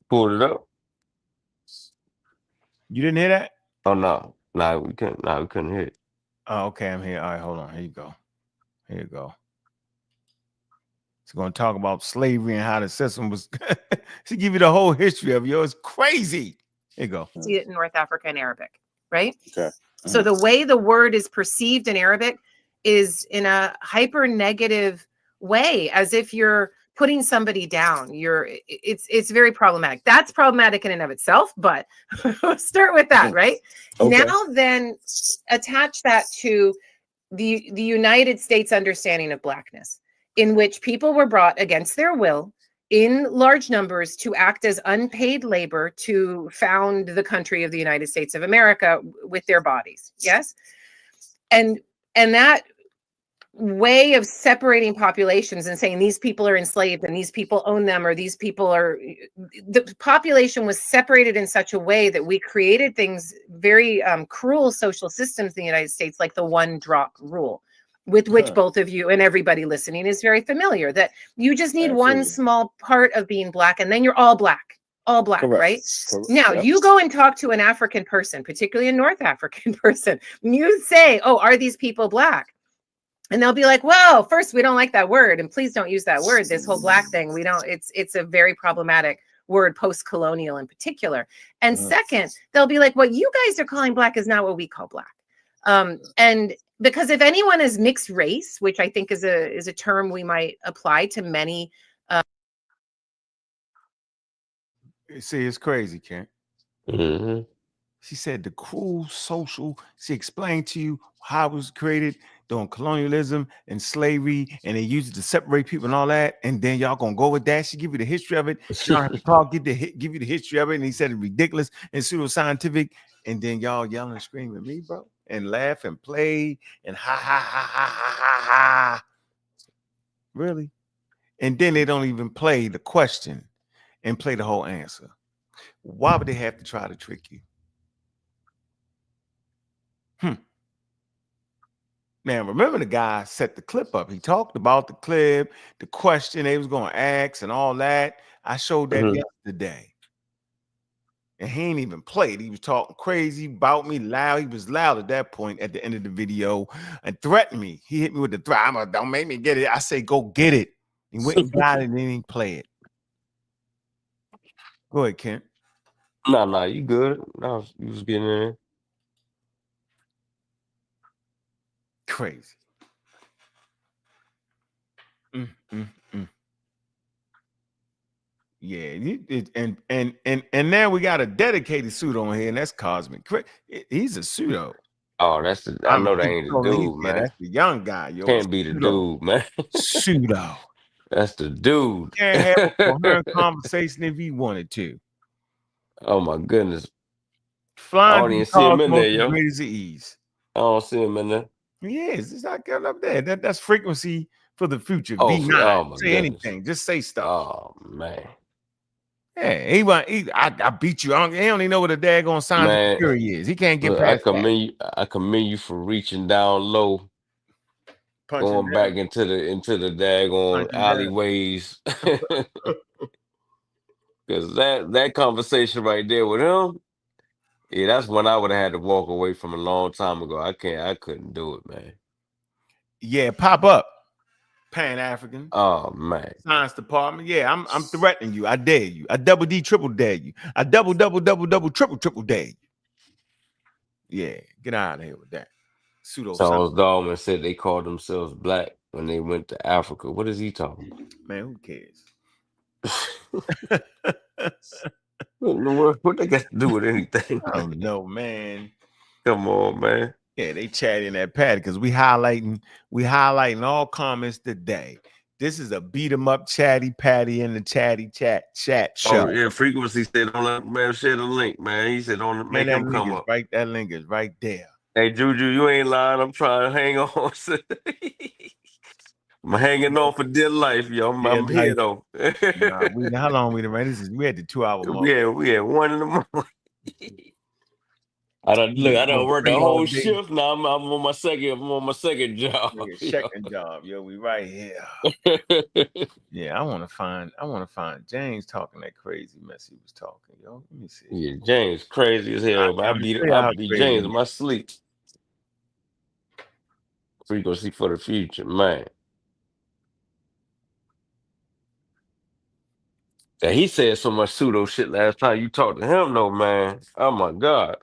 pulled it up. You didn't hear that? Oh no, we couldn't. No, we couldn't hear it. Oh, okay, I'm here. All right, hold on. Here you go. Here you go. It's going to talk about slavery and how the system was. To give you the whole history of it. It's crazy. Here you go. See it in North Africa and Arabic, right? Okay. So the way the word is perceived in Arabic is in a hyper negative way, as if you're putting somebody down. It's very problematic. That's problematic in and of itself, but start with that, right? Okay. Now then attach that to the United States understanding of blackness, in which people were brought against their will in large numbers to act as unpaid labor to found the country of the United States of America with their bodies. Yes. And that way of separating populations and saying these people are enslaved and these people own them, or these people are, the population was separated in such a way that we created things, very cruel social systems in the United States, like the one drop rule, with which both of you and everybody listening is very familiar, that you just need one small part of being black and then you're all black, correct. Right? Correct. Now you go and talk to an African person, particularly a North African person, and you say, oh, are these people black? And they'll be like, well, first, we don't like that word. And please don't use that word. This whole black thing, we don't, it's a very problematic word, post-colonial in particular. And second, they'll be like, what you guys are calling black is not what we call black. And because if anyone is mixed race, which I think is a term we might apply to many. See, it's crazy, Kent. Mm-hmm. She said the cruel social, she explained to you how it was created during colonialism and slavery, and they used it to separate people and all that, and then y'all gonna go with that. She give you the history of it. You don't have to talk, give you the history of it, and he said it's ridiculous and pseudoscientific, and then y'all yelling and screaming at me, bro, and laugh and play and ha ha ha ha ha ha ha. Really? And then they don't even play the question and play the whole answer. Why would they have to try to trick you? Now, remember the guy set the clip up. He talked about the clip, the question they was going to ask and all that. I showed that yesterday. And he ain't even played. He was talking crazy about me, loud. He was loud at that point at the end of the video and threatened me. He hit me with the threat. Don't make me get it. I say, go get it. He went and got it and then he play it. Go ahead, Kent. No, you good. No, you was getting in there. Crazy. Yeah, and now we got a dedicated pseudo on here, and that's Cosmic. He's a pseudo. Oh, that's the. I know that ain't the dude, man. That's the young guy. Yo, can't be the dude, man. Pseudo. That's the dude. Can't have a coherent conversation if he wanted to. Oh my goodness. Flying. I don't even see him in there, yo. Greatest ease. I don't see him in there. Yes, it's not getting up there. That's frequency for the future. Oh, V9. Say anything. Just say stuff. Oh man. Yeah, I beat you. He don't even know what a daggone sign of security is. He can't get past that. I commend you for reaching down low, going back into the daggone alleyways. Because that conversation right there with him, yeah, that's when I would have had to walk away from a long time ago. I couldn't do it, man. Yeah, pop up. Pan-African. Oh man. Science department. Yeah, I'm threatening you. I dare you. I double D triple dare you. I double triple dare you. Yeah, get out of here with that. Pseudo. Charles Darwin said they called themselves black when they went to Africa. What is he talking about? Man, who cares? What they got to do with anything? I don't know, man. Come on, man. Yeah, they chatting that Patty because we highlighting all comments today. This is a beat 'em up chatty Patty in the chat show. Oh yeah, Frequency said don't let man share the link, man. He said don't make him come up. Right, that link is right there. Hey Juju, you ain't lying. I'm trying to hang on. I'm hanging on for dear life, yo. I'm here though. How long we been? We had the 2 hour mark. We had 1 in the morning. I don't look. I don't Gonna work the bring all whole day. shift. Now I'm on my second. I'm on my second job. Nigga, second job, yo. We right here. Yeah, I want to find James talking that crazy mess he was talking, yo. Let me see. Yeah, James crazy as hell. But I beat James in my sleep. So you gonna see for the future, man. And he said so much pseudo shit last time you talked to him, though, man. Oh my God.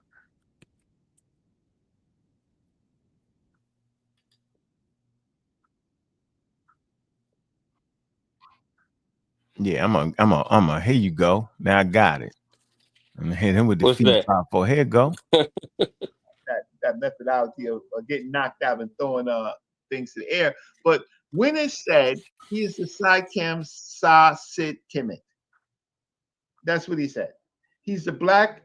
Yeah, I'm a. Here you go. Now I got it. I'm gonna hit him with the What's feet that? pop for. Here you go. that methodology of getting knocked out and throwing things to the air. But when it said he is the Psychem Sa Sit Kemet, that's what he said. He's the black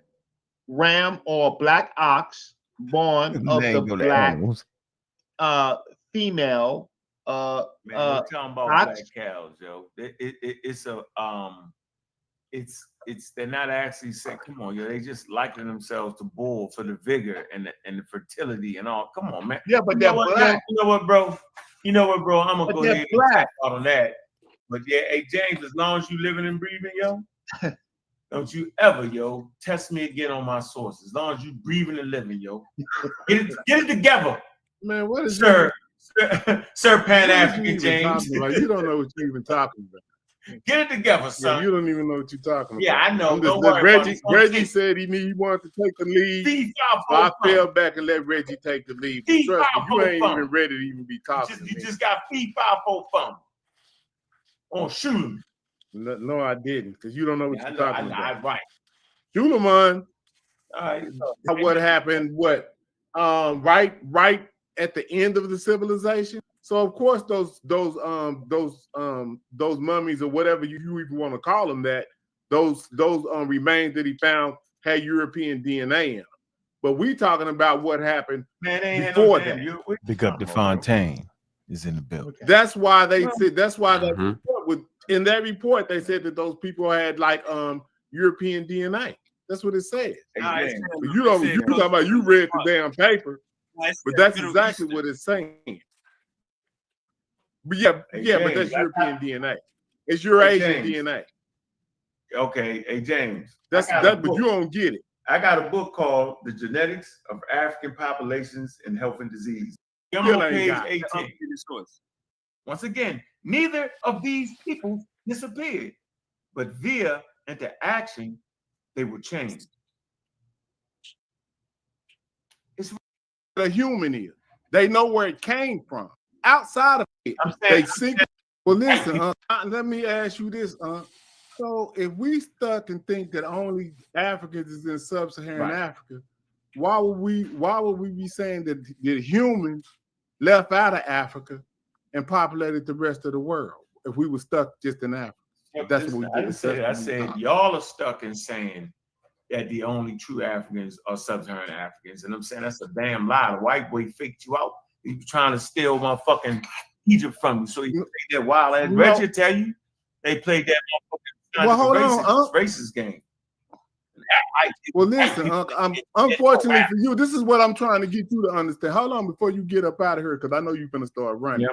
ram or black ox born of the black female. Man, we're talking about ox. black cows, yo. It's they're not actually saying, come on, yo. They just liken themselves to bull for the vigor and the fertility and all. Come on, man. Yeah, but they're black. You know what, bro? I'm gonna But go they're ahead black. and talk out on that. But yeah, hey James, as long as you living and breathing, yo, don't you ever, yo, test me again on my sources. As long as you breathing and living, yo, get it together, man. What is Sir Pan African James? You don't know what you're even talking about. Get it together, son. Yeah, you don't even know what you're talking about. Yeah, I know. Don't worry Reggie said he wanted to take the lead. So I fell back and let Reggie take the lead. Trust me, you ain't even ready to even be talking. You just got P5 fun. Oh, shoot. No, I didn't, because you don't know what you're talking about. Right. Shulamon. All right. What happened? What? Right at the end of the civilization. So of course those mummies or whatever you even want to call them, that those remains that he found had European DNA in them. But we talking about what happened before that. Pick up the Fontaine is in the building. That's why they said. That's why that report was in that report. They said that those people had like European DNA. That's what it said. Hey, but you talking about you read the damn paper, but that's exactly what it's saying. But but that's European DNA. It's Eurasian DNA. Okay, hey James. But you don't get it. I got a book called The Genetics of African Populations and Health and Disease. I'm on page 18. Once again, neither of these people disappeared, but via interaction, they were changed. It's what a human is. They know where it came from. Outside of it, well, listen, let me ask you this, so if we stuck and think that only Africans is in sub-Saharan Africa, why would we be saying that the humans left out of Africa and populated the rest of the world if we were stuck just in Africa? That's what we did. I said y'all are stuck in saying that the only true Africans are sub-Saharan Africans, and I'm saying that's a damn lie. The white boy faked you out. He was trying to steal my fucking Egypt from you, so he played that wild ass. Reggie tell you they played that motherfucking racist game. Well, listen, unfortunately for you, this is what I'm trying to get you to understand. How long before you get up out of here? Because I know you're gonna start running.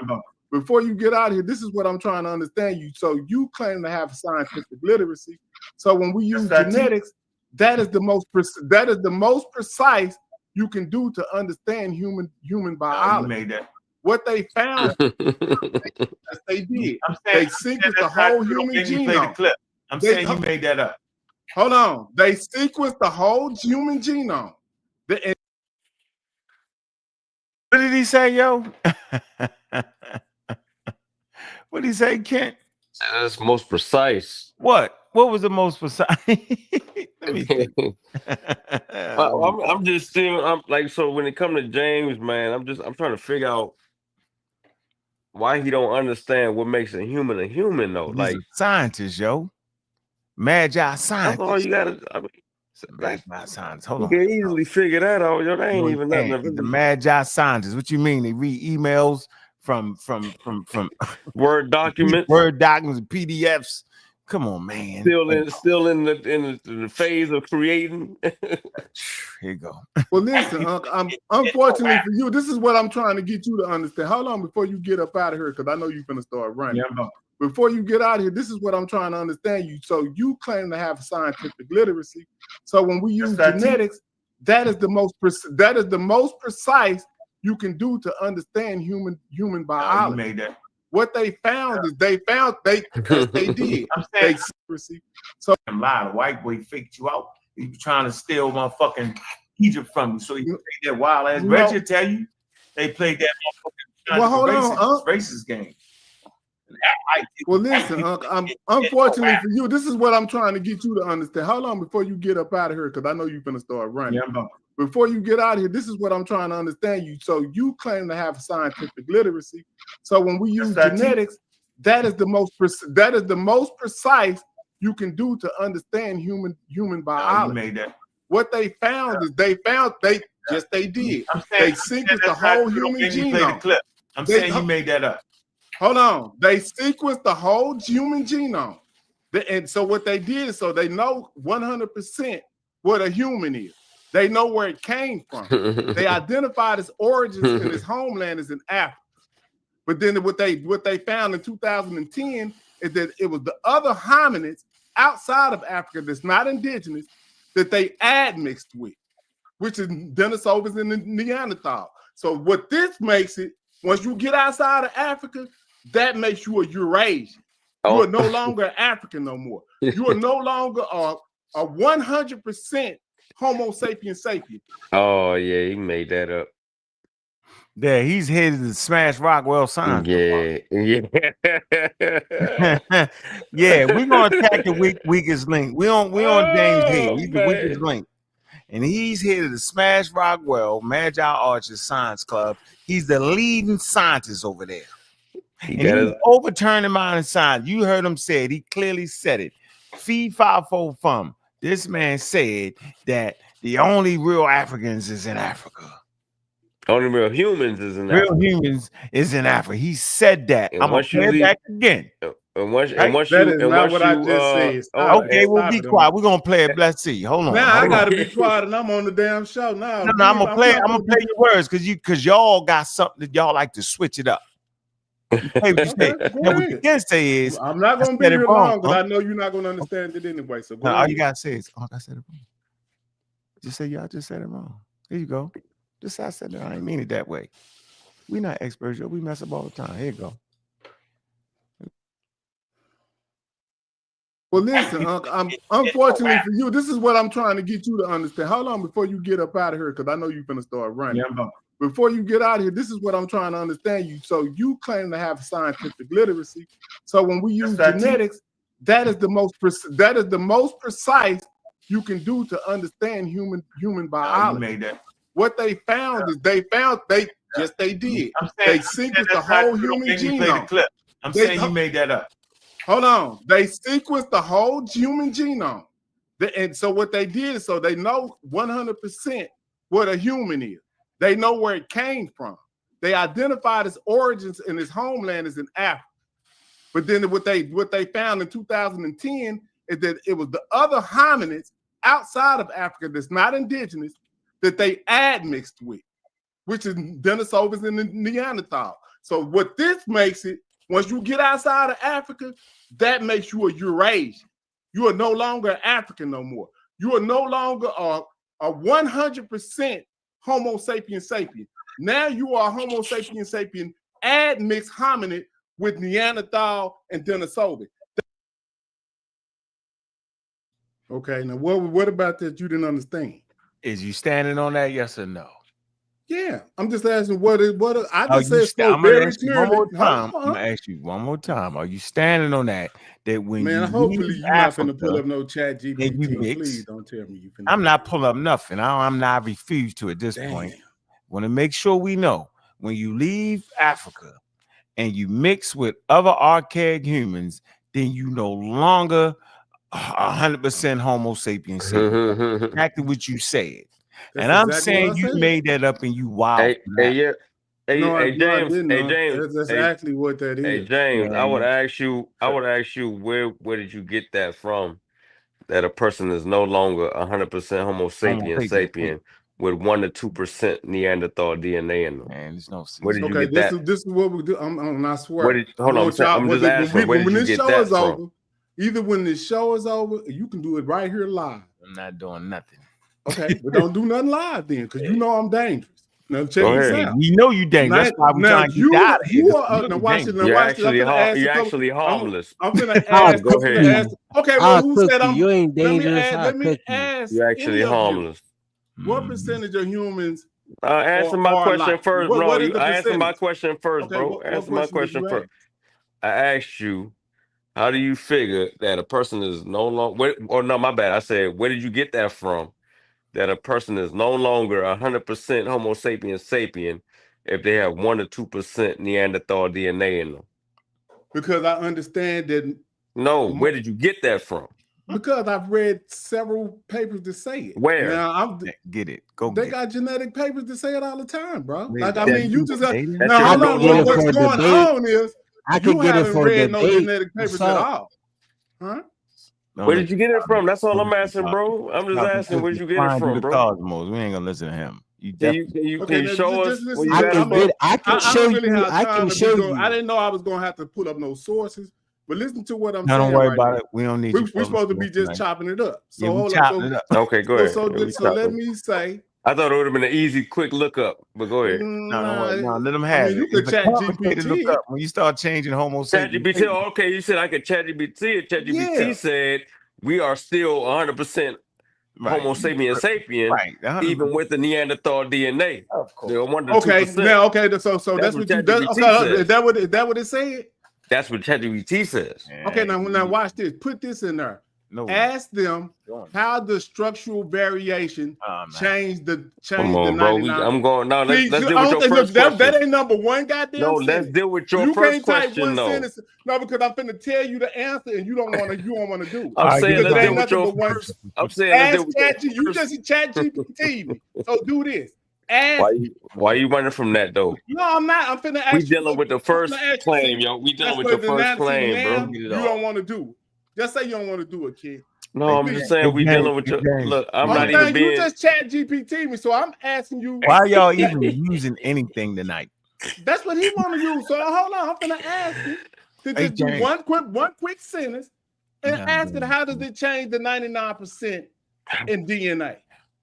Before you get out of here, this is what I'm trying to understand you. So you claim to have scientific literacy. So when we use genetics, that is the most precise you can do to understand human biology. You made that. What they found, they did. They sequenced the whole human genome. I'm saying you made that up. Hold on. They sequenced the whole human genome. What did he say, yo? What did he say, Kent? That's most precise. What was the most precise? Let me think. I'm just still. I'm like, so when it comes to James, man, I'm trying to figure out why he don't understand what makes a human though. He's like a scientist, yo. Magi scientist. That's all you gotta. I mean, Magi scientist. Hold on. You can easily figure that out. Yo, that ain't even nothing. The Magi scientist. What you mean? They read emails from Word documents, and PDFs, Come on, man. Still in the phase of creating. Here you go. Well, listen, unfortunately for you, this is what I'm trying to get you to understand. How long before you get up out of here? Because I know you're gonna start running. Yeah, before you get out of here, this is what I'm trying to understand you. So you claim to have scientific literacy. So when we use genetics, that is the most precise you can do to understand human biology. You made that. What they found is they did. I'm saying secrecy. So a lot of white boy faked you out. He was trying to steal motherfucking Egypt from you. So he played that wild ass. Reggie tell you they played that motherfucking racist game. Well, listen, unfortunately for you, this is what I'm trying to get you to understand. How long before you get up out of here? Because I know you're gonna start running. Yeah, before you get out of here, this is what I'm trying to understand you. So you claim to have scientific literacy. So when we use genetics, that is the most precise you can do to understand human biology. You made that. What they found is they did. They sequenced the whole human genome. I'm saying you made that up. Hold on. They sequenced the whole human genome. And so what they did, so they know 100% what a human is. They know where it came from. They identified its origins and its homeland is in Africa. But then what they found in 2010 is that it was the other hominids outside of Africa that's not indigenous that they admixed with, which is Denisovans and the Neanderthal. So what this makes it, once you get outside of Africa, that makes you a Eurasian. You are no longer African no more. You are no longer a 100% Homo sapiens sapien. Oh yeah, he made that up. Yeah, he's headed to Smash Rockwell Science. Yeah. Yeah, we're gonna attack the weakest link. We on James Head. He's the weakest link. And he's headed to Smash Rockwell, Magi Archers Science Club. He's the leading scientist over there. He's overturning modern science. You heard him say it. He clearly said it. Feed 5-fold from. This man said that the only real Africans is in Africa. Only real humans is in Africa. Real humans is in Africa. He said that. I'm gonna play it back again. Once I just said. Okay, we'll be quiet. We're gonna play it. Let's see. Hold on. Now I gotta be quiet, and I'm on the damn show now. No, I'm gonna play your words because y'all got something that y'all like to switch it up. Hey, what you say? Now, what you can say is I'm not gonna be here long because I know you're not gonna understand it anyway. So all you gotta say is, I said it wrong. Just say y'all just said it wrong. There you go. Just say I said it. I didn't mean it that way. We're not experts, yo. We mess up all the time. Here you go. Well, listen, unfortunately for you, this is what I'm trying to get you to understand. How long before you get up out of here? Because I know you're gonna start running. Yeah, before you get out of here, this is what I'm trying to understand you. So you claim to have scientific literacy. So when we use genetics, that is the most precise you can do to understand human biology. You made that. What they found is they did. They sequenced the whole human genome. I'm saying you made that up. Hold on. They sequenced the whole human genome. And so what they did is so they know 100% what a human is. They know where it came from. They identified its origins and its homeland is in Africa. But then what they found in 2010 is that it was the other hominids outside of Africa that's not indigenous that they admixed with, which is Denisovans and the Neanderthal. So what this makes it, once you get outside of Africa, that makes you a Eurasian. You are no longer African no more. You are no longer a 100% Homo sapiens sapien. Now you are Homo sapiens sapien admixed hominid with Neanderthal and Denisovan. Okay, now what about that you didn't understand? Is you standing on that? Yes or no? Yeah, I'm just asking what I just said. I'm gonna ask you one more time. I'm gonna ask you one more time. Are you standing on that? That when hopefully you're not gonna pull up no chat GPT. Please don't tell me you. I'm not pulling up nothing. I'm not refused to at this point. Want to make sure we know when you leave Africa and you mix with other archaic humans, then you no longer 100% Homo sapiens. Exactly what you said. And I'm saying you made that up and you wild. Hey, Hey, No, hey no, I James. didn't. Hey James. That's Hey, actually what that hey is. James. I would ask you. Where did you get that from? That a person is no longer 100% Homo sapien sapien with 1 to 2% Neanderthal DNA in them. Man, there's no. Where did you Okay, get that? this is what we do. I'm not Where swear. did, hold on, I'm just asking. Where did when you this get show that is from? over, either when this show is over, you can do it right here live. I'm not doing nothing. Okay, but don't do nothing live then, because you know I'm dangerous. Now check Go this ahead. out. We know you dangerous. That's why we trying to get you out of here. You are now watch it. Now You're watch this. I'm actually gonna ask you're a couple. actually harmless. I'm gonna ask. Go I'm gonna ahead. ask. Okay, well, I'll who cook said you. I'm? You ain't Let me dangerous. ask. I'll Let me cook you. ask. You're actually any of harmless. what percentage of humans Answer my question alike? first. What is No, the I answer my percentage? question first, Okay, bro. what Answer my question did question you first. ask? I asked you, how do you figure that a person is no longer? Or no, my bad. I said, where did you get that from? That a person is no longer 100% Homo sapien sapien if they have 1 to 2% Neanderthal DNA in them. Because I understand that. No, where did you get that from? Because I've read several papers that say it. Where? Now I'm get it. Go. They got genetic papers that say it all the time, bro. Wait, Like I that mean, you you just got dating? now. I Hold could on. get it What's for going debate. on is I you could get it haven't for read no debate. genetic papers What's at up? all, huh? Where did you get it from? That's all I'm asking, bro. I'm just asking, where did you get it from, bro? Cosmos. We ain't gonna listen to him. You Can definitely. you Okay, now show just us listen. where you got it from? I can I show don't really you. have I time can to show be going. you. I didn't know I was gonna have to pull up no sources, but listen to what I'm No, saying don't worry right about now. it. We don't need We're you. supposed to be just chopping it up. So Yeah, we hold chopping on. it up. Okay, go ahead. So let me say. I thought it would have been an easy, quick look up, but go ahead. No, let them I have mean, you it. could It's a chat complicated GPT. look up when you start changing Homo sapiens. ChatGPT. Oh, okay, you said I could ChatGPT it. ChatGPT Yeah. said we are still 100% Homo sapien sapien, Right. even with the Neanderthal DNA. Of course. They're 1 to Okay, 2%. now okay, so that's what you ChatGPT okay. says. Is that what it said? That's what ChatGPT says. Okay, now watch this. Put this in there. No. Ask them how the structural variation changed the 99. I'm going now. Let's deal with your Look, first question. that ain't number one goddamn No, sentence. let's deal with your you first can't type question, one though. sentence. No, because I'm finna tell you the answer and you don't want to do it. I'm saying because let's it deal ain't with nothing your but one. first. I'm saying let's deal Ask with your Chat. You just Chat GPT me. So do this. Ask. Why you running from that though? No, I'm not. I'm finna ask We you. dealing with the first claim, yo. We That's dealing with what your the first now, claim, bro. now you don't want to do. Just say you don't want to do it, kid. No, I'm just saying we dealing with your. Look, I'm not even being. You just Chat GPT me, so I'm asking you. Why y'all even using anything tonight? That's what he want to use. So hold on, I'm gonna ask you to just do one quick sentence and ask it how does it change the 99% in DNA?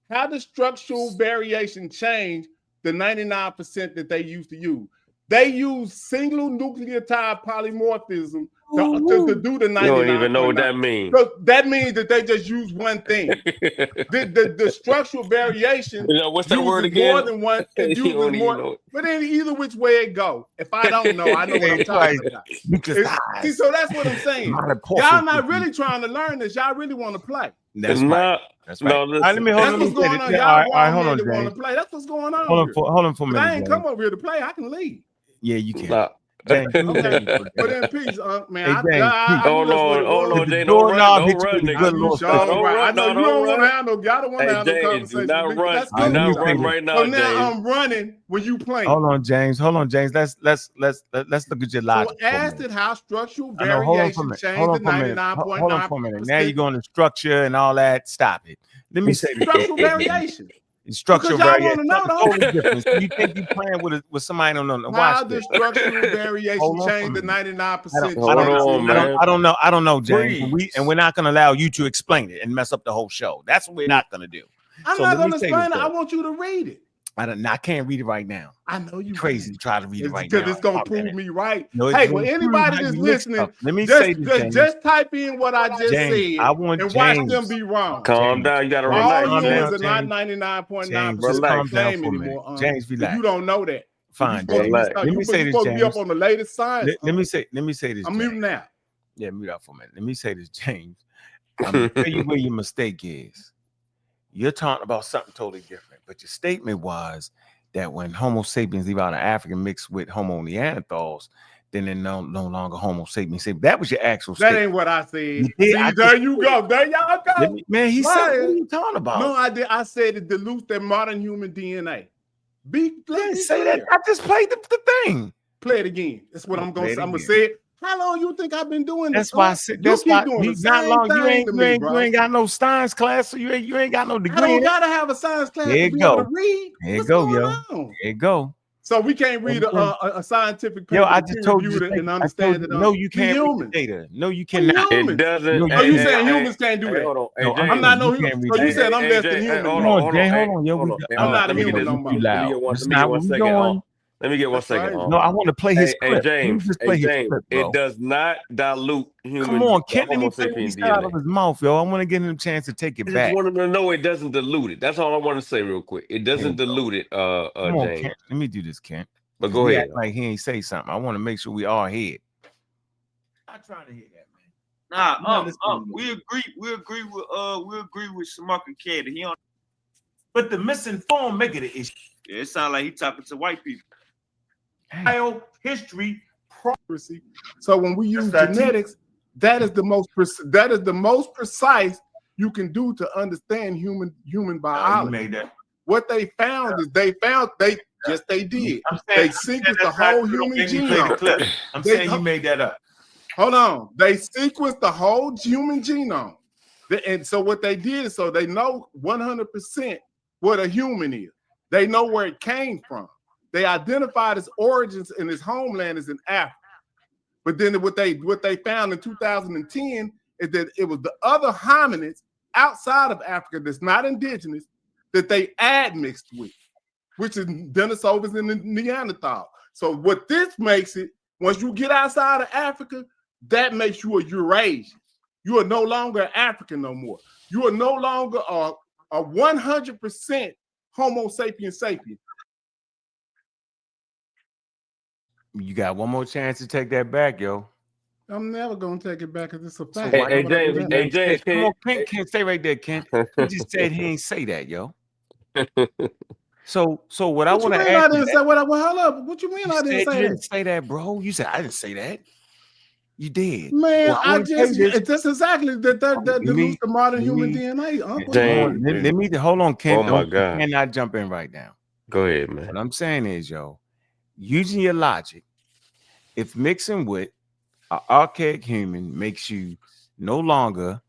How does structural variation change the 99% that they used to use? They use single nucleotide polymorphism to do the 99. You don't even know what that means. So that means that they just use one thing. the structural variation what's that word uses again? more than one. It uses more. But then either which way it go. If I don't know, I know what I'm talking about. See, so that's what I'm saying. Y'all not really trying to learn this. Y'all really want to play. That's right. That's right. No, That's what's going on. Y'all want to play. That's what's going on. Hold on for a minute. I ain't come over here to play. I can leave. Yeah, you can. James, okay. But in peace, man. Hey, James, hold on, James. Don't run, nigga. Don't run. I know you don't want to have no. Y'all don't want to have no conversation. Do not run. That's Do not run right now, so now I'm running when you playing. Hold on, James. Let's look at your logic. So asked it how structural variation changed the 99.9%. Hold on for a minute. Now you're going to structure and all that. Stop it. Let me say structural variation. Structural variation. Totally different. You think you playing with somebody don't know? How does structural variation change the 99%? I don't know, James. We're not going to allow you to explain it and mess up the whole show. That's what we're not going to do. I'm not going to explain it. I want you to read it. I can't read it right now. I know you crazy to try to read it right now. Because it's gonna prove me right. No, hey, well, anybody that's listening, let me say this, just type in what I just said. I want and James. watch them be wrong. Calm down. You gotta relax. All humans are James. not 99.9% Relax. the same anymore. James, relax. You don't know that. Fine. Relax. Let me say this, supposed James. to be up on the latest science. Let me say this. I'm muting now. Yeah, mute out for a minute. Let me say this, James. I'm gonna tell you where your mistake is. You're talking about something totally different, but your statement was that when Homo sapiens leave out an African mixed with Homo Neanderthals, then they're no longer Homo sapiens. That was your actual statement. That ain't what I said. There you go. There y'all go. Man, he said, what are you talking about? No, I did. I said it dilutes their modern human DNA. Say that. I just played the thing. Play it again. That's what I'm gonna say it. How long you think I've been doing this? That's why I said that's you keep why doing you the not same long. thing You ain't got no science class, so you ain't got no degree. I don't gotta have a science class there to be go. able to read. There What's go, going yo. on? There go. So we can't read a scientific paper. Yo, I just told you and understand it. no, you can't read the data. No, you cannot. It doesn't. No, you saying humans can't do that? Hold on. No, I'm not no human. So you said I'm less than human. Hold on, yo. I'm not a human no more. Let me get 1 second. Let me get 1 second. No, I want to play his clip. James, it does not dilute human. Come on, Kent, let me Homo take sapiens this out of DNA. his mouth, yo. I want to get him a chance to take it I back. just want him to know it doesn't dilute it. That's all I want to say real quick. It doesn't dilute it, Come on, James. Kent. Let me do this, Kent. But go ahead. Like he ain't say something. I want to make sure we all hear. I'm trying to hear that, man. Nah, we agree with Shamaka Kid. He on, but the misinformed make it an issue. Yeah, it sounds like he talking to white people. History, prophecy. So when we use genetics, that is the most precise you can do to understand human biology. You made that. What they found is they did. They sequenced the whole human genome. I'm saying you made that up. Hold on. They sequenced the whole human genome. And so what they did is so they know 100% what a human is. They know where it came from. They identified its origins and its homeland is in Africa. But then what they found in 2010 is that it was the other hominids outside of Africa that's not indigenous that they admixed with, which is Denisovans and the Neanderthal. So what this makes it, once you get outside of Africa, that makes you a Eurasian. You are no longer an African no more. You are no longer a 100% Homo sapiens sapien. You got one more chance to take that back, yo. I'm never gonna take it back because it's a fact. Hey, James, come on, Kent, stay right there, Kent. He just said he ain't say that, yo. So what I want to ask I didn't say what? Hold up. What you mean I didn't say that? Say that, bro. You said I didn't say that. You did, man. Well, that's exactly that dilutes the modern human DNA. Let me hold on, Kent. Oh my God, you cannot jump in right now. Go ahead, man. What I'm saying is, yo, using your logic, if mixing with an archaic human makes you no longer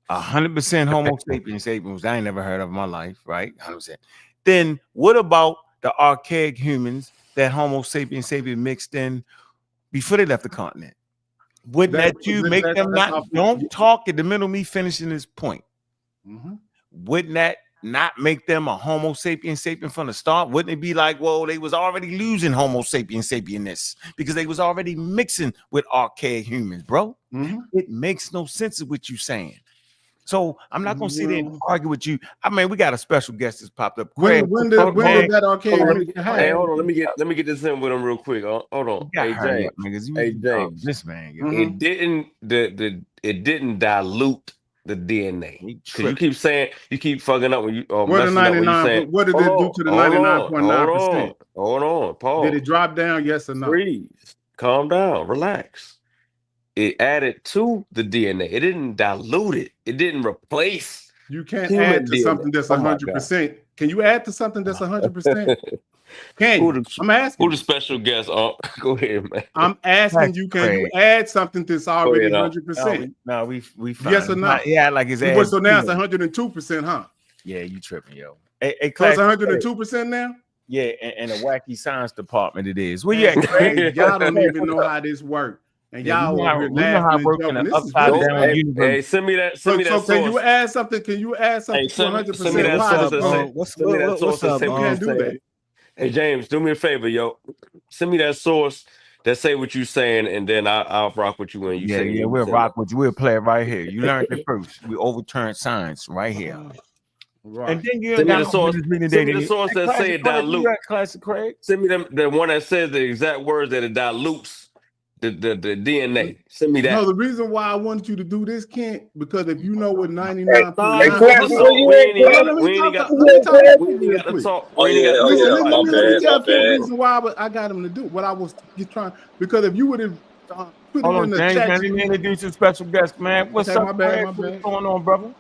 100% Homo sapiens, which I ain't never heard of in my life, right? 100%. Then what about the archaic humans that Homo sapiens mixed in before they left the continent? Wouldn't that you make them not? Don't talk in the middle of me finishing this point. Wouldn't that not make them a Homo sapiens sapien from the start? Wouldn't it be like, well, they was already losing Homo sapiens sapienness because they was already mixing with archaic humans, bro? It makes no sense of what you saying. So I'm not gonna sit there and argue with you. I mean, we got a special guest that's popped up. When did that archaic? Hey, hold on. Let me get this in with him real quick. Hold on. Hey, James. Hey, James. This man. It didn't dilute the DNA. You keep saying you keep fucking up when you. What the 99? What did it do to the 99.9%? Hold on, Paul. Did it drop down? Yes or no? Freeze. Calm down. Relax. It added to the DNA. It didn't dilute it. It didn't replace. You can't add to something that's 100%. Can you add to something that's 100%? I'm asking. Who the special guest? Go ahead, man. I'm asking you. Can you add something that's already 100%? No, we yes or no? Yeah, like it's so now it's 102%, huh? Yeah, you tripping, yo. Hey, so it's 102% now. Yeah, and a wacky science department it is. Where you at, Craig? Y'all don't even know how this works. And y'all we know how working an upside down universe. Hey, send me that source. Can you add something? Can you add something to 100%? Send me that source. What's up? You can't do that. Hey, James, do me a favor, yo. Send me that source that say what you saying, and then I'll rock with you when you say. Yeah, we'll rock with you. We'll play it right here. You learned it first. We overturned science right here. Right. And then you send me the source. Send me the source that say it dilute. Classic Craig. Send me the one that says the exact words that it dilutes the DNA. Send me that. No, the reason why I wanted you to do this, Kent, because if you know what 99%. Reason why I got him to do what I was trying, because if you would have put it in the chat. Let me introduce your special guest, man. What's up, my bad. What's going on, brother?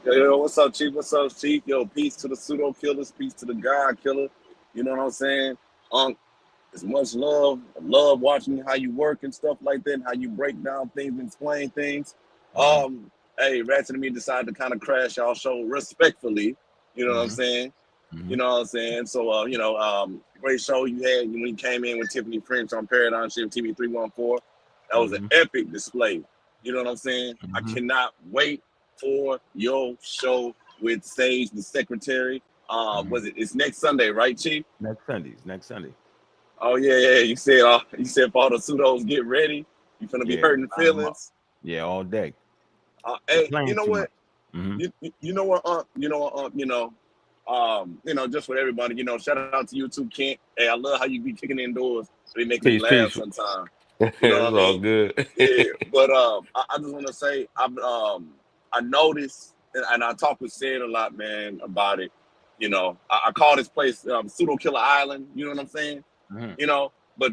Yo, what's up, Chief? What's up, Chief? Yo, peace to the pseudo killers, peace to the God killer. You know what I'm saying? It's much love. I love watching how you work and stuff like that, and how you break down things and explain things. Hey, Ratchet and me decided to kind of crash y'all show respectfully. You know what I'm saying? You know what I'm saying? So, great show you had when you came in with Tiffany French on Paradigm Shift TV 314. That was an epic display. You know what I'm saying? I cannot wait for your show with Sage, the secretary. It's next Sunday, right, Chief? Next Sunday. Oh yeah. You said for all the pseudos, get ready. You're gonna be hurting feelings. Yeah, all day. Hey, you know what? You know what? Just for everybody, shout out to you too, Kent. Hey, I love how you be kicking indoors. So they make me laugh sometimes. You know what I mean? all good. Yeah, but I just want to say I noticed, and I talk with Sid a lot, man, about it. I call this place Pseudo Killer Island. You know what I'm saying? But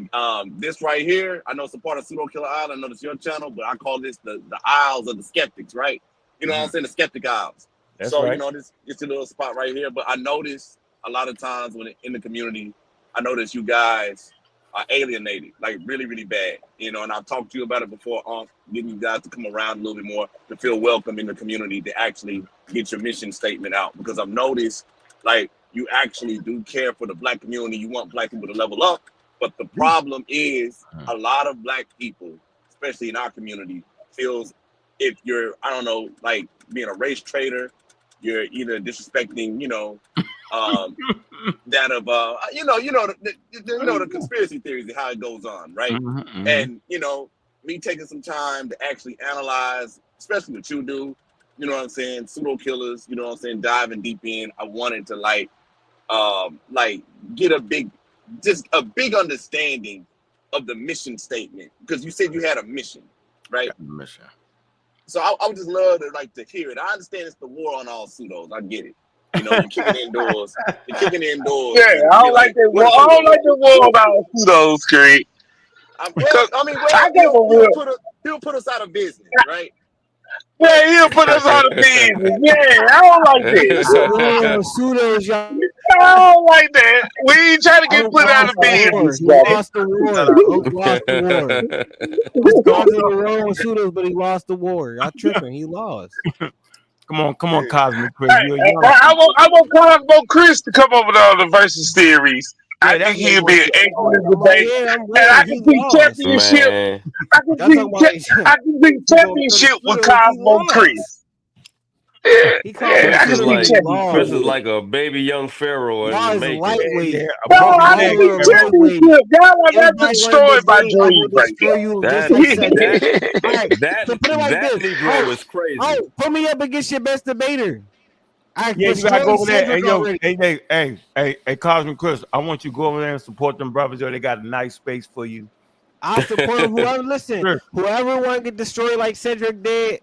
this right here, I know it's a part of Pseudo Killer Island. I know it's your channel, but I call this the Isles of the Skeptics, right? You know what I'm saying? The Skeptic Isles. That's right. It's a little spot right here. But I notice a lot of times when in the community, I notice you guys are alienated, like really, really bad. And I've talked to you about it before, getting you guys to come around a little bit more, to feel welcome in the community, to actually get your mission statement out. Because I've noticed, like, you actually do care for the Black community. You want Black people to level up. But the problem is a lot of Black people, especially in our community, feels if you're, I don't know, like being a race traitor, you're either disrespecting, that of the conspiracy theories and how it goes on, right? And me taking some time to actually analyze, especially what you do, you know what I'm saying, pseudo killers, you know what I'm saying, diving deep in. I wanted to get a big understanding of the mission statement, because you said you had a mission, right? Mission. So I would just love to hear it. I understand it's the war on all pseudos. I get it. You're kicking indoors. You're kicking indoors. Yeah, I don't like that. Well, I don't like the war about pseudos, Creed. He'll put us out of business, right? Yeah, he'll put us out of business. Yeah, I don't like that. Pseudos, y'all. I don't like that. We ain't trying to get put out of business. He lost the war. Lost the war. He's going to the war with pseudos, but he lost the war. Y'all tripping. He lost. Come on, Cosmic Chris. I want Cosmo Chris to come over on the versus theories. I think he'll be an excellent debate. And I can see championship. I can see championship with Cosmo Chris. Chris is like a baby young pharaoh in the making. No, I can see championship. Y'all got destroyed by Dream That Negro is crazy. Oh, put me up against your best debater. You gotta go over there. Hey, Cosmic Chris, I want you to go over there and support them brothers. They got a nice space for you. I'll support whoever. Whoever want to get destroyed like Cedric did,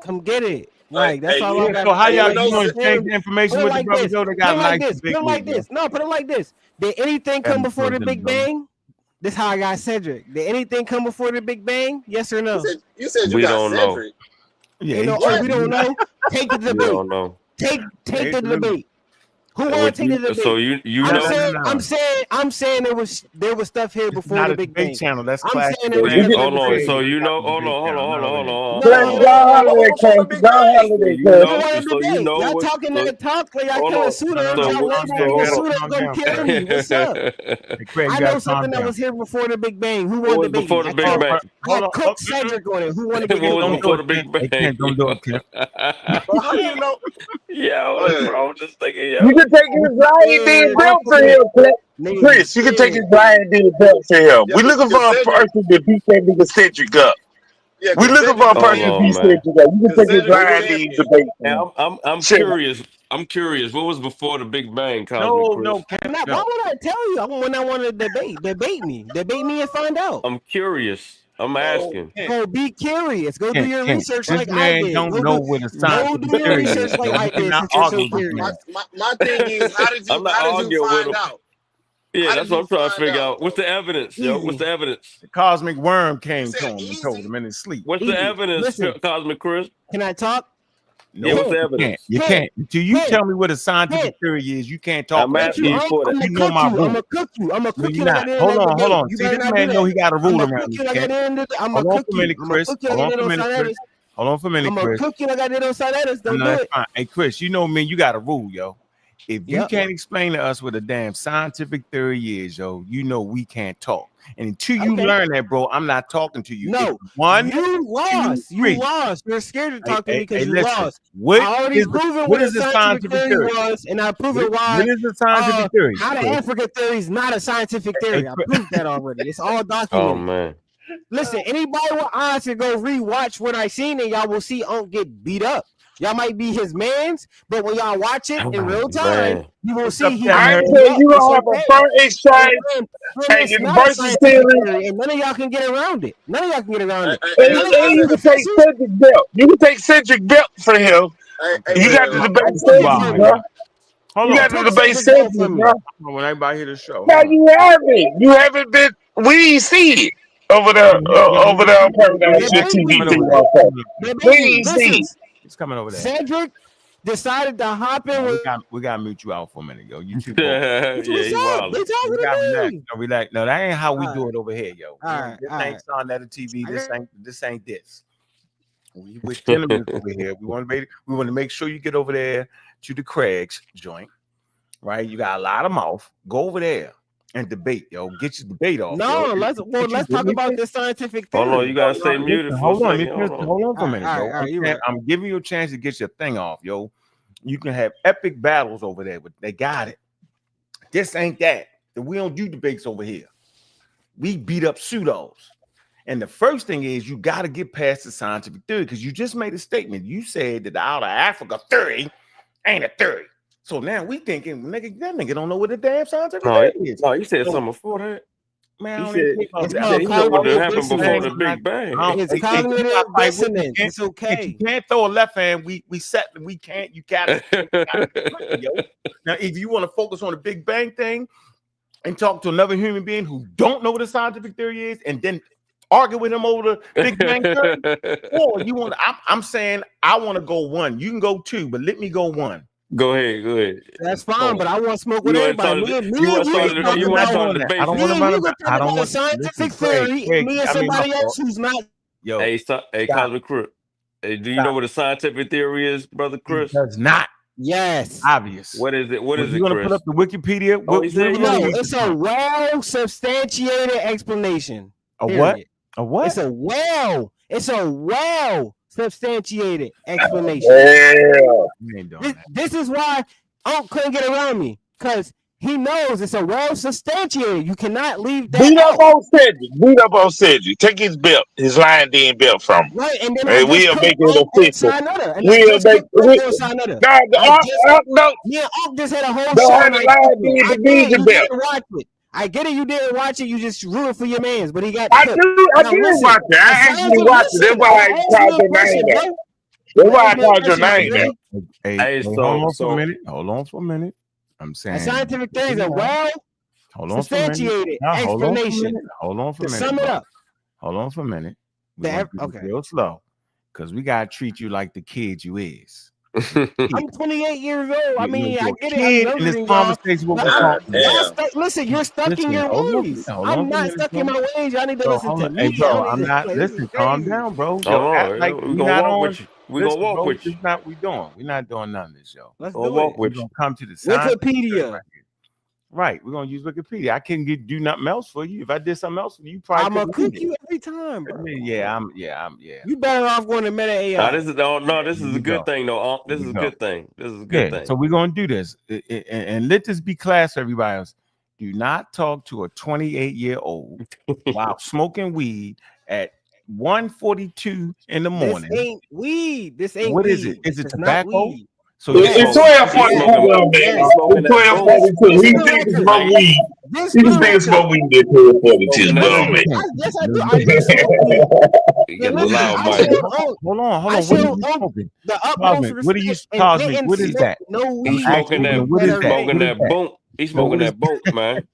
come get it. Like that's all I got. So how y'all going to change the information with the brothers? They got a nice big. Put it like this. No, put it like this. Did anything come before the Big Bang? This how I got Cedric. Did anything come before the Big Bang? Yes or no? You said we don't know. Yeah, we don't know. Take the debate. We don't know. Take the debate. Who want to take the debate? So you I'm saying there was stuff here before the Big Bang channel. That's class. Hold on. So hold on. Y'all talking that talk, y'all killing pseudo. Y'all gonna kill me. What's up? I know something that was here before the Big Bang. Who won the debate? Before the Big Bang. I cooked Cedric on it. Who won the Big Bang? Before the Big Bang. Don't do it, Kim. How do you know? I'm just thinking, You can take his blind being built for him, Chris. You can take his blind being built for him. We're looking for a person to beat that nigga Cedric up. We're looking for a person to beat Cedric up. You can take his blind being debate. I'm curious. I'm curious. What was before the Big Bang? Why would I tell you? When I want to debate me and find out. I'm curious. I'm asking. Go be curious. Go do your research like I did. Don't know what the science. Go do your research like I did. My thing is, how did you find out? Yeah, that's what I'm trying to figure out. What's the evidence, yo? What's the evidence? The cosmic worm came to him and told him in his sleep. What's the evidence, Cosmic Chris? Can I talk? Yeah, what's the evidence? You can't. Until you tell me what a scientific theory is, you can't talk I'm about asking it. you for that. You know my rule. I'm gonna cook you. I'm gonna No, cook you're you like not. I did in Hold that on, hold debate. on. You See, better this not do man know that. he got a I'm rule gonna around cook me. you like I did in the. I'm Hold gonna on cook for a you. minute, I'm gonna Chris. cook you like Hold I on did for a on minute, Chris. Saturdays. Hold on for a minute, I'm gonna Chris. cook you like I did on Saturdays. Don't No, do that's it. fine. Hey, Chris, you know me. You got a rule, yo. If you Yep. can't explain to us what a damn scientific theory is, yo, you know we can't talk. And until you Okay. learn that, bro, I'm not talking to you. No, It's 1, you 2, lost. You 3. lost. You're scared to talk to me because you Listen. lost. What I already is proven what what a is the scientific scientific theory theory? was, and I proven why What is the scientific theory? how the Chris? African theory is not a scientific theory. I proved that already. It's all Oh documented. man. Listen, anybody with eyes can go rewatch what I seen, and y'all will see Unc get beat up. Y'all might be his mans, but when y'all watch it in real time, Man. you will What's see up, he Kevin I got Harris? beat tell up. you It's gonna have a okay. fair exchange And and it's the not a versus scientific theory. theory, and none of y'all can get around it. None of y'all can get around it. Hey, And, None of and y'all you can take professors. Cedric Belt. You can take Cedric Belt for him. hey, You got to Real. debate You Cedric, are, bro. yo. Hold You on. got to Take debate Cedric Belt Cedric, from me. bro. When everybody hear the show, No, hold on. you haven't. You haven't been. We ain't see it over there. Over there on Paradise The TV. Coming over baby. there. The We baby. ain't see Listen, it. It's coming over there. Cedric decided to hop in No, with. we got to mute you out for a minute, yo. You too bold. Yeah, What's he up? wildin'. They We talking got to to relax. me. No, relax. No, that ain't how we All do right. it over here, yo. All right. This All ain't right. Sonetta TV. This ain't this. We're gentlemen over here. We want to make sure you get over there to the Craig's joint, right? You got a lot of mouth. Go over there and debate, yo. Get your debate off, yo. No, let's talk about this scientific theory. Hold on, you gotta stay muted for a Hold on, second. hold on for a minute, all yo. right, you're right. I'm giving you a chance to get your thing off, yo. You can have epic battles over there, but they got it. This ain't that. We don't do debates over here. We beat up pseudos. And the first thing is you got to get past the scientific theory because you just made a statement. You said that the out of Africa theory ain't a theory. So now we thinking, nigga, that nigga don't know what the damn scientific theory is. No, you said So, something before that. man, I He don't said, even care about It's that. called he know what cognitive happened before the dissonance. Big Bang. It's You cognitive gotta fight with- dissonance. you It's can't- okay. You can't throw a left hand. We can't. You gotta. Yo. Now, if you want to focus on the Big Bang thing and talk to another human being who don't know what a scientific theory is, and then argue with him over the Big Bang theory, or you want? I'm saying I want to go 1. You can go 2, but let me go 1. Go ahead. That's fine, but I want to smoke with You everybody. want to Me and start you a talking about. debate? I don't Me want and to run you about. can I talk don't about want scientific theory, and me and somebody else who's not. Yo, Hey, Cosmic Crook. Hey, do you know what a scientific theory is, brother Chris? It does not. Yes. Obvious. What is it? What is it, you gonna Chris? put up the Wikipedia? Oh, he said No, it's a well substantiated explanation. A what? Period. A what? It's a well substantiated explanation. Yeah. This is why Unc couldn't get around me, because he knows it's a well substantiated. You cannot leave that Beat up out. on Cedric. Beat up on Cedric. Take his belt, his lion den belt from him. Right, and then And we'll make it official. We'll make Me and Unc just had a whole don't show have and the I lion cooked him. den I to get be it, the you belt. didn't watch it. I get it, you didn't watch it. You just rooting for your mans, but he got I cooked. do Now, listen, watch it. I actually watch it. That's why I called your name out. That's why I called your name out. Hey, hold on for a minute. Hold on for a minute. I'm saying A scientific theory is a well hold on for a minute. substantiated Now, hold on for a explanation. minute. Hold on for a To minute. sum it bro. up. Hold on for a minute. We're gonna do this real slow because we gotta treat you like the kid you is. I'm 28 years old. I mean, I get it. I'm Kid younger in this than y'all. conversation. What But we're talking y'all about. stuck. Listen, you're stuck in your ways. I'm not stuck in my ways. Y'all need to listen to me. Hey, bro, Y'all need I'm to, not. like, this is Listen, calm crazy. down, bro. Hold Yo, on, act like we we gonna not walk on. with you. We Listen, gonna walk bro, with this you. is not we doing. We're not doing none of this, yo. Let's Gonna do walk it. We're with you. gonna come to the science. Wikipedia. Right, we're gonna use Wikipedia. I couldn't do nothing else for you. If I did something else for you, probably I'm gonna couldn't cook do you it. every time, bro. Yeah. You better off going to Meta AI. This is Here a we good go. thing, though. This Here is we a go. good thing. This is a Yeah, good thing. so we're gonna do this, and let this be class for everybody else. Do not talk to a 28-year-old while smoking weed at 1:42 in the morning. This ain't weed. This ain't What weed. is it? Is it It's not tobacco? weed. So It's 12:42. He's smoking that It's boom. 12:42. He can smoke weed. He can still smoke weed at 12:42, little man. Yes, I do. I do smoke weed. You But got a listen, loud I mic. show Hold on. I What show are you smoking? the utmost Cosmic, what are you respect and Cosmic? didn't What is smoke that? no weed. He's smoking that. What is He's that? smoking What is that that? boom. He's No, smoking what is that boom, man.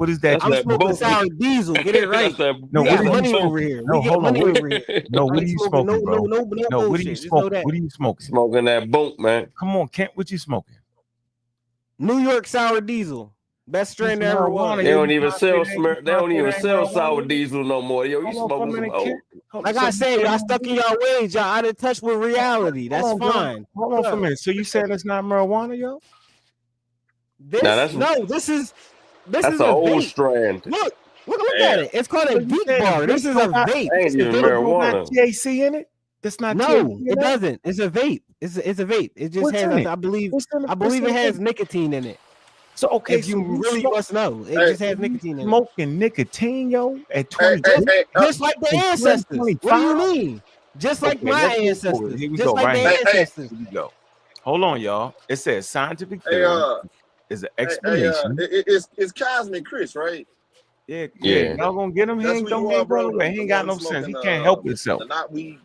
What is that? I'm smoking sour diesel. Get it right. No, We what got are you money over smoking? here. No, We get hold on. money What, over here. no, what I are ain't you smoking smoking, bro? no No, what are bullshit. you Just know smoking? that. What are you smoking? Smoking that boom, man. Come on, Kent. What you smoking? New York sour diesel. Best strain there ever was. They don't even sell They they don't even sell sour diesel no more. Yo, you Hold on for a smoking some minute, old. Kent. Like I said, y'all stuck in y'all ways. Y'all out of touch with reality. That's Hold on, bro. fine. Hold on for a minute. So you said that's not marijuana, yo? This this is that's a an old vape. strand. Look at it. It's called a geek bar. This is a vape. Ain't even marijuana. THC in it? That's not No, THC in it that? doesn't. It's a vape. It's a vape. It just What's has. in it? I believe. What's in it? I believe What's it in has it? nicotine in it. So okay, if you so you really smoke- must know, it Hey, just has you nicotine in it. smoking nicotine, yo, at 20, Just like the ancestors. What do you 2025? mean? Just like Okay, my let's go forward. ancestors. Here we Just go, like right the here. ancestors. Here we go. Hold on, y'all. It says scientific Hey, theory is an explanation. it's Cosmic Chris, right? Yeah, Yeah. y'all gonna get him? He That's ain't who you going are, bro. nowhere. He The ain't got one no sense. He smoking, can't help himself. the not weed.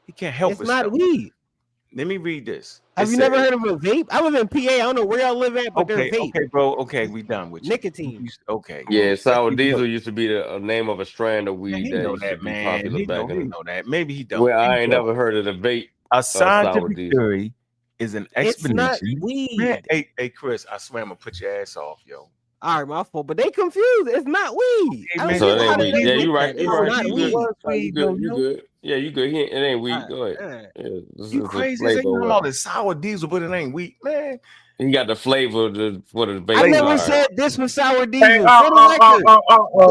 He can't help It's himself. not weed. Let me read this. Have It you never says- heard of a vape? I live in PA. I don't know where y'all live at, but they're Okay, vape. okay, bro. Okay, we done with you. Nicotine. Okay. Yeah, well, sour here we go. diesel used to be the name of a strand of Man, weed he that know used to that, be man. popular He back know in. that. Maybe he don't. Well, Here I we ain't go. never heard of the vape. A sour scientific diesel. theory is an It's not explanation. weed. Man, hey, Chris, I swear I'm gonna put your ass off, yo. All right, my fault. But they confused. It's not weed. Hey, I man, don't So get it how ain't they weed. Yeah, get you right. that. You It's right. not You weed. good. You good. You good. Yeah, you good. It ain't weed. Go ahead. All right. Yeah, this You is a crazy as flavor. you know all this sour diesel, but it ain't weed, man. He got the flavor for the vape. I never All right. said this was sour Hey, diesel. For the record,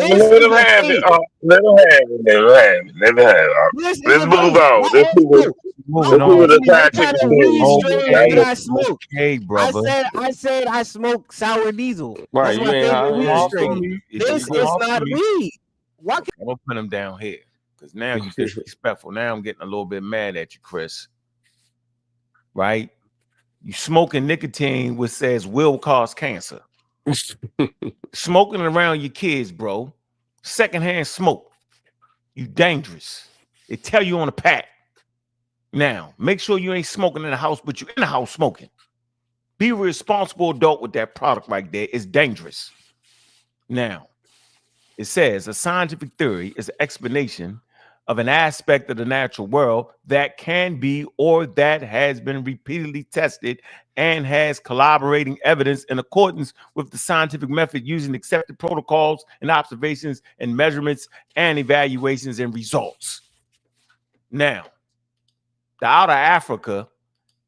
this let is him a have it. vape. Let him have it. Let him have it. Let him have it. This is Let's a move vape. on. Let's see what Moving let's see on. what the What kind scientific of theory weed is. strains did I smoke? Okay, brother. I said I smoke sour diesel. Right, That's you my ain't favorite high. weed Yeah, strain. If This you is come not off me, weed. Why can't I'm gonna put him down here because now you're disrespectful. Now I'm getting a little bit mad at you, Chris. Right? You smoking nicotine, which says will cause cancer. Smoking around your kids, bro. Secondhand smoke. You dangerous. They tell you on the pack. Now, make sure you ain't smoking in the house, but you in the house smoking. Be a responsible adult with that product right there. It's dangerous. Now, it says a scientific theory is an explanation of an aspect of the natural world that can be or that has been repeatedly tested and has corroborating evidence in accordance with the scientific method using accepted protocols and observations and measurements and evaluations and results. Now, the outer Africa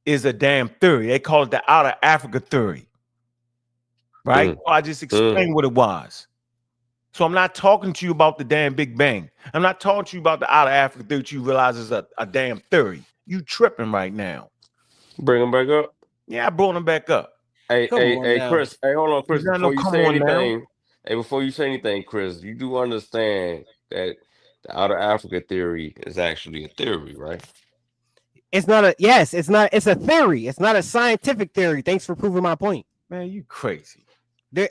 is a damn theory. They call it the outer Africa theory. Right? I just explained what it was. So I'm not talking to you about the damn Big Bang. I'm not talking to you about the outer Africa theory that you realize is a damn theory. You tripping right now. Bring him back up. Yeah, I brought him back up. Hey, Chris. Hey, hold on, Chris. Before you say anything, Chris, you do understand that the outer Africa theory is actually a theory, right? it's not a yes, it's not, it's a theory. It's not a scientific theory. Thanks for proving my point. Man, you crazy.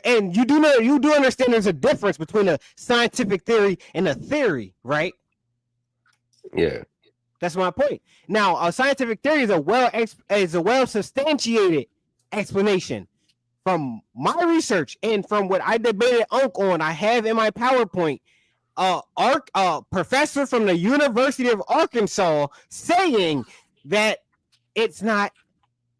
And you do understand there's a difference between a scientific theory and a theory, right? Yeah. That's my point. Now, a scientific theory is a well substantiated explanation. From my research and from what I debated Ankh on, I have in my PowerPoint professor from the University of Arkansas saying that it's not.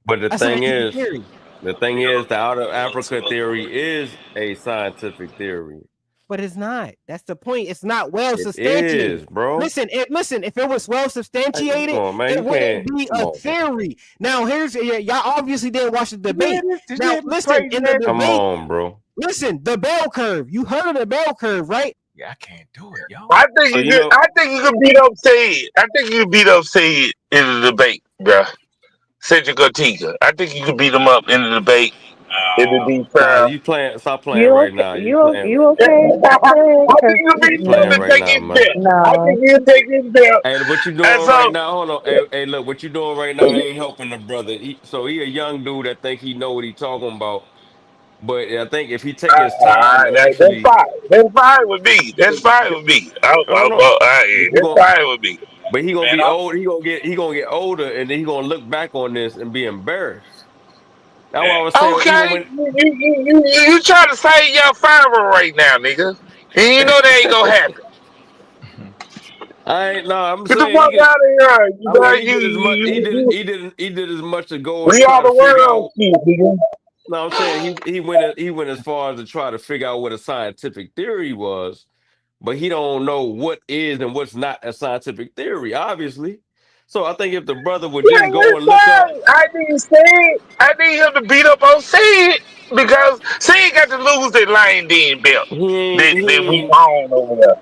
But the a thing scientific is, theory. the outer Africa theory is a scientific theory. But it's not. That's the point. It's not well It substantiated. is, bro. Listen. If it was well substantiated, Come on, man. it You wouldn't can't. be Come a on, theory. Now, here's y'all obviously didn't watch the debate. This Now, man listen. crazy, In the man. debate, Come on, bro. listen. The bell curve. You heard of the bell curve, right? Yeah, I can't do it, yo. I think So, you could. I think you could beat up Said. I think you could beat up Said in the debate, bruh. Cedric Ortega. I think you could beat him up in the debate. It'd be Nah, fair. you playing. Stop playing right now. You playing. I think you You beat him up playing and right take now, his man. belt. I think he'll take his belt. Hey, what you And doing so, right now? Hold on. Hey, look, what you doing right now ain't helping the brother. He a young dude that think he know what he talking about. But I think if he take his time and that's actually, fine. That's fine with me. That's fine with me. no, no, but you That's gonna, fine with me. but he gonna be old. He gonna get older, and then he gonna look back on this and be embarrassed. That's what I was saying. Even Okay, when you trying to save your fiver right now, nigga. And you know that ain't gonna happen. I ain't no, I'm Get the saying he fuck could. out of here. You I know, mean, he did as much. He did as much to go and we try are to the figure world out. shit, nigga. No, I'm saying he went as far as to try to figure out what a scientific theory was, but he don't know what is and what's not a scientific theory, obviously. So I think if the brother would Yeah, just go that's and look up, fine. I need him to beat up on Sid because Sid got to lose that lane then belt that we own over there.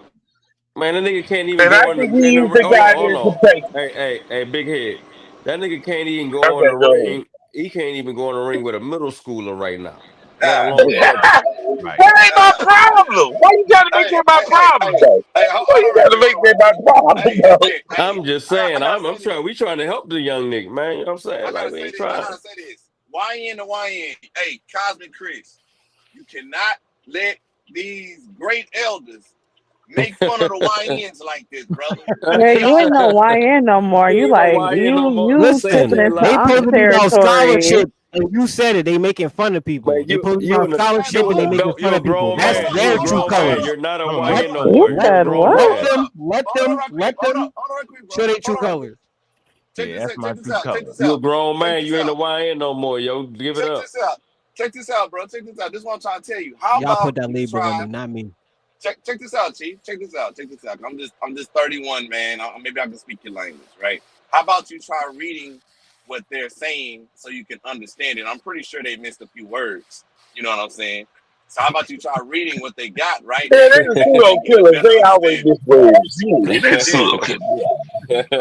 man, that nigga can't even And I go think in the he's the hold on, guy hold that on. can take it. Hey, big head. That nigga can't even go in the Okay, go ahead. ring. He can't even go in the ring with a middle schooler right now, let alone That Right. ain't my problem. Why you gotta make that my problem, though? Why you gotta make that my problem, though? I'm just saying, I gotta I'm say trying. We trying to help the young nigga, man. You know what I'm saying? I Like gotta we say ain't this. I trying. gotta say this. YN to YN. Hey, Cosmic Chris, you cannot let these great elders make fun of the YNs like this, brother. Yeah, you ain't no YN no more. You You ain't no like YN no more. you Say Listen, tipping shit into they like, Ankh supposed to be about territory. scholarship, and you said it. They making fun of people. man, They supposed to be you about in the scholarship, and they making you fun a of people. grown That's man. You their a true grown man. colors. You're not a Hold on. YN no You more. You're a said grown what? man. Let them show their true colors. Yeah, that's my true Check color. this You a out. grown Check man. this You ain't a out. YN no more, yo. Give it Check up. this out. Check this out, bro. Check this out. This is what I'm trying to tell you. How Y'all put about that you label on try? me, not me. Check this out, Chief. Check this out. Check this out. I'm just 31, man. Maybe I can speak your language, right? How about you try reading what they're saying so you can understand it? I'm pretty sure they missed a few words. You know what I'm saying? So how about you try reading what they got, right? Yeah, And they you the can pseudo get a killers. better They always understanding. miswords. Yeah, they Yeah. pseudo killers.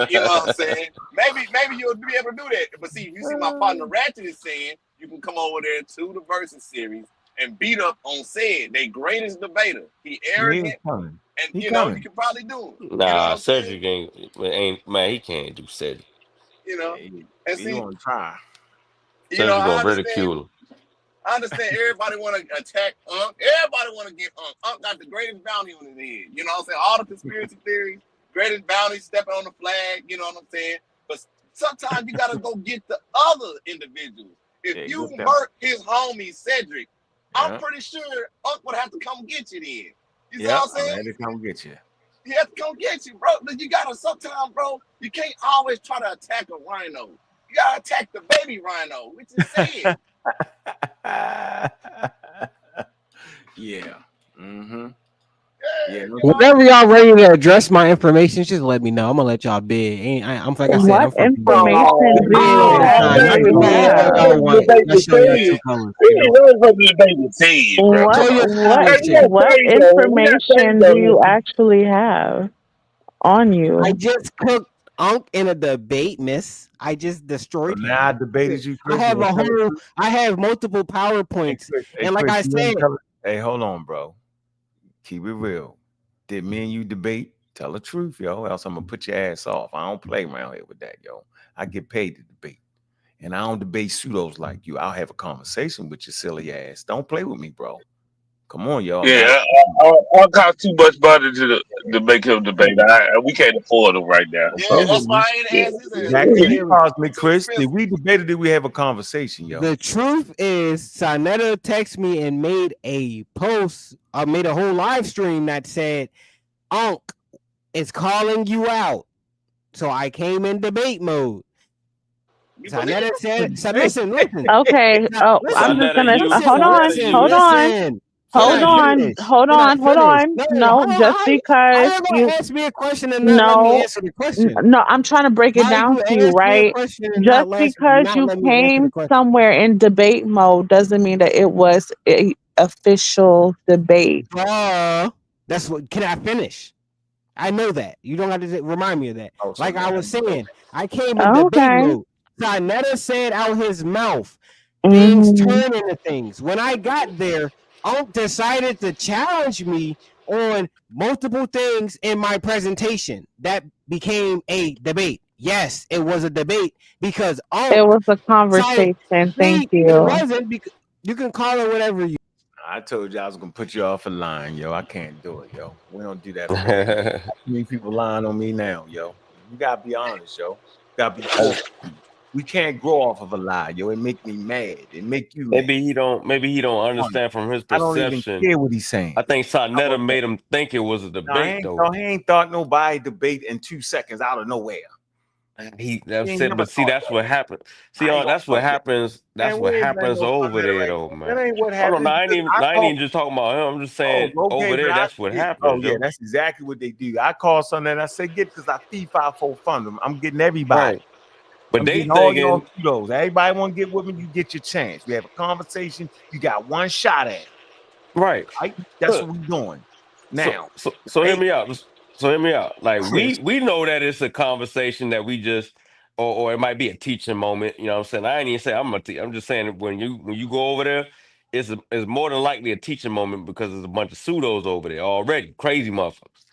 You know what I'm saying? Maybe you'll be able to do that. But see, you see my partner Ratchet is saying you can come over there to the Versus series and beat up on Said, they greatest debater. He He arrogant, ain't coming. and He you know you coming. can probably do it. You know what Nah, I'm saying? Cedric ain't man. He can't do Cedric. You know, and He see, gonna try. Cedric gonna ridicule him. I understand everybody want to attack Unc. Everybody want to get Unc. Unc got the greatest bounty on his head. You know what I'm saying? All the conspiracy theories, greatest bounty, stepping on the flag. You know what I'm saying? But sometimes you got to go get the other individuals. If Yeah, you get them. murk his homie Cedric, I'm Yeah. pretty sure Unc would have to come get you then. You see Yeah. what I'm I'm saying? ready to come get you. He has to come get you, bro. But you gotta sometimes, bro. You can't always try to attack a rhino. You gotta attack the baby rhino, which is sad. Yeah. Mm-hmm. Yeah. Whenever y'all ready to address my information, just let me know. I'm gonna let y'all bid. I'm like I said, What I'm from information do you Y'all actually can bid all have? y'all want. Y'all show your true colors. Show your scholarship. What information do you actually have on I you? just cooked Unc in a debate, miss. I just destroyed him. Now I debated you, I Chris. have You a ain't tell the whole. truth. I have multiple PowerPoints, Hey, and like Chris, I you ain't said, tell it. Hey, hold on, bro. Keep it real. Did me and you debate? Tell the truth, yo. Else I'm gonna put your ass off. I don't play around here with that, yo. I get paid to debate. And I don't debate pseudos like you. I'll have a conversation with your silly ass. Don't play with me, bro. Come on, yo. I'm not. Yeah, I cost too much money to make him debate. We can't afford him right now. Yeah, So, that's why I yeah. ain't asked his ass to Exactly. debate. You caused me, Chris. Did we debate or did we have a conversation, yo? the truth is, Sonetta texted me and made a post. Made a whole live stream that said, "Unc is calling you out." So I came in debate mode. Sonetta said, "So listen. Okay. Oh, I'm just gonna hold on. Hold on. Hold on. Hold on. Hold on. No, just How because you you gonna ask me a question and not let me no answer the question? no, I'm trying to break it How down you to you, ask me a right? question and Just not because you let me answer the came question? somewhere in debate mode doesn't mean that it was a official debate. That's what. Can I finish? I know that. You don't have to remind me of that. Oh, so Like I now was you know. saying, I came in debate Okay. mode. Sonetta said out his mouth, things Mhm. turn into things. When I got there, Unc decided to challenge me on multiple things in my presentation. That became a debate. Yes, it was a debate because Unc It was a decided. conversation. Thank See, it you. wasn't because you can call it whatever you. I told you I was gonna put you off a line, yo. I can't do it, yo. We don't do that over here. Too many people lying on me now, yo. You gotta be honest, yo. You gotta be forthright. We can't grow off of a lie, yo. It make me mad. It make you mad. Maybe he don't understand from his I don't even perception. care what he's saying. I think Sonetta made him think it was a debate, No, he ain't thought nobody debate in 2 seconds out of nowhere. That's what happened. See, that's what happens. That's what happens over there, though, man. That ain't what Hold on, happens. I ain't even just talking about him. I'm just saying over there, that's what happens. Oh yeah, yo. that's exactly what they do. I call something and I say, get because I FIFA for fund them. I'm getting everybody. Right. But I'm they getting all thinking, y'all kudos. Everybody want to get with me, you get your chance. We have a conversation. You got one shot at it. Right. That's what we're doing now. So hear me out. So hear me out. Like we know that it's a conversation that we just, or it might be a teaching moment. You know what I'm saying? I ain't even say I'm I'm just saying when you go over there, it's more than likely a teaching moment because there's a bunch of pseudos over there already, crazy motherfuckers.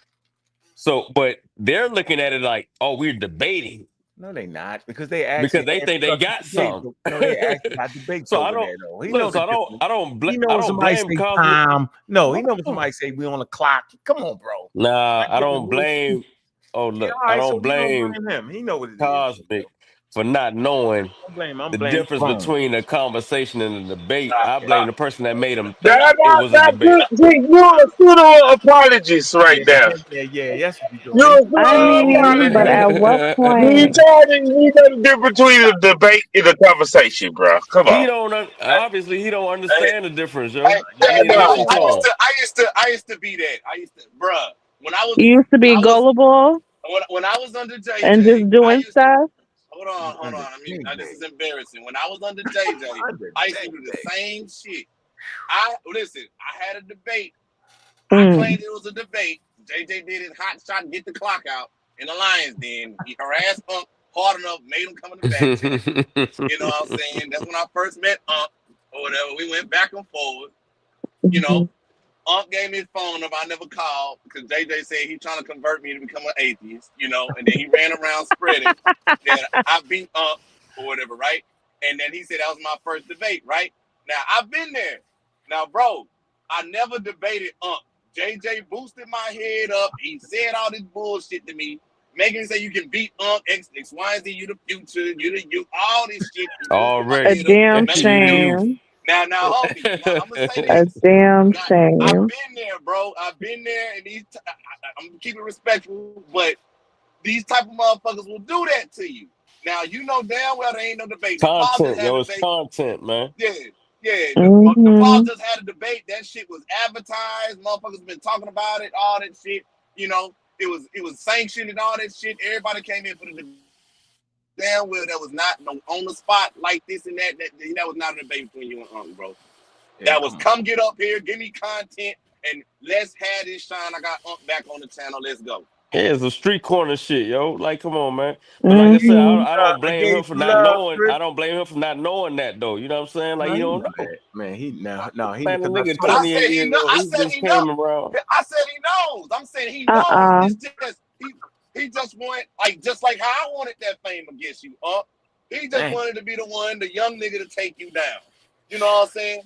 So, but they're looking at it like, oh, we're debating. No, they not because they actually Because they think they got some. No, they actually got debates So over there though. He look, knows. so I don't somebody blame say Cosmic. time. No, he knows somebody say we on the clock. Come on, bro. Nah, I don't blame. Oh look, I don't blame him. He know what it is. Cosmic for not knowing I'm blaming the difference Chrome. between a conversation and a debate. I blame the person that made him think That it was a debate. you're a pseudo apologist right now. Yeah. Yes, we do. You're a I mean, but at what you point? know the difference between a debate and a conversation, bro. Come on. He don't obviously he don't understand the difference, yo. I used to be that. Bruh. When I was You used to be gullible when I was under JJ, and just doing stuff. Hold on. I mean, this is embarrassing. When I was under JJ, I used to do the same shit. I had a debate. I claimed it was a debate. JJ did his hot shot and get the clock out in the Lions Den. He harassed Unc hard enough, made him come in the back. You know what I'm saying? That's when I first met Unc or whatever. We went back and forward. You know, Unc gave me his phone number. I never called because JJ said he's trying to convert me to become an atheist, you know, and then he ran around spreading that I beat Unc or whatever, right? And then he said that was my first debate, right? Now, I've been there. Now, bro, I never debated Unc. JJ boosted my head up. He said all this bullshit to me, making me say you can beat Unc, X, Y, Z, you the future, you, all this shit. A damn shame. Now, homie, I'm gonna say A this. damn I've shame. been there, bro. I've been there, and I'm gonna keep it respectful, but these type of motherfuckers will do that to you. Now, you know damn well there ain't no debate. Content, yo, it's content, man. Yeah. The Paul just had a debate. That shit was advertised. Motherfuckers been talking about it, all that shit. You know, it was sanctioned and all that shit. Everybody came in for the debate. Damn well that was not no on the spot like this and that. That was not a debate between you and Uncle, bro. Yeah, that was come get up here, give me content, and let's have this shine. I got Unc back on the channel. Let's go. Yeah, it's a street corner shit, yo. Like, come on, man. But like I said, I don't blame him for not knowing. I don't blame him for not knowing that, though. You know what I'm saying? Like, he don't know. Man, he man, the nigga But I 28 said he years know. old. I He said just he came knows. around. I said he knows. I'm saying he knows. It's just he just wanted just like how I wanted that fame against you, Unc. He just wanted to be the one, the young nigga to take you down. You know what I'm saying?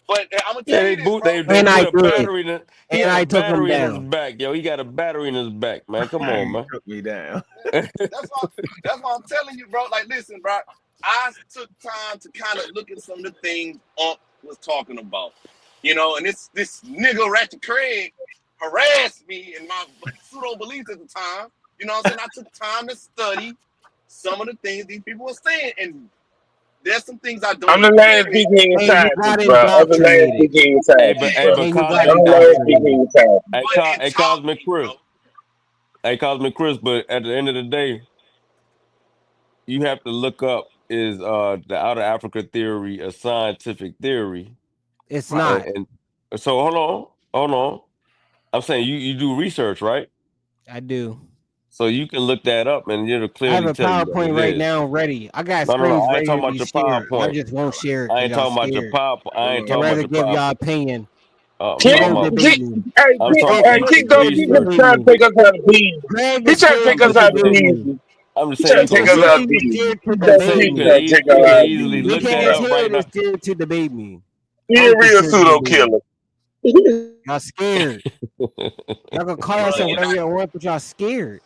But I'm gonna tell you this, bro. They put a battery in it. He had a battery in his back, yo. He got a battery in his back, man. Come on, man. Took me down. That's what I'm telling you, bro. Like, listen, bro. I took time to kind of look at some of the things Unc was talking about. You know, and this nigga Ratchet Craig harassed me in my pseudo beliefs at the time. You know what I'm saying? I took time to study some of the things these people were saying, and there's some things I don't. I'm the last beginning scientist, bro. I'm the last beginning scientist. Hey, Cosmic Chris. Hey, Cosmic Chris, but at the end of the day, you have to look up is the Outer Africa theory a scientific theory? It's not. And so hold on. I'm saying you do research, right? I do. So you can look that up and it'll I clearly have a tell you that PowerPoint it right is. now ready. I got No, screens I ain't ready talking to about be your shared. I PowerPoint. just won't share it. I ain't talking about your PowerPoint. I ain't I'd talking rather about your give y'all PowerPoint. opinion. You won't debate me. I'm talking about Keep research. trying to take us out of bees. Greg He's is trying to scared take us to out of debate bees. me. I'm just He's saying trying you to take us out of Is bees. scared to That's debate Steve me. trying to take you us can out of easily bees. look that Dickhead's up right head now. is scared to debate me. He a real pseudo killer. Y'all scared. Y'all can call yourself whatever y'all want, but y'all scared.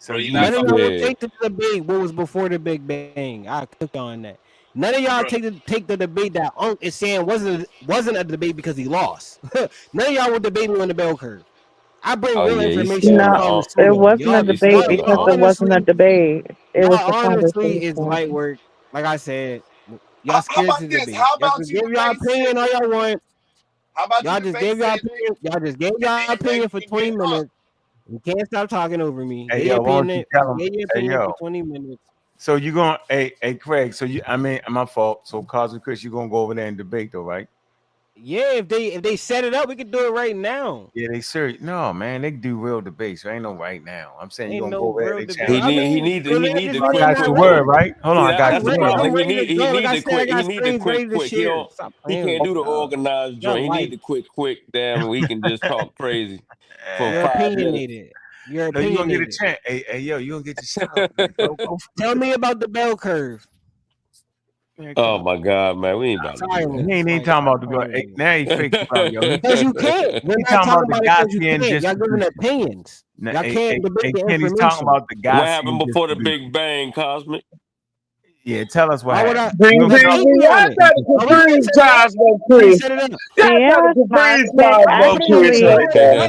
So you None of y'all will take the debate what was before the Big Bang. I click on that. None of y'all take the debate that Ankh is saying wasn't a debate because he lost. None of y'all will debate me on the bell curve. I bring real information to the No, it conversation. wasn't a debate because it wasn't a debate. It was a Honestly, it's conversation. light work. Like I said, y'all How scared about to this? debate. How Y'all about just you give y'all face opinion all y'all want. How about Y'all you just face gave y'all Cedric? opinion. Y'all just gave y'all opinion for 20 minutes. You can't stop talking over me. Hey, Get your yo, why don't you opinion. tell him? Get your Hey, opinion for yo. 20 minutes. So you going, hey, Craig. So my fault. So Cosmic Chris, you gonna go over there and debate though, right? Yeah, if they set it up, we can do it right now. Yeah, they serious. No, man, they do real debates. There ain't no right now. I'm saying you Ain't gonna no go over there. real They debate. challenge. He need the I quick got your quick. word, right? Hold on, See, I got that's your the word. problem. I'm ready to go. Like I said, I got He need the screens ready quick to quick. He share. don't. Stop He playing with can't me, do the dog. organized Y'all joint. He need light. the quick. Damn, and we can just talk crazy for You're 5 minutes. opinionated. You're No, you gonna get a opinionated. chance. Hey, yo, you gonna get your shot off, man. Go. Tell me about the bell curve. Man, Oh my God, man, we ain't about to do He Silence. ain't even Like, talking stop about the playing girl. with Hey, me. now he faked you out, yo. Because you can't. We're He not talking talking about the about it because you Gaussian can't. Y'all giving distribution. opinions. Now, Y'all can't debate the Ken, he's talking information. about the What happened Gaussian before the distribution. Big Bang, Cosmic? Yeah, tell us what Why would I? happened. Bring Debate me on it. Are we gonna set it up? Can we set it up? Yeah, Cosmic. Actually,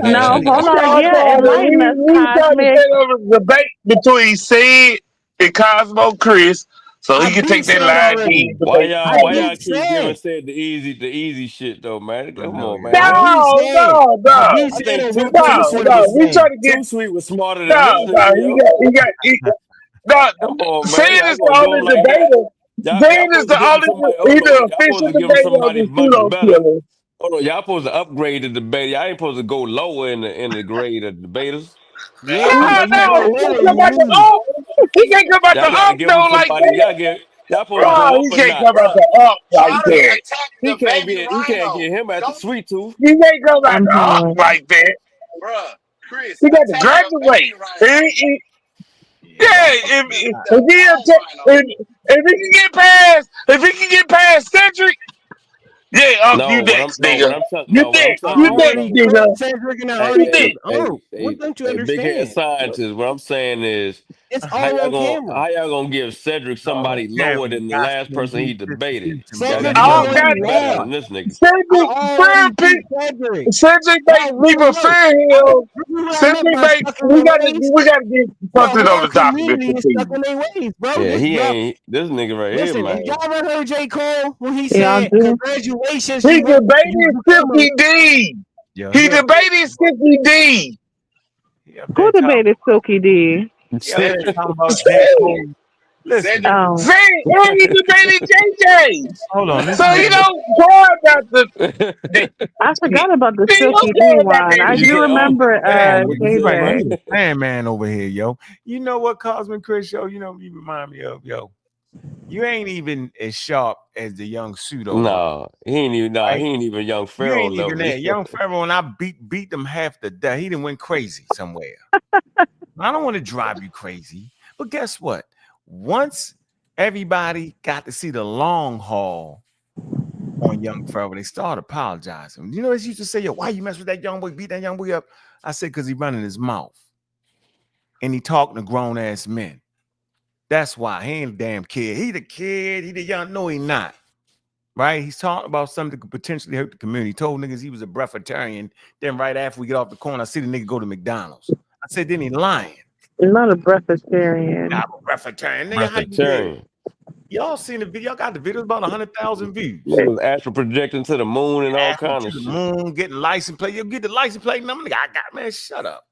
no, hold on. Yeah, enlighten us, We trying to Cosmic. set up a debate between Sid and Cosmo Chris, so he I can been take that said line already. in Why debate. been y'all keep giving said. said the easy shit though, man? Come on, man. I been said. I been I said think on too replay before the Big We Bang. trying to get Too Sweet was smarter than this nigga, yo. no. Come on, man. Sid Y'all is the gonna do him only like that? debater. Y'all Sid is supposed to the give him only somebody. he's Hold on. the Y'all supposed official to give him debater of somebody the much pseudo better. killer. Hold on. Y'all supposed to upgrade the debate. Y'all ain't supposed to go lower in the grade of debaters. Yeah, but you No, go he can't lower, come you out the lose. up. He can't come out Y'all the gotta up give him though like somebody. that. Y'all supposed to Oh, go up he a can't come notch. out the up like Try to that. attack the baby He can't rhino. get him at the Don't, sweet tooth. He can't come out I'm the up hollering. like that. bruh, Chris, He got to attack the graduate. baby rhino. Yeah, Don't beat if the he old rhino. if he can get past Cedric, yeah, you next, nigga. What I'm I telling You you, next, already bro. cooked nigga. Cedric and I Hey, already You hey, cooked next. hey, Unc. What hey, don't you hey, big head understand? scientist. What I'm saying is, It's all on camera. how y'all gonna give Cedric No, somebody lower Cameron, than the the last Gaussian person he debated? distribution, bro. Y'all You gotta Cedric give know him All what got somebody already better lost. than this nigga. I Cedric, already beat Cedric. Cedric Y'all make people look. fear him. This is what I meant Cedric by make stuck in their ways. we gotta get The something on whole the document community for is stuck people. in their ways, bro. Yeah, he Y'all, ain't this nigga right here, listen, if man. y'all ever heard J. Cole when he Y'all said, do. congratulations, He you debated become a 50D. Yo, He debated 50D. he up Who there talking, debated Silky D? he up there Cedric, talking about J. Cedric. Cole. Listen, Oh, And he debated JJ. hold on. This So he nigga, don't care about the I forgot about the he Silky don't D care about one. I that You do said, shit. oh, remember man, what you you say, right. JJ. You man? the man over here, yo. You know what, Cosmic Chris, yo? You know what you remind me of, yo. You ain't even as sharp as the young pseudo was, He right? ain't even young You Pharaoh ain't even level. there. Young Pharaoh and I beat them half to death. He done went crazy somewhere. I don't want to drive you crazy, but guess what? Once everybody got to see the long haul on Young Pharaoh, they started apologizing. You know, they used to say, yo, why you mess with that young boy, beat that young boy up? I said, because he running his mouth and he talking to grown ass men. That's why he ain't a damn kid. He the kid, he the young, no, he not. Right? He's talking about something that could potentially hurt the community. He told niggas he was a breatharian. Then right after we get off the corner, I see the nigga go to McDonald's. I said, then he lying. Not a Nah, breatharian. I'm a breatharian. Nigga, how you live? Breatharian. Y'all seen the video? Y'all got the videos about 100,000 views. Nigga was astral projecting to the moon and all Asking kind to of the shit. moon, getting license plate. You get the license plate number. Nigga, I got, man, shut up.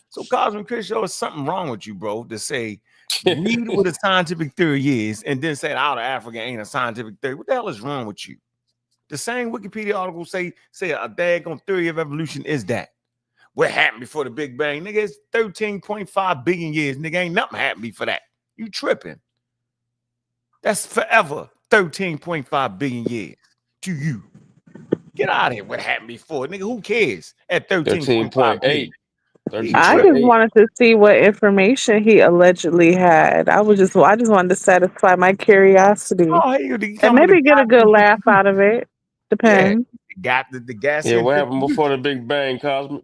So Cosmic Chris, yo, there's something wrong with you, bro, to say read what a scientific theory is and then say out of Africa ain't a scientific theory. What the hell is wrong with you? The same Wikipedia article say a daggone theory of evolution is that. What happened before the Big Bang? Nigga, it's 13.5 billion years. Nigga, ain't nothing happened before that. You tripping. That's forever 13.5 billion years to you. Get out of here. What happened before? Nigga, who cares at 13.5 billion? 13.8. You I tripping. just wanted to see what information he allegedly had. I just wanted to satisfy my curiosity Oh, hey, you and talking about maybe get a good the laugh out of it. yeah, Depends. got the gas Yeah, in what happened before distribution. the Big Bang, Cosmic?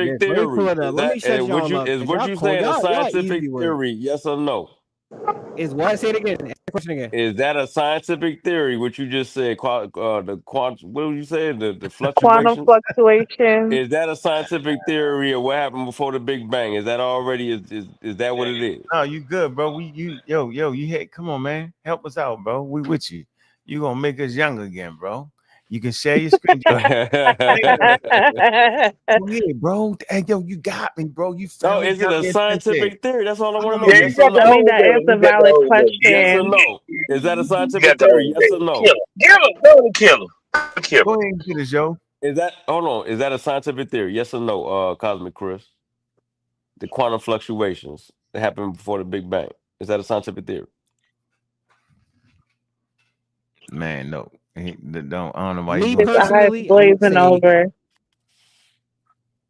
scientific theory? Let me shut Is y'all what up. you saying a Y'all scientific easy with it. theory? Yes or no? Is what? Say it again. Ask the question again. Is that a scientific theory? What you just said? The quantum. What were you saying? The Quantum fluctuations. fluctuation. Is that a scientific theory of what happened before the Big Bang? Is that already is that what it is? No, you good, bro. You hit. Come on, man. Help us out, bro. We with you. You gonna make us young again, bro. You can share your screen. Yeah, bro. Hey, yo, you got me, bro. You No, found is it a scientific theory? That's all I want to know. Yeah, Yes you or got the no? I mean, whole that thing. is a You got the valid whole thing. Yes or question. no? Is that a You scientific got the theory? whole Yes thing. or no? Kill him. Go and kill him. Kill Go him. ahead and get us, yo. Is that hold on? Is that a scientific theory? Yes or no? Cosmic Chris, the quantum fluctuations that happened before the Big Bang. Is that a scientific theory? Man, no. Don't. I don't know why you Me doing His eyes personally, I'm gonna glazing say over.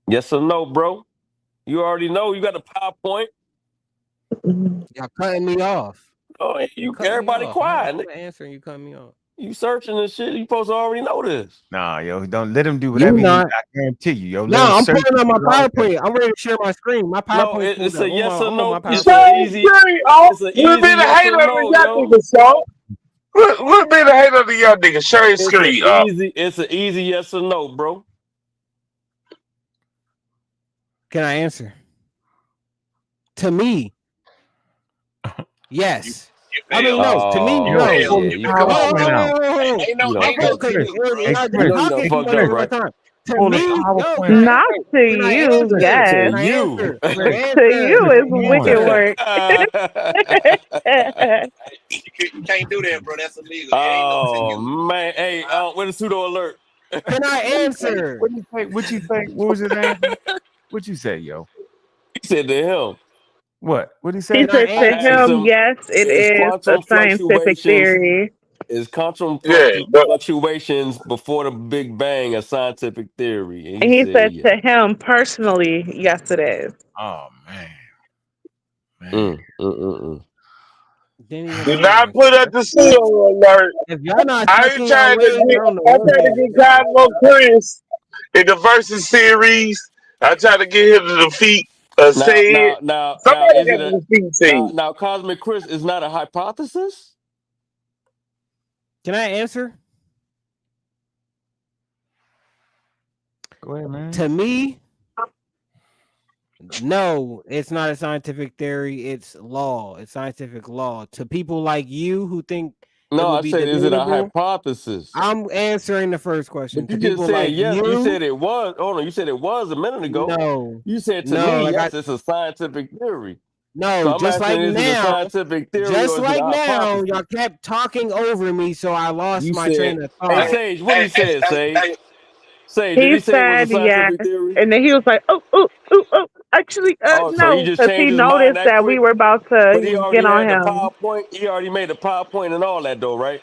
Yes or no, bro? You already know. You got the PowerPoint. y'all cutting me off. Oh, You cutting me everybody off. quiet. I'm answering. You cutting me off. You searching and shit. You supposed to already know this. Nah, yo, don't let him do You whatever he. not. I guarantee you, yo. Let No, him I'm search. pulling on my and do all that. PowerPoint. I'm ready to share my screen. My No, PowerPoint pulled it's up. a yes or I'm on no. my It's PowerPoint. an Shame easy. Curry off. It's an We've easy been a yes hater or of the no, young yo. niggas, so. We've been a hater of the young niggas. Share his It's an screen off. easy. It's an easy yes or no, bro. Can I answer? To me, yes. I mean, no. To me, Oh, no. yeah, you fucked PowerPoint up. out. You done Okay, fucked because up. Hey, y'all Chris. just You done talking. You fucked want to up, hear my right? time? To Pull the me, PowerPoint can out. Not to I you, answer? yes. To Can I you. answer? Can I Chris. To answer? you Chris, is come wicked on. work. You can't do that, bro. That's illegal. It ain't no to Oh you. man, hey, with a pseudo alert. Can I answer? What you say? What you say? What was his answer? What you say, yo? He said to him, What? What he He say? Can I said I to asked answer? him, him, yes, it is is a quantum scientific fluctuations theory. Yeah, but fluctuations before the Big Bang a scientific theory? And he And he said, said yeah. to him personally, yes, it is. Oh man. Didn't even do answer not my put up shit. the pseudo alert. If y'all not I stuck ain't in y'all trying to ways, I get. don't know I'm what trying to is. get Cosmo Chris in the versus series. I try to get him to defeat. Say it. Now, Somebody is got it to defeat Say. now Cosmic Chris is not a hypothesis? Can I answer? Go ahead, man. To me, no, it's not a scientific theory. It's law. It's scientific law. To people like you who think it No, would I be said, is it a debatable, hypothesis? I'm answering the first question. But you To just people said like yes. You you, said it was. Hold on, you said it was a minute ago. no, You said to no, me, like yes, it's a scientific theory. no, So I'm just like asking, is it a now, scientific theory or is it a y'all hypothesis? kept talking over me, so I lost You my said, train of hey, thought. Sage, what he said, Sage? Sage, did He he say it was a said yes. scientific theory? And then he was like, oh. Actually, Oh, so he no, just because changed he his mind noticed that that we quick? were about But he to get already on had the him. PowerPoint. He already made the PowerPoint and all that, though, right?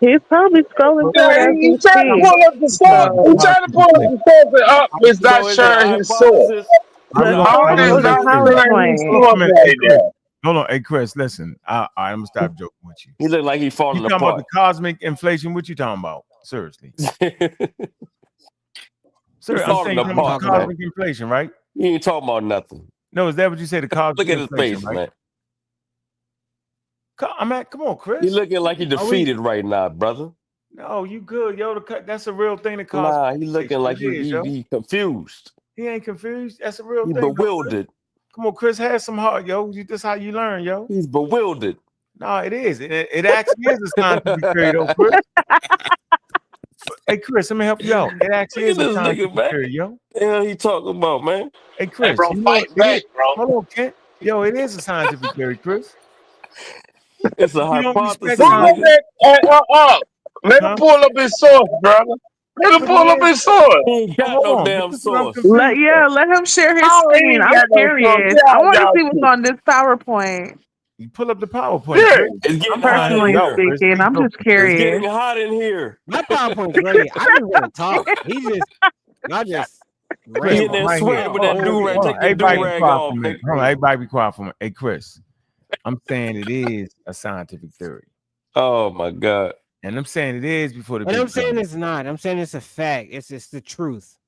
He's probably scrolling through Yeah, it as he we trying to speak. pull up the source. He So trying to pull up the source, and up is not So is it a sharing his source. hypothesis? Is it the a Up source is was the not hypothesis? sharing his PowerPoint. Hold on a source minute. Hey, right Chris. now. Hold on. Hey, Chris, listen. I'm gonna stop joking with you. He looked like he You falling talking about the apart. cosmic inflation? What you talking about? Seriously. He Sir, I'm saying falling you're talking about apart, the man. cosmic inflation, right? He ain't talking about nothing. No, is that what you say? The cosmic Look at his inflation, face, right? man. Come on, Chris. He looking like he Are we? defeated right now, brother. No, you good, yo. That's a real thing. The cosmic Nah, he looking inflation. like It is, yo. he confused. He ain't confused. That's a real He thing, though, Chris. bewildered. Come on, Chris. Have some heart, yo. That's how you learn, yo. He's bewildered. No, it is. It actually is a scientific theory, though, Chris. Hey, Chris, let me help you out. It actually Look is at a this nigga, scientific man. theory, yo. The hell he talking about, man? Hey, Hey, Chris, bro, you know fight it is. back, bro. Hold on, Kent. Yo, it is a scientific theory, Chris. It's a You don't respect hypothesis, Pull up nigga. that Let him Huh? pull up his source, brother. Let him But pull he up is. his source. He ain't got Hold no on. damn This is what I'm source. confused. Let him share his Oh, he screen. ain't I'm got no source. curious. Get I out, want to y'all see what's shit. on this PowerPoint. You pull up the PowerPoint, Yeah. Chris. It's getting I'm hot trying to in help you Personally out, here. Chris. speaking, Please I'm don't. just It's curious. getting hot in here. My PowerPoint's ready. I just want to talk. Y'all just Chris, He in ramble. there right here. sweating with Y'all that Hold over do-rag. it. on. Take your Everybody be do-rag quiet for a off, minute. nigga. Hold on. Everybody be quiet for a minute. Hey, Chris, I'm saying it is a scientific theory. Oh my God. And I'm saying it is before the And I'm Big saying Bang. it's not. I'm saying it's a fact. It's the truth.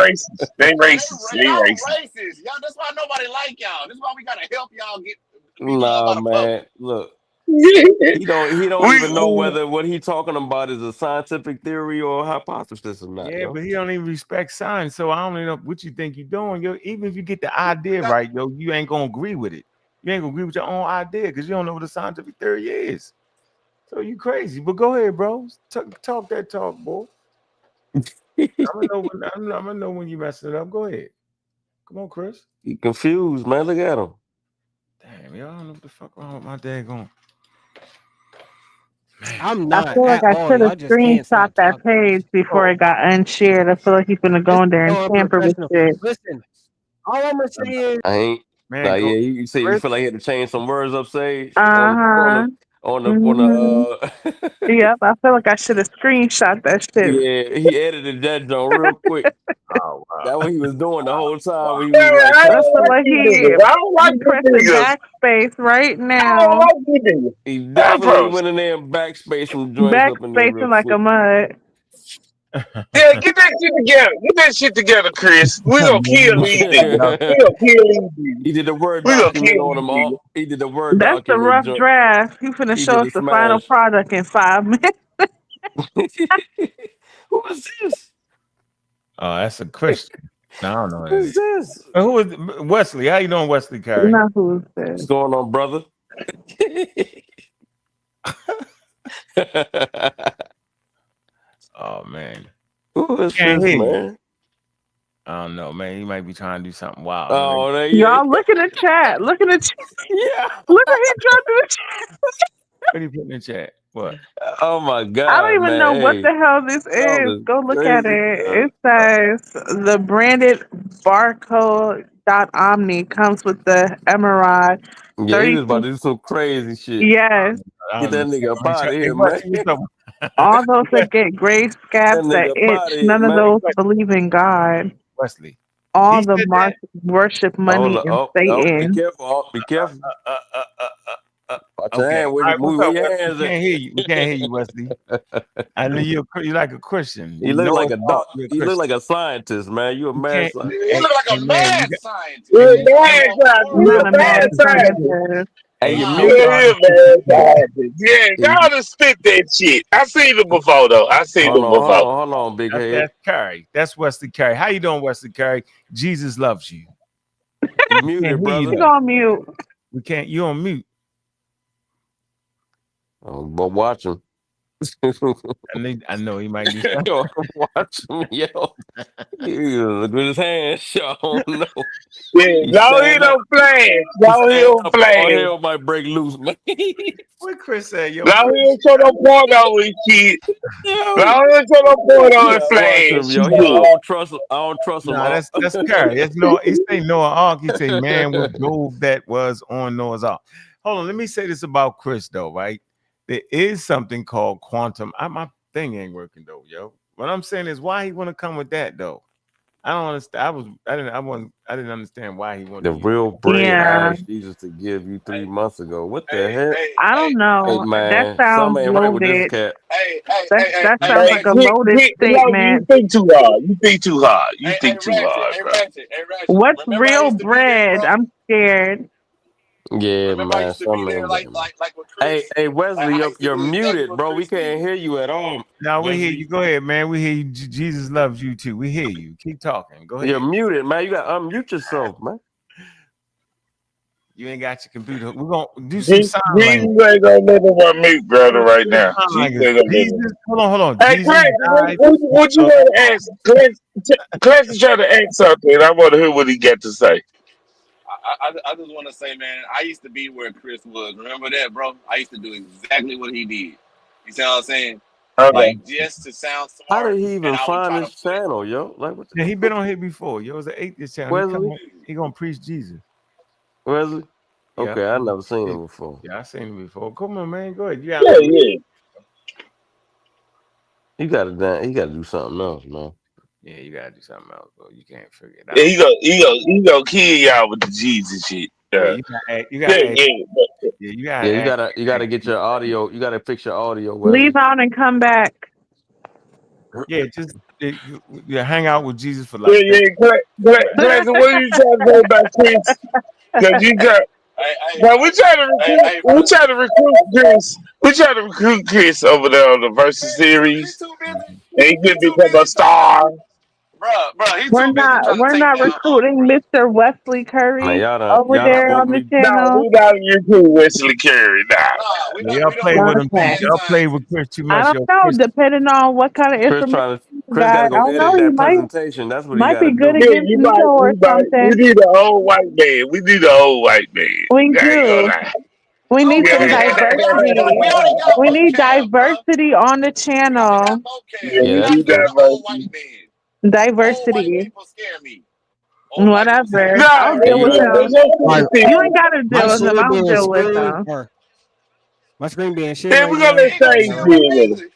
ain't racist. They ain't racist. They Y'all ain't racist. racist. Y'all, that's why nobody like y'all. This is why we gotta help y'all get Nah, man. Look, he don't even know whether what he talking about is a scientific theory or a hypothesis or not. Yeah, Yo. but he don't even respect science. So I don't even know what you think you're doing. Yo, even if you get the idea right, yo, you ain't gonna agree with it. You ain't gonna agree with your own idea because you don't know what a scientific theory is. So you crazy. But go ahead, bro. Talk that talk, boy. I'm gonna know when you messing it up. Go ahead. Come on, Chris. He confused, man. Look at him. Damn, y'all don't know what the fuck wrong with my daggone. I'm I not feel like at I all. should have Y'all just can't screenshot stop that talking. page before it got unshared. I feel like he's gonna go in there and So tamper with unprofessional. it. Listen, all I'm gonna say is, I ain't. Man, Nah, go yeah, you say you Chris. feel like you had to change some words up, Sage, on Uh-huh. the Yep, I feel like I should have screenshot that shit. yeah, he edited that joint real quick. Oh wow. That what he was doing the whole time when he was Yeah, like I I trying. don't feel like like these he niggas. I don't like these pressing niggas. backspace right I don't now. like these niggas. He I definitely promise. went in there and backspace some joints up in there real Backspacing like a quick. mud. Yeah, get that shit together. Get that shit together, Chris. We gonna kill Man, these niggas. We gonna kill these niggas. He did the word We gonna document kill on these him. niggas. He did the word That's the document rough joint. draft. You finna He show did us a the final smash. product in 5 minutes. Who is this? oh, that's a Christian. No, I don't know who that Who's is. this? Who is Wesley? How you doing, Wesley Carey? Not who's What's this. going on, brother? Oh man. Who is Can't this, hear you. man? I don't know, man. He might be trying to do something wild. Oh, there Y'all look in the chat. Look in the chat. yeah. Look what he dropped in the chat. What are you putting in the chat? What? Oh my I don't God, even man. know what Hey, the hell this y'all is. is Go look at crazy. it. It says the branded barcode .omni comes with the Emerald Yeah, he was about 32. to do some crazy shit. Yes. I Get don't that understand. nigga up out of Hey, here, man. Wesley, what's up? All those that get gray That scabs that nigga up itch, out of here, none of man. those believe in God. Wesley. All He the said that? marks worship Hold money up. and Oh, be Satan. careful. Oh, be careful. Watch your Okay. hand. All right, Move what's where up, your Wesley? hands We at. can't hear you. We can't hear you, Wesley. I know you're like a Christian. You You look know like it's a all. doc. You're a You look Christian. like a scientist, man. You a You mad can't. scientist. You look like a Man, mad scientist. You're hey, a bad scientist. I'm You're not a a bad mad scientist. scientist. Hey, hey, you you Yeah, know muted. God you're a is Christian bad too. scientist. Yeah, You, y'all just spit that shit. I seen it before though. I seen it before. hold on, big head. That's Carey. That's Wesley Carey. How you doing, Wesley Carey? Jesus loves you. You Can't muted, hear you brother. You though. on mute. We can't. You on mute. Oh, but watch him. I know he might do something. Yo, watch him, yo. Look with his hands, y'all don't know. Yeah, He no, he stand up. don't flash. He No, he stand don't up. All flash. hell might break loose, man. What Chris said, yo? No, Chris, he don't show no point on his shit. Yo, No, he don't show no point on yeah, his watch him, flash. yo. He like, I don't trust him. I don't trust him. nah, that's Carey. That's Noah. He say Noah Ark. He say man with gold that was on Noah's Ark. Hold on, let me say this about Chris though, right? There is something called quantum. My thing ain't working though, yo. What I'm saying is why he want to come with that though. I don't understand. I didn't understand why he wanted The to use real that. bread I Yeah. asked Jesus to give you 3 months ago. What the heck? I don't Hey know. That man, sounds something ain't right with this loaded. cat. That sounds Hey, like a loaded you statement. think too hard. You think too hard. You think too hard, bro. What's real bread? I'm scared. Yeah, man, something ain't right, man. Hey, Wesley, you're muted, bro. We can't hear you at all. Now we hear Wesley, you. Go ahead, man. We hear you. Jesus loves you too. We hear you. Keep talking. Go you're ahead. muted, man. You got to unmute yourself, man. You ain't got your computer. We're gonna do some Jesus sign language. ain't gonna let him unmute, brother, right Do now. sign Jesus language. ain't gonna let him. Jesus, hold on. Hey, Jesus Clarence, died. what you want to ask? Clarence is trying to ask something. I want to hear what he got to say. I just want to say, man, I used to be where Chris was. Remember that, bro? I used to do exactly what he did. You see what I'm saying? Okay. Like, just to sound How smart, did he and even I would find try to this channel, yo? Like, what Yeah, he been on here before. Yo, it's an atheist channel. Wesley? He gonna preach Jesus. Wesley? Yeah. Okay, I never seen him before. Yeah, I seen him before. Come on, man. Go ahead. You Yeah, yeah. You gotta do something else, man. Yeah, you gotta do something else, bro. You can't figure it Yeah, out. he gonna kill y'all with the Jesus shit. Yeah, you gotta add. Yeah, you gotta Yeah, add. you gotta get your audio. You gotta fix your audio, Leave Wesley. out and come back. Yeah, just hang out with Jesus for Yeah, like yeah. 30 Clarence, what are you trying to say about Chris? Because you got. Now we trying to recruit Chris. We trying to recruit Chris over there on the Versus series, and he could become a star. bro, he's too busy trying to We're take not down recruiting Mr. Wesley Man, Curry y'all over done there woke on the me. No, channel. we not recruit Wesley Carey now. Y'all play with him too. Okay. Y'all play with Chris too I much. don't Yo, know, Chris, depending on what kind of information you Chris got. gotta I go don't edit know, he that presentation. That's what he might gotta be good do. Yeah, against Neo or we something. need an old white man. We need an old white man. We I ain't gonna do. lie. We need some Yeah. diversity. We need diversity on the channel. Yeah, Yeah, we that's need true. diversity. Diversity. Whatever. No, I'll deal with them. You ain't gotta My deal with them. shit I'll being deal with screen them. or my screen being shared Then right we're gonna now. let Sage deal with it.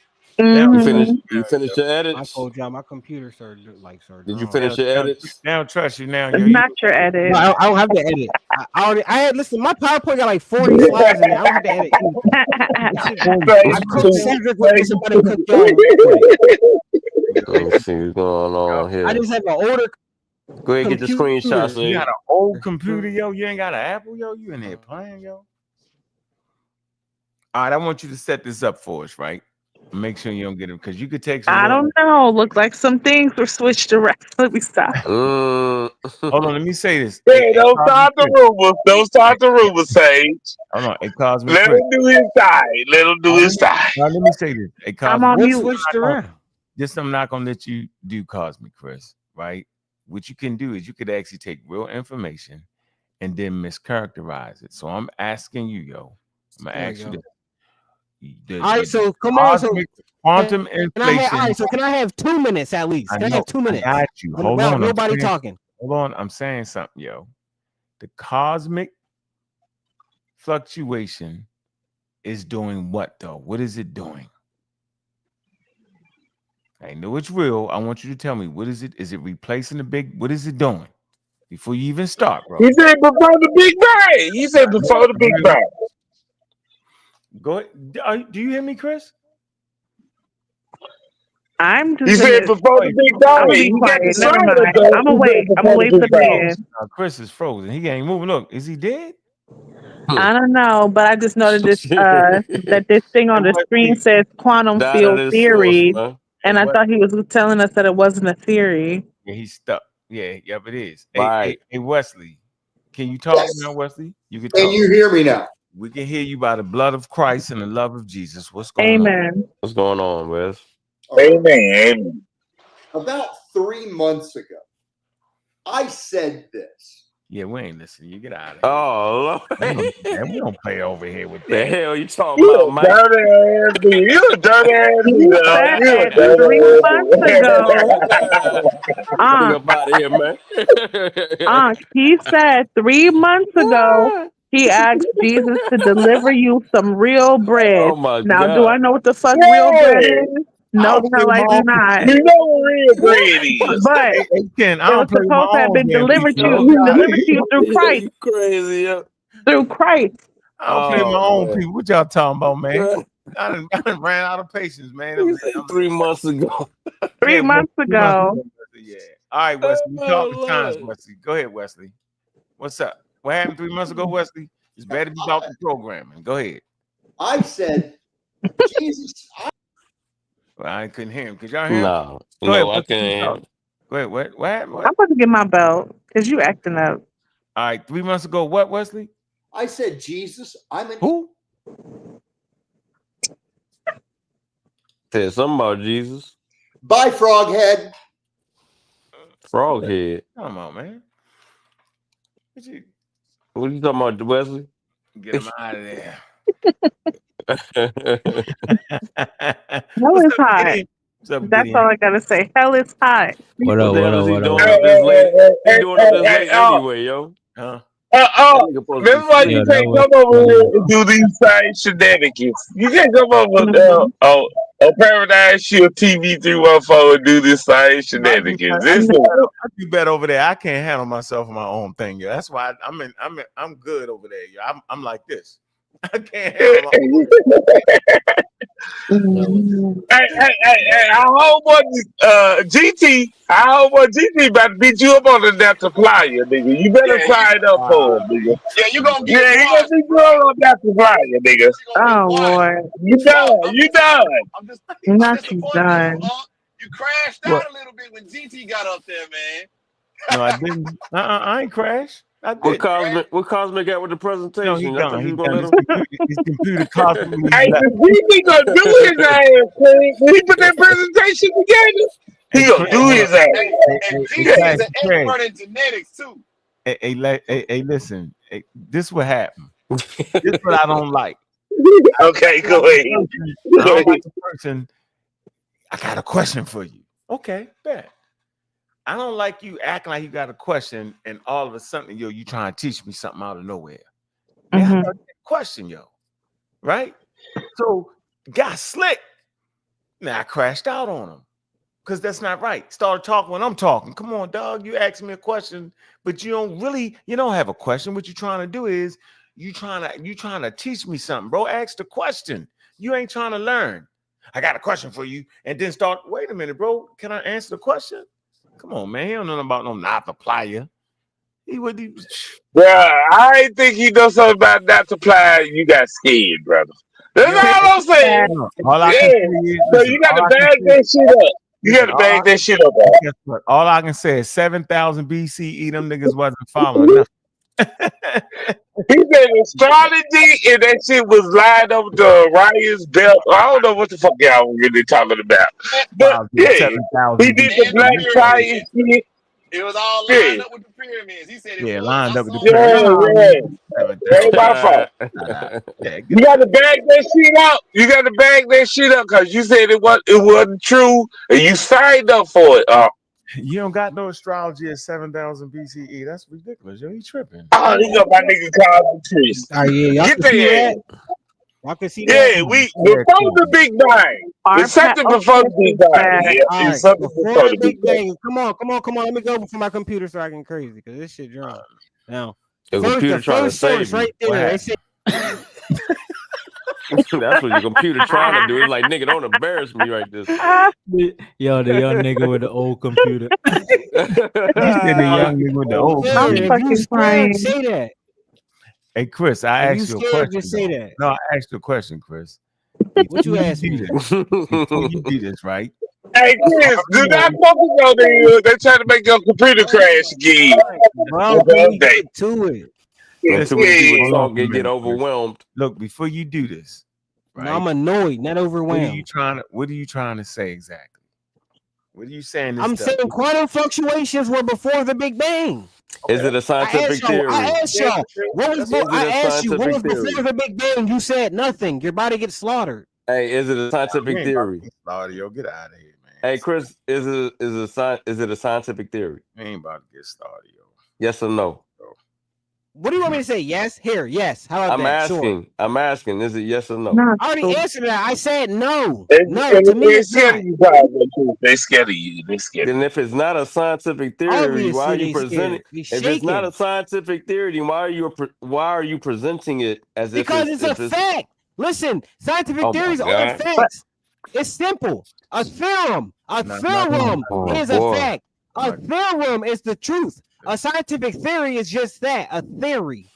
You finished your I edits? told y'all my computer started Did you drawn. finish your edits? They don't trust you now. Not your edit. No, I don't have to edit. I had listen. My PowerPoint got like 40 slides in there. I don't have to edit anything. I cooked Cedric with somebody cooked y'all real quick. Let me see what's going on here. I just have an older. Go ahead, get the screenshots. You got an old computer, yo. You ain't got an Apple, yo. You in there playing, yo. All right, I want you to set this up for us, right? Make sure you don't get it because you could take some. I don't know. Look like some things were switched around. Let me stop. Hold on, let me say this. Hey, don't start the rumors. Don't start the rumors, Sage. Hold on, it caused me. Let him do his side. Let him do his side. Let me say this. It caused I'm on me. mute. Switched around. This I'm not gonna let you do, Cosmic Chris, right? What you can do is you could actually take real information and then mischaracterize it. So I'm asking you, yo. I'm gonna ask you this. All right, so come on. So quantum can inflation. all right, so can I have 2 minutes at least? Can I have 2 minutes? I got you. Hold Without on. nobody talking. Hold on. I'm saying something, yo. The cosmic fluctuation is doing what, though? What is it doing? I know it's real. I want you to tell me, what is it? Is it replacing the big? What is it doing? Before you even start, bro. He said before the Big Bang. He said before the Big Bang. Go ahead. Do you hear me, Chris? I'm just. He said before the Big Bang. I'm gonna be quiet. Never mind. I'm gonna wait. I'm gonna wait for the end. Chris is frozen. He ain't moving. Look, is he dead? I don't know, but I just noted this that this thing on the screen says quantum Died field at his theory, source, man. and I thought he was telling us that it wasn't a theory. Yeah, he's stuck. Yeah, yep, it is. Right. Hey, Wesley, can you talk now, Wesley? You can talk. Can you hear me now? We can hear you by the blood of Christ and the love of Jesus. What's going on? Amen. What's going on, Wes? Amen. About 3 months ago, I said this. Yeah, we ain't listening. You get out of here. Oh, Lord. We don't play over here with the that. hell you talking about, Mike? Dirty ass nigga. You a dirty ass nigga. You a dirty 3 months ago. Get up out of here, man. He said 3 months ago he asked Jesus to deliver you some real bread. Oh my Now, do I God. know what the fuck real bread is? No, the hell I do not. You know what real bread is. But Ken, I it don't was play with my supposed to have own been damn delivered people. to you through Christ. You crazy, yo. Through Christ. I don't play with my own people. What y'all talking about, man? God. I done ran out of patience, man. You said 3 months ago. 3 months ago. Yeah. All right, Wesley. You talk the Lord. times, Wesley. Go ahead, Wesley. What's up? What happened 3 months ago, Wesley? It's better be about the programming. Go ahead. I said, Jesus. Well, I couldn't hear him. Could y'all hear him? No, Go ahead, I Wesley, can't. Go ahead. What happened? I'm about to get my belt because you acting up. All right, 3 months ago, what, Wesley? I said, Jesus, I'm an. Who? Said something about Jesus. Bye, Froghead. Froghead. Come on, man. What you talking about, Wesley? Get him out of there. Hell is hot. That's all I gotta say. Hell is hot. What up? What up? What up? He doing up this late anyway, yo. Huh? That's why you can't come over here and do these same shenanigans. You can't come over on Paradise Shield TV 314 and do this same shenanigans. I do better over there. I can't handle myself on my own thing, yo. That's why I'm good over there, yo. I'm like this. I can't handle my own Hey, I hope what GT about to beat you up on the Delta Flyer, nigga. You better sign up for it, nigga. Yeah, you gonna get he gonna beat you up on Delta Flyer, nigga. Oh Lord. You done. Not you done. You crashed out a little bit when GT got up there, man. No, I didn't. I ain't crashed. What Cosmic got with the presentation? No, he gone. He His computer constantly. Hey, he gonna do his ass, man. When he put that presentation together, he gonna do his ass. And GT is an expert in genetics too. Hey, listen. Hey, this what happened. This what I don't like. Okay, go ahead. I don't like the person. I got a question for you. Okay, bet. I don't like you acting like you got a question and all of a sudden, yo, you trying to teach me something out of nowhere. Man, I got a question, yo. Right? So got slick. Now I crashed out on him. Because that's not right. Started talking when I'm talking. Come on, dog. You ask me a question, but you don't have a question. What you're trying to do is you trying to teach me something, bro. Ask the question. You ain't trying to learn. I got a question for you. And then start, wait a minute, bro. Can I answer the question? Come on, man. He don't know about no not applier. Yeah, I ain't think he knows something about not apply. You got scared, brother. That's all I'm saying. All I can say is, so you got to bag that shit up. You got to bag that shit up, bro. Guess what? All I can say is 7,000 BCE, them niggas wasn't following nothing. He said astrology and that shit was lined up with Orion's belt. I don't know what the fuck y'all really talking about. But yeah, he did the black tie and shit. It was all lined up with the pyramids. He said it was. Lined up with the pyramids. That's my fault. You got to bag that shit up. You got to bag that shit up because you said it wasn't true and you signed up for it. You don't got no astrology at 7,000 BCE. That's ridiculous. Yo, he tripping. Oh, you got my nigga called Chris. Get there. I can see that. Yeah, before the Big Bang. It's something before the Big Bang. Yeah, it's something before the Big Bang. Come on. Let me go before my computer so I can crazy because this shit drunk. Now, the computer trying to save right there. They said, that's what your computer trying to do. It's like, nigga, don't embarrass me right this. Yo, the young nigga with the old computer. He said the young nigga with the old computer. I'm fucking crying. Say that. Hey, Chris, I asked you a question. Just say that. No, I asked you a question, Chris. What you asked me? Before you do this, right? Hey, Chris, do not focus on them. They're trying to make your computer crash again. Bro, get to it. Too many people talk, get overwhelmed. Look, before you do this, right? No, I'm annoyed, not overwhelmed. What are you trying to say exactly? What are you saying? I'm saying quantum fluctuations were before the Big Bang. Is it a scientific theory? I asked y'all. What was before the Big Bang? You said nothing. Your body gets slaughtered. Hey, is it a scientific theory? Yo, get out of here, man. Hey, Chris, is it a scientific theory? We ain't about to get started, yo. Yes or no? What do you want me to say? Yes? Here, yes. How about that? Sure. I'm asking, is it yes or no? I already answered that. I said no. No, to me it's not. They scared of you. They scared. And if it's not a scientific theory, Obviously, why are you presenting? If it's not a scientific theory, then why are you presenting it as because if it's a fact? Listen, scientific theories are facts. It's simple. A theorem is a fact. A theorem is the truth. A scientific theory is just that, a theory.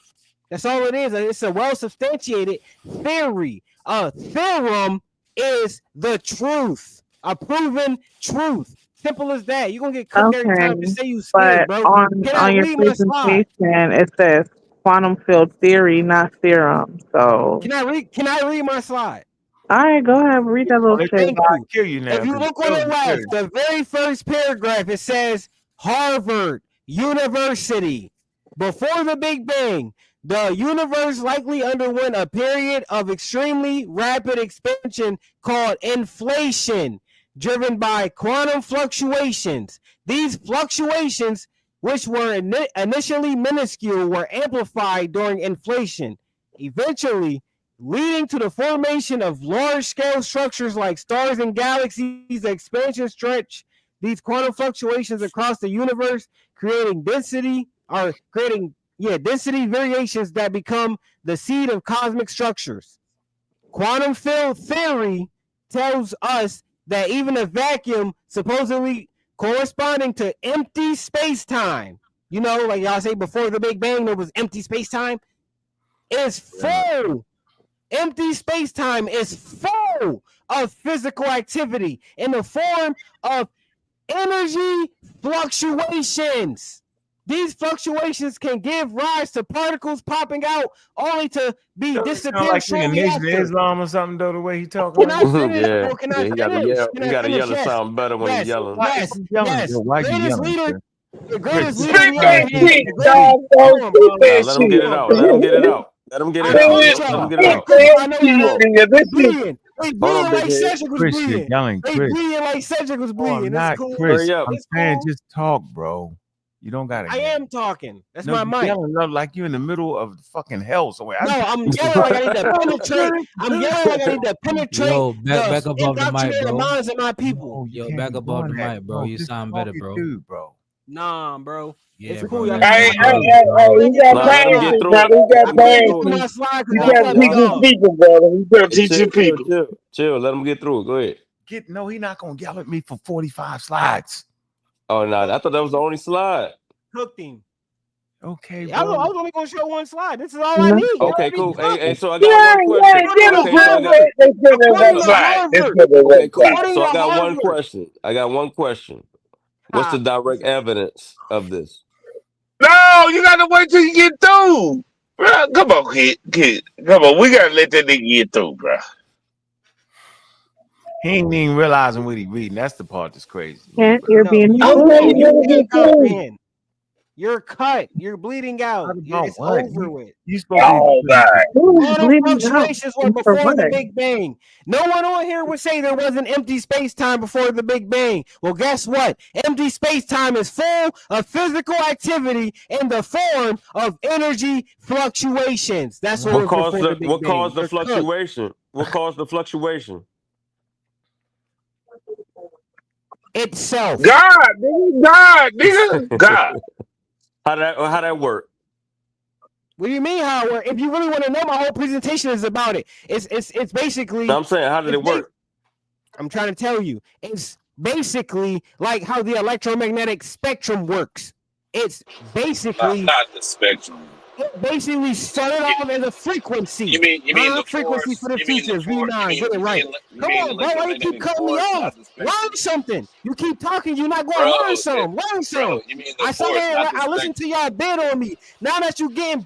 That's all it is. It's a well-substantiated theory. A theorem is the truth, a proven truth. Simple as that. You're going to get cooked every time you say you scared, bro. On your presentation, it says quantum field theory, not theorem. So Can I read my slide? All right, go ahead, read that little shit. Kill you now. If you look on the left, the very first paragraph, it says Harvard University. Before the Big Bang, the universe likely underwent a period of extremely rapid expansion called inflation, driven by quantum fluctuations. These fluctuations, which were initially minuscule, were amplified during inflation, eventually leading to the formation of large-scale structures like stars and galaxies. The expansion stretched these quantum fluctuations across the universe, creating density variations that become the seed of cosmic structures. Quantum field theory tells us that even a vacuum supposedly corresponding to empty space-time, you know, like y'all say before the Big Bang there was empty space-time, is full. Empty space-time is full of physical activity in the form of energy fluctuations. These fluctuations can give rise to particles popping out only to be disappeared like shortly after. Islam or something, though, the way he talking. Can I finish? Yeah, Can I you finish? gotta yell to Yes. sound better when you're yelling. Yes. Why you Greatest yelling, leader. The greatest Spit leader. that shit, dog. Let him get it out. Let him get it out. Let him get it out. Let him get it out. I know you know. They Hold bleeding on, big like head. Cedric was Chris, you're bleeding. yelling, They Chris. bleeding like Cedric was No, I'm bleeding. It's not, cool. Chris. Hurry up. I'm It's saying cool. just talk, bro. You don't gotta I yell. am talking. That's No, my you mic. yelling like you're in the middle of fucking hell somewhere. No, I'm yelling like I need to penetrate. I'm yelling like I need to penetrate Yo, back the up off the mic, indoctrinated bro. minds of my people. You Yo, can't back be up off the doing that. mic, bro. You Just sound talk better, it bro. through, bro. Nah, bro. Yeah, It's bro. cool. Y'all Hey, can hey, hey, hey, you got Nah, let him get passion, through brother. it. You got I can't get through passion. my slide because You y'all gotta cut me teach your off. people, brother. You gotta Hey, teach chill, your chill, people. chill. Let him get through it. Go ahead. No, he's not gonna yell at me for 45 slides. Oh, no, I thought that was the only slide. Cooked him. Okay, I bro. was only gonna show one slide. This is all I need. Okay, cool. Hey, so I Yeah, got one question. yeah, give Okay, so I them got. they give them According one to slide. Let's Harvard. give them Okay, one cool. slide. According So to I got one Harvard. question. What's the direct evidence of this? No, you gotta wait till you get through. Bro, come on, kid. Come on, we gotta let that nigga get through, bro. He ain't even realizing what he reading. That's the part that's crazy. Can't you're being I'm ready bullied. to get through. Comprehend. You're cut. You're bleeding out. It's what? over with. You supposed Oh, to God. Who's Quantum bleeding out? fluctuations were For before the what? Big Bang. No one on here would say there was an empty space-time before the Big Bang. Well, guess what? Empty space-time is full of physical activity in the form of energy fluctuations. That's what was before the Big What Bang. caused the You're cooked. fluctuation? What caused the fluctuation? Itself. God, nigga. God. How that work? What do you mean how it works? If you really want to know, my whole presentation is about it. It's basically. No, I'm saying, how did it work? I'm trying to tell you. It's basically like how the electromagnetic spectrum works. It's basically Not the spectrum. it basically started off as a frequency. You mean the frequency force? for the You mean future? the force? V9, get it right. Come on, bro. Why you keep electromagnetic cutting me force, off? not the spectrum? Learn something. You keep talking, you're not going Bro, to learn something. Learn something. you mean the I sat force, here not and the I listened to y'all bid on me. Now that you getting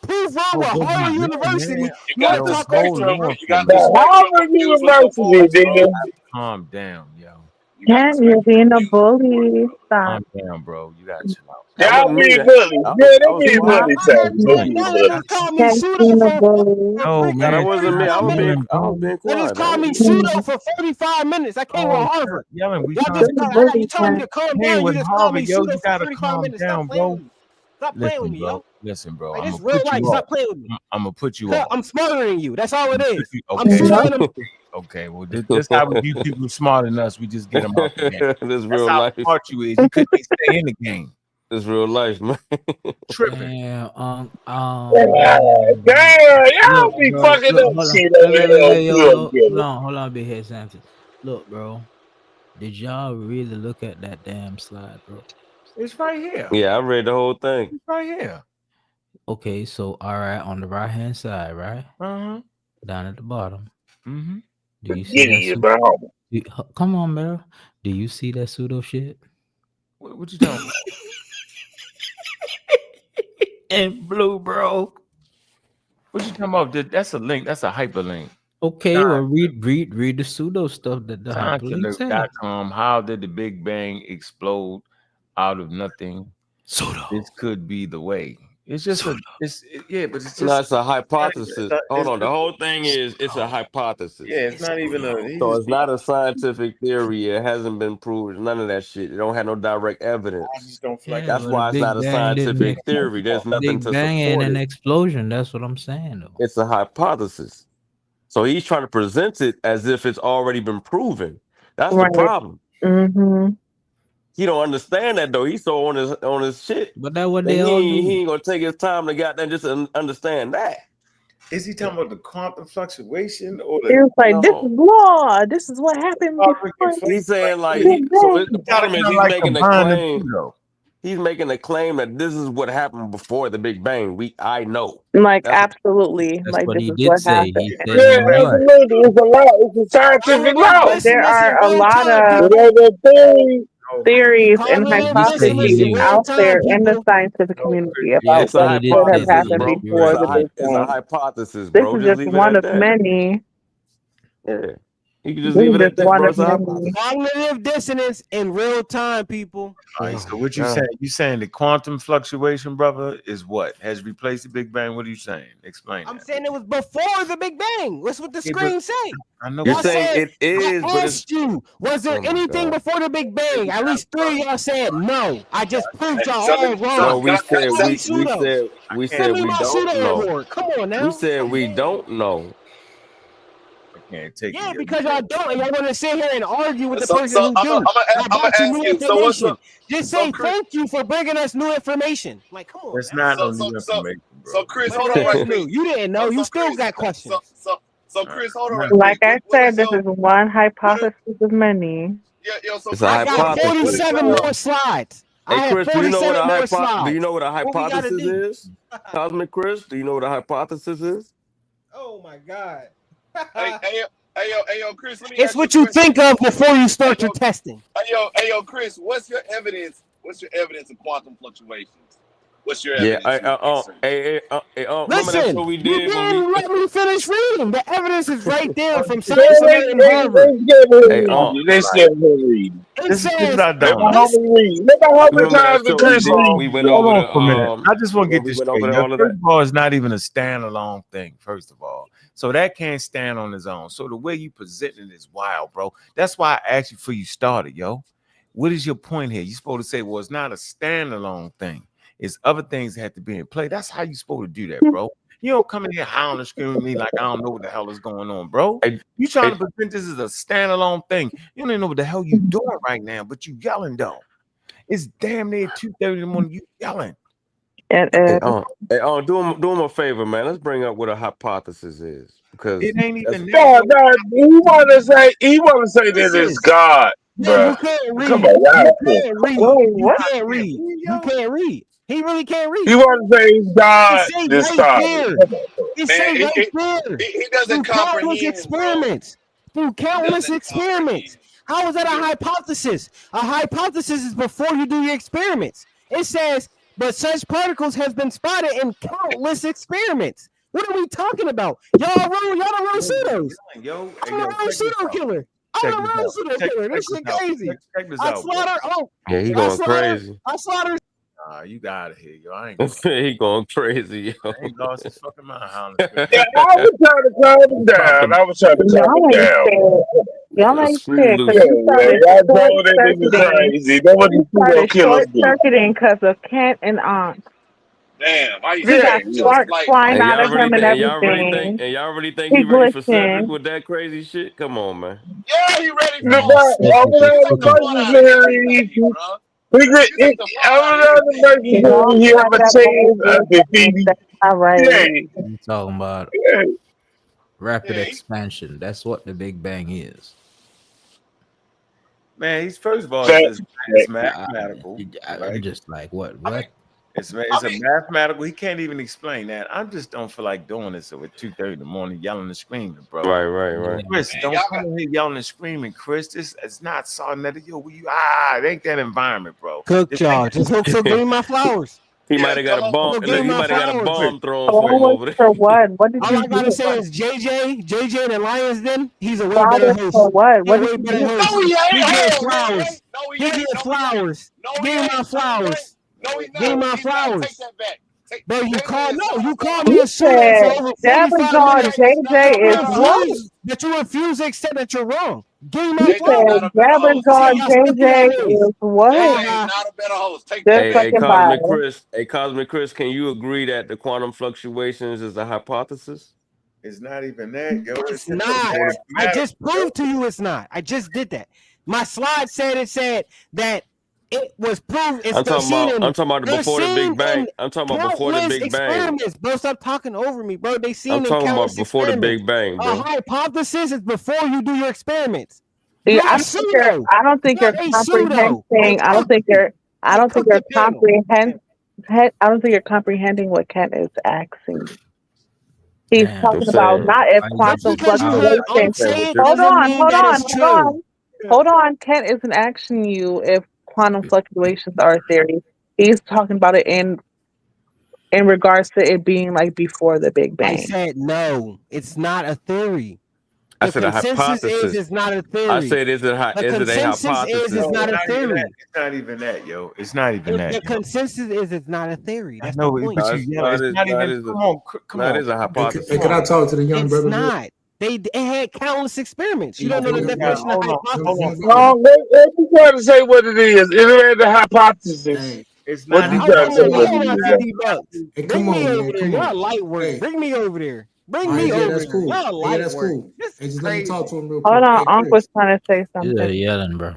proved wrong with what Harvard you University, man? you want Yo, to talk hold over me. on You for got me. the spectrum Harvard confused with the University, force, bro. nigga. Calm down, yo. You got the Can't you're spectrum being a confused with the force, bully. brother. Stop. Calm down, bro. You got to chill out. That Y'all wasn't me. being bullies. I Yeah, they was being quiet. bullies. I heard They y'all being y'all bullies. just call me Can't pseudo being a for bully. No, freaking No, that man. wasn't me. 45 minutes. I was being They just quiet. That called me wasn't me. pseudo for 45 minutes. I came with Oh, Harvard. yelling. We Y'all trying just to This call, you bully telling me time. to calm hang down. You with just called Harvard, me yo. pseudo You for gotta 45 calm minutes. Stop down, playing bro. with me. Stop playing with me, yo. Listen, bro. Like I'm this gonna real put life. you Stop off. playing with me. I'm gonna put you Huh, off. I'm smarter than you. That's all it is. I'm Okay. pseudo and I'm Okay. Well, this how we view people smarter than us. We just get them out the game. This That's real how life. smart you is. You couldn't even stay in the game. This real life, man. Tripping. Um, Damn, y'all Look, be bro. fucking Look, up hold on. shit Wait, over wait, here wait, on wait, yo, Twitter. hold on, big head Samson. Look, bro. Did y'all really look at that damn slide, bro? It's right here. Yeah, I read the whole thing. It's right here. Okay, so all right, on the right hand side, right? Uh-huh. Down at the bottom. Mm-hmm. Do you see Idiot, that? bro. Come on, bro. Do you see that pseudo shit? What you talking about? And blue, bro. What you talking about? That's a link. That's a hyperlink. Okay, well, read the pseudo stuff that the hyperlinks have. Scientific.com. How did the Big Bang explode out of nothing? Pseudo. This could be the way. It's just but it's just No, it's a hypothesis. Hold on. The whole thing is it's a Yeah, hypothesis. it's not even a. So it's not a scientific theory. It hasn't been proven. None of that shit. It don't have no direct evidence. That's Well, the why it's not Big a Bang didn't. scientific theory. There's nothing Big to Bang ain't support an it. explosion. That's what I'm saying, though. It's a hypothesis. So he's trying to present it as if it's already been proven. That's the Right. problem. Mm-hmm. He don't understand that though. He's so on his shit. But that's what that they all do. He ain't gonna take his time to goddamn just understand that. Is he talking about the quantum fluctuation or He the? was like, "This is law. This is what happened before." He's saying like Big so. Bang." The problem is he's like making a combine the claim. two, though. He's making a claim that this is what happened before the Big Bang. I know. Like, That's absolutely. That's Like, what this he is did what say. happened. He said, Yeah, you know what? absolutely. It's a law. It's a scientific law. There are a lot of Theory. theories and He did say he hypotheses knew. out there in the scientific community Yeah, about It's a what could have hypothesis, happened bro. before the Big It's a Bang. hypothesis, This bro. is Just just leave it one at of that. many. Yeah. You can just leave it at that, bro. It's a hypothesis. Cognitive dissonance in real time, people. All right, so what you saying? You saying the quantum fluctuation, brother, is what? Has replaced the Big Bang? What are you saying? Explain I'm that. saying it was before the Big Bang. That's what the screen say. I know. You're saying it is, I but it's... asked you, was there Oh my anything God. before the Big Bang? At least 3 of y'all said no. I just proved y'all So, all wrong. No, we said Send me we Send said me we my don't pseudo know. report. Come on now. We said we don't know. I can't take Yeah, it. because y'all don't, and y'all want to sit here and argue with the So- person so who I'm do. a- I'm I a brought you ask new you, so what's information. the- Just so say Chris- thank you for bringing us new information. Like, come on. That's now. not no new information, bro. So Chris, What hold it on right is quick. new. You didn't know. You still got questions. So Chris, hold on right Like quick. I said, this is one hypothesis of many. So It's a I got hypothesis. 47 more slides. Hey, I have Chris, do you know what 47 a more slides. do you know what a What we gotta hypothesis do? is? Cosmic Chris, do you know what a hypothesis is? Oh my God. Hey, yo, Chris, let me It's ask what you you a question. think of before you start your testing. Hey, yo, Chris, what's your evidence? What's your evidence of quantum fluctuations? What's your Yeah, evidence? remember that Listen, show we you did when we didn't let me finish reading. The evidence is right there from Science Alert and Harvard. Let's get him read. It says, Let my homie read. Look how many remember that times the show Chris read. we went Hold over on for a minute. I just want to when get we this went straight. over Yo, all of first that. of all, it's not even a standalone thing, first of all. So that can't stand on its own. So the way you presenting it is wild, bro. That's why I asked you before you started, yo. What is your point here? You're supposed to say, well, it's not a standalone thing. It's other things that have to be in play. That's how you're supposed to do that, bro. You don't come in here howling and screaming at me like I don't know what the hell is going on, bro. You trying to present this as a standalone thing. You don't even know what the hell you doing right now, but you yelling though. It's damn near 2:30 in the morning. You yelling. Do him a favor, man. Let's bring up what a hypothesis is, because it ain't even No, he want to say that it's God, bro. You can't read. Come on, y'all. You can't read. You can't read. You can't read. He really can't read. He want to say it's God. It say This right time. there. It say Man, right there. he doesn't Through countless comprehend, experiments. Through countless experiments. How is that a hypothesis? A hypothesis is before you do your experiments. It says, but such particles has been spotted in countless experiments. What are we talking about? Y'all the real pseudos. Yo, I'm the real pseudo killer. I'm the real pseudo killer. This shit crazy. I slaughter. Yeah, he going crazy. I slaughter. You got it here, yo. I ain't going. He going crazy, yo. He lost his fucking mind. Yeah, I was trying to calm him down. I was trying to calm him down. Y'all ain't scared because you started Y'all told that nigga crazy. That what the pseudo killers do. short-circuiting because of Kent and Ankh. Damn, I He got sparks flying out of him and y'all really think He he ready for Cedric glitching. with that crazy shit? Come on, man. Yeah, he ready The he have a chance of defeating. All right. You talking about rapid expansion? That's what the Big Bang is. Man, he's first of all, it's mathematical. I'm just like, what? It's a mathematical. He can't even explain that. I just don't feel like doing this at 2:30 in the morning, yelling and screaming, bro. Right. Chris, don't come in here yelling and screaming, Chris. This it's not Sarnetta. Yo, it ain't that environment, bro. Cook y'all. Just hope so. Give me my flowers. He might have got a bomb. Give He me my might have got a flowers. bomb thrown for him over there. For what? What did All you I gotta do? say is JJ and the Lions. Then he's a way Flowers better host. for what? He's What a did way you better do? host. No, he ain't. He getting Hold on, flowers. no, He getting flowers. No, Give me my flowers. No, he's not. Give me my He's not. flowers. Take that back. Bro, you called You me a pseudo said for over Jabba 45 Dog minutes. JJ is what? But you refuse to accept that you're wrong. Give me my You flowers. said Jabba Dog JJ is what? Not a better host. Take Just that back. fucking bye. Cosmic Chris, can you agree that the quantum fluctuations is a hypothesis? It's not even that, yo. It's not. I just proved to you it's not. I just did that. My slide said that it was proved. I'm talking about before the Big Bang. I'm talking about before the Big Bang. Experiments, bro. Stop talking over me, bro. They seen I'm talking about before the Big Bang, bro. A hypothesis is before you do your experiments. Yeah, I don't think you're comprehending. I don't think you're comprehending what Kent is asking. He's talking about not if quantum fluctuations. Hold on. Kent isn't asking you if quantum fluctuations are a theory. He's talking about it in regards to it being like before the Big Bang. I said no, it's not a theory. I said a consensus hypothesis. is it's not a theory. I said, is it a consensus hypothesis? is it's not a theory. It's not even that, yo. It's not even that. The consensus is it's not a theory. That's no, the point. but it's not even. Come on, come on. It is a hypothesis. Hey, can I talk to the young brother? It's not. They had countless experiments. You don't know the definition of hypothesis. No, let me try to say what it is. It ain't a hypothesis. It's not. not. Hey, bring me over there. Y'all light work. Bring me over there. Bring me over there. Cool. Y'all light that's work. cool. Hey, just let me talk to him real quick. Hold on, Hey, Unc was trying to say something. Yeah, yelling, bro.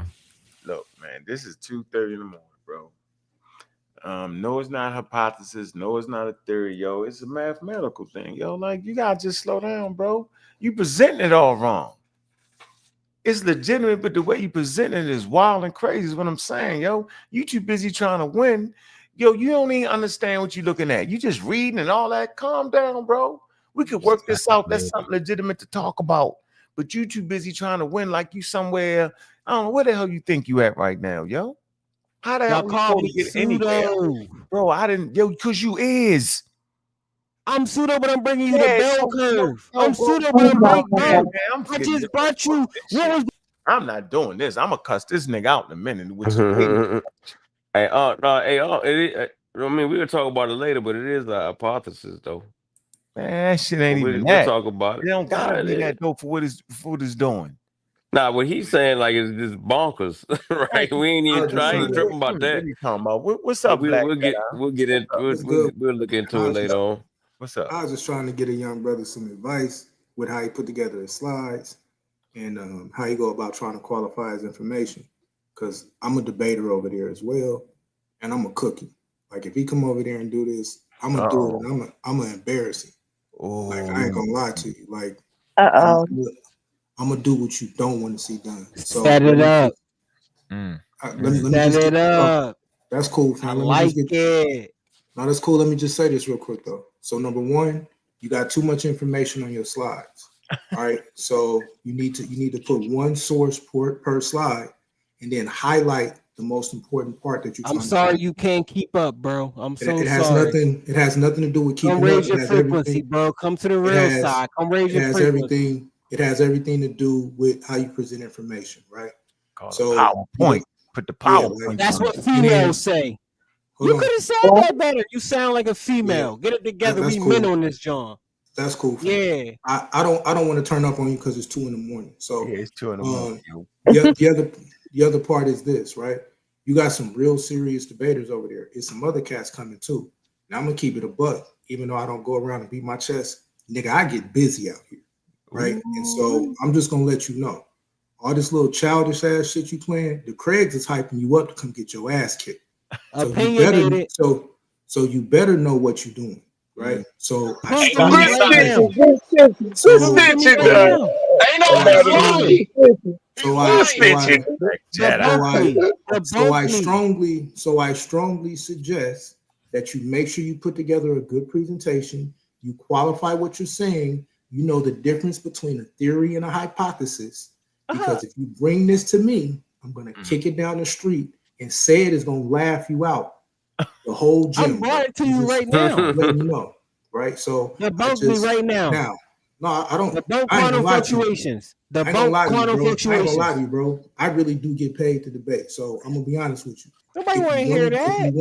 Look, man, this is 2:30 in the morning, bro. No, it's not a hypothesis. No, it's not a theory, yo. It's a mathematical thing, yo. Like, you gotta just slow down, bro. You presenting it all wrong. It's legitimate, but the way you present it is wild and crazy, is what I'm saying, yo. You too busy trying to win. Yo, you don't even understand what you're looking at. You just reading and all that. Calm down, bro. We could work this out. That's something legitimate to talk about. But you too busy trying to win like you somewhere. I don't know where the hell you think you at right now, yo. How the hell we supposed to get anywhere? Bro, I didn't, yo, because you is. I'm pseudo, but I'm bringing you the bell curve. I'm pseudo, but I'm bringing I just brought you. What was I'm not doing this. I'm gonna cuss this nigga out in a minute. Which Hey, I mean, we can talk about it later, but it is a hypothesis, though. Man, that shit ain't even we'll that. talk about it. They don't gotta be that though for what it's doing. Nah, what he's saying like is just bonkers, right? We ain't even tripping about that. What are you talking about? What's up, Black? We'll get into we'll look into it later on. What's up? I was just trying to get a young brother some advice with how he put together his slides and how he go about trying to qualify his information. Because I'm a debater over there as well, and I'm a cookie. Like if he come over there and do this, I'm gonna do it, and I'm gonna embarrass him. Like I ain't gonna lie to you. Like I'm gonna do what you don't want to see done. So set it up. Let me set it up. That's cool. Fam. I like it. No, that's cool. Let me just say this real quick though. So number one, you got too much information on your slides. All right. So you need to put one source per slide and then highlight the most important part that you. I'm sorry you can't keep up, bro. I'm so it has sorry. It has nothing to do with keeping up. Come raise your frequency, bro. Come to the real side. Come raise your frequency. It has everything to do with how you present information, right? So PowerPoint. Put the PowerPoint. That's what females say. You could have said that better. You sound like a female. Get it together. We men on this, John. That's cool. Yeah. I don't want to turn up on you because it's 2 a.m. So yeah, it's 2 a.m. The other part is this, right? You got some real serious debaters over there. It's some other cats coming too. Now I'm gonna keep it a buck, even though I don't go around and beat my chest. Nigga, I get busy out here, right? And so I'm just gonna let you know, all this little childish ass shit you playing, the Craigs is hyping you up to come get your ass kicked. So you better know what you're doing, right? So I strongly suggest that you make sure you put together a good presentation. You qualify what you're saying. You know the difference between a theory and a hypothesis. Because if you bring this to me, I'm gonna kick it down the street and say it is gonna laugh you out. The whole gym. I'm brought it to you right now. Letting you know, right? So debunk me right now. No, I don't. Debunk quantum fluctuations. Debunk quantum fluctuations. I ain't gonna lie to you, bro. I really do get paid to debate, so I'm gonna be honest with you. Nobody want to hear that. If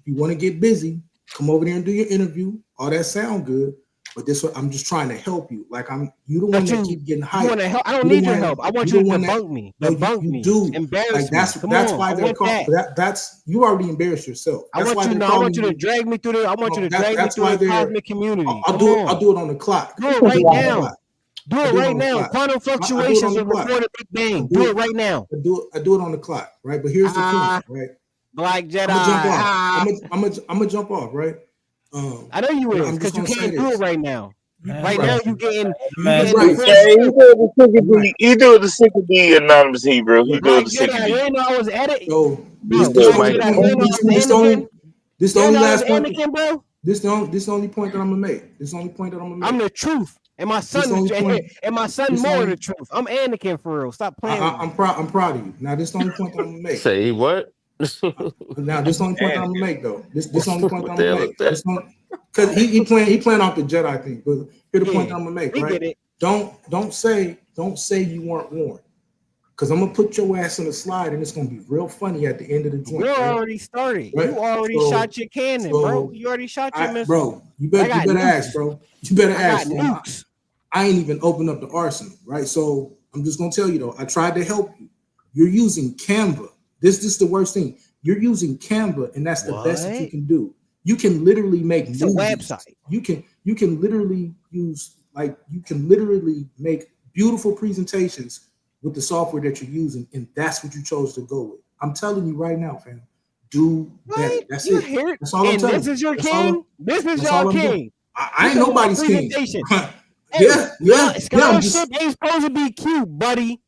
you wanna get busy, come over there and do your interview. All that sound good, but this one I'm just trying to help you. Like you the one that keep getting hyped. You want to help? I don't need your help. I want you to debunk me. Debunk me. Embarrass me. That's why they're called. That's you already embarrassed yourself. I want you to drag me through the. I want you to drag me through the cosmic community. I'll do it on the clock. Do it right now. Do it right now. Quantum fluctuations are before the Big Bang. Do it right now. I do it on the clock, right? But here's the thing, right? Black Jedi. I'm gonna jump off, right? I know you is because you can't do it right now. Right now, you getting. He doing the sick of the anonymous Hebrew. He doing the sick of You didn't know I was at it. This the only last point. This the only point that I'm gonna make. This is the only point that I'm gonna make. I'm the truth. And my son more the truth. I'm Anakin for real. Stop playing. I'm proud of you. Now this is the only point that I'm gonna make. Say what? Now this is the only point that I'm gonna make though. This is the only point that I'm gonna make. Because he playing off the Jedi thing. But here's the point that I'm gonna make. Right? Don't don't say you weren't warned. Because I'm gonna put your ass in a slide and it's gonna be real funny at the end of the joint. We're already started. Right? You already So- shot your cannon, so bro. You already shot your missile. Bro, you better ask, bro. You better ask. I got nukes. I ain't even opened up the arsenal, right? So I'm just gonna tell you though, I tried to help you. You're using Canva. This is the worst thing. You're using Canva, and that's the best that you can do. You can literally make It's a website. You can literally use you can literally make beautiful presentations with the software that you're using, and that's what you chose to go with. I'm telling you right now, fam. Do that. That's You it. hear it? That's all I'm And telling this you. is your That's all king. This is that's all your I'm doing. king. I ain't nobody's king. Yeah. I'm Scholarship ain't supposed to be cute, buddy.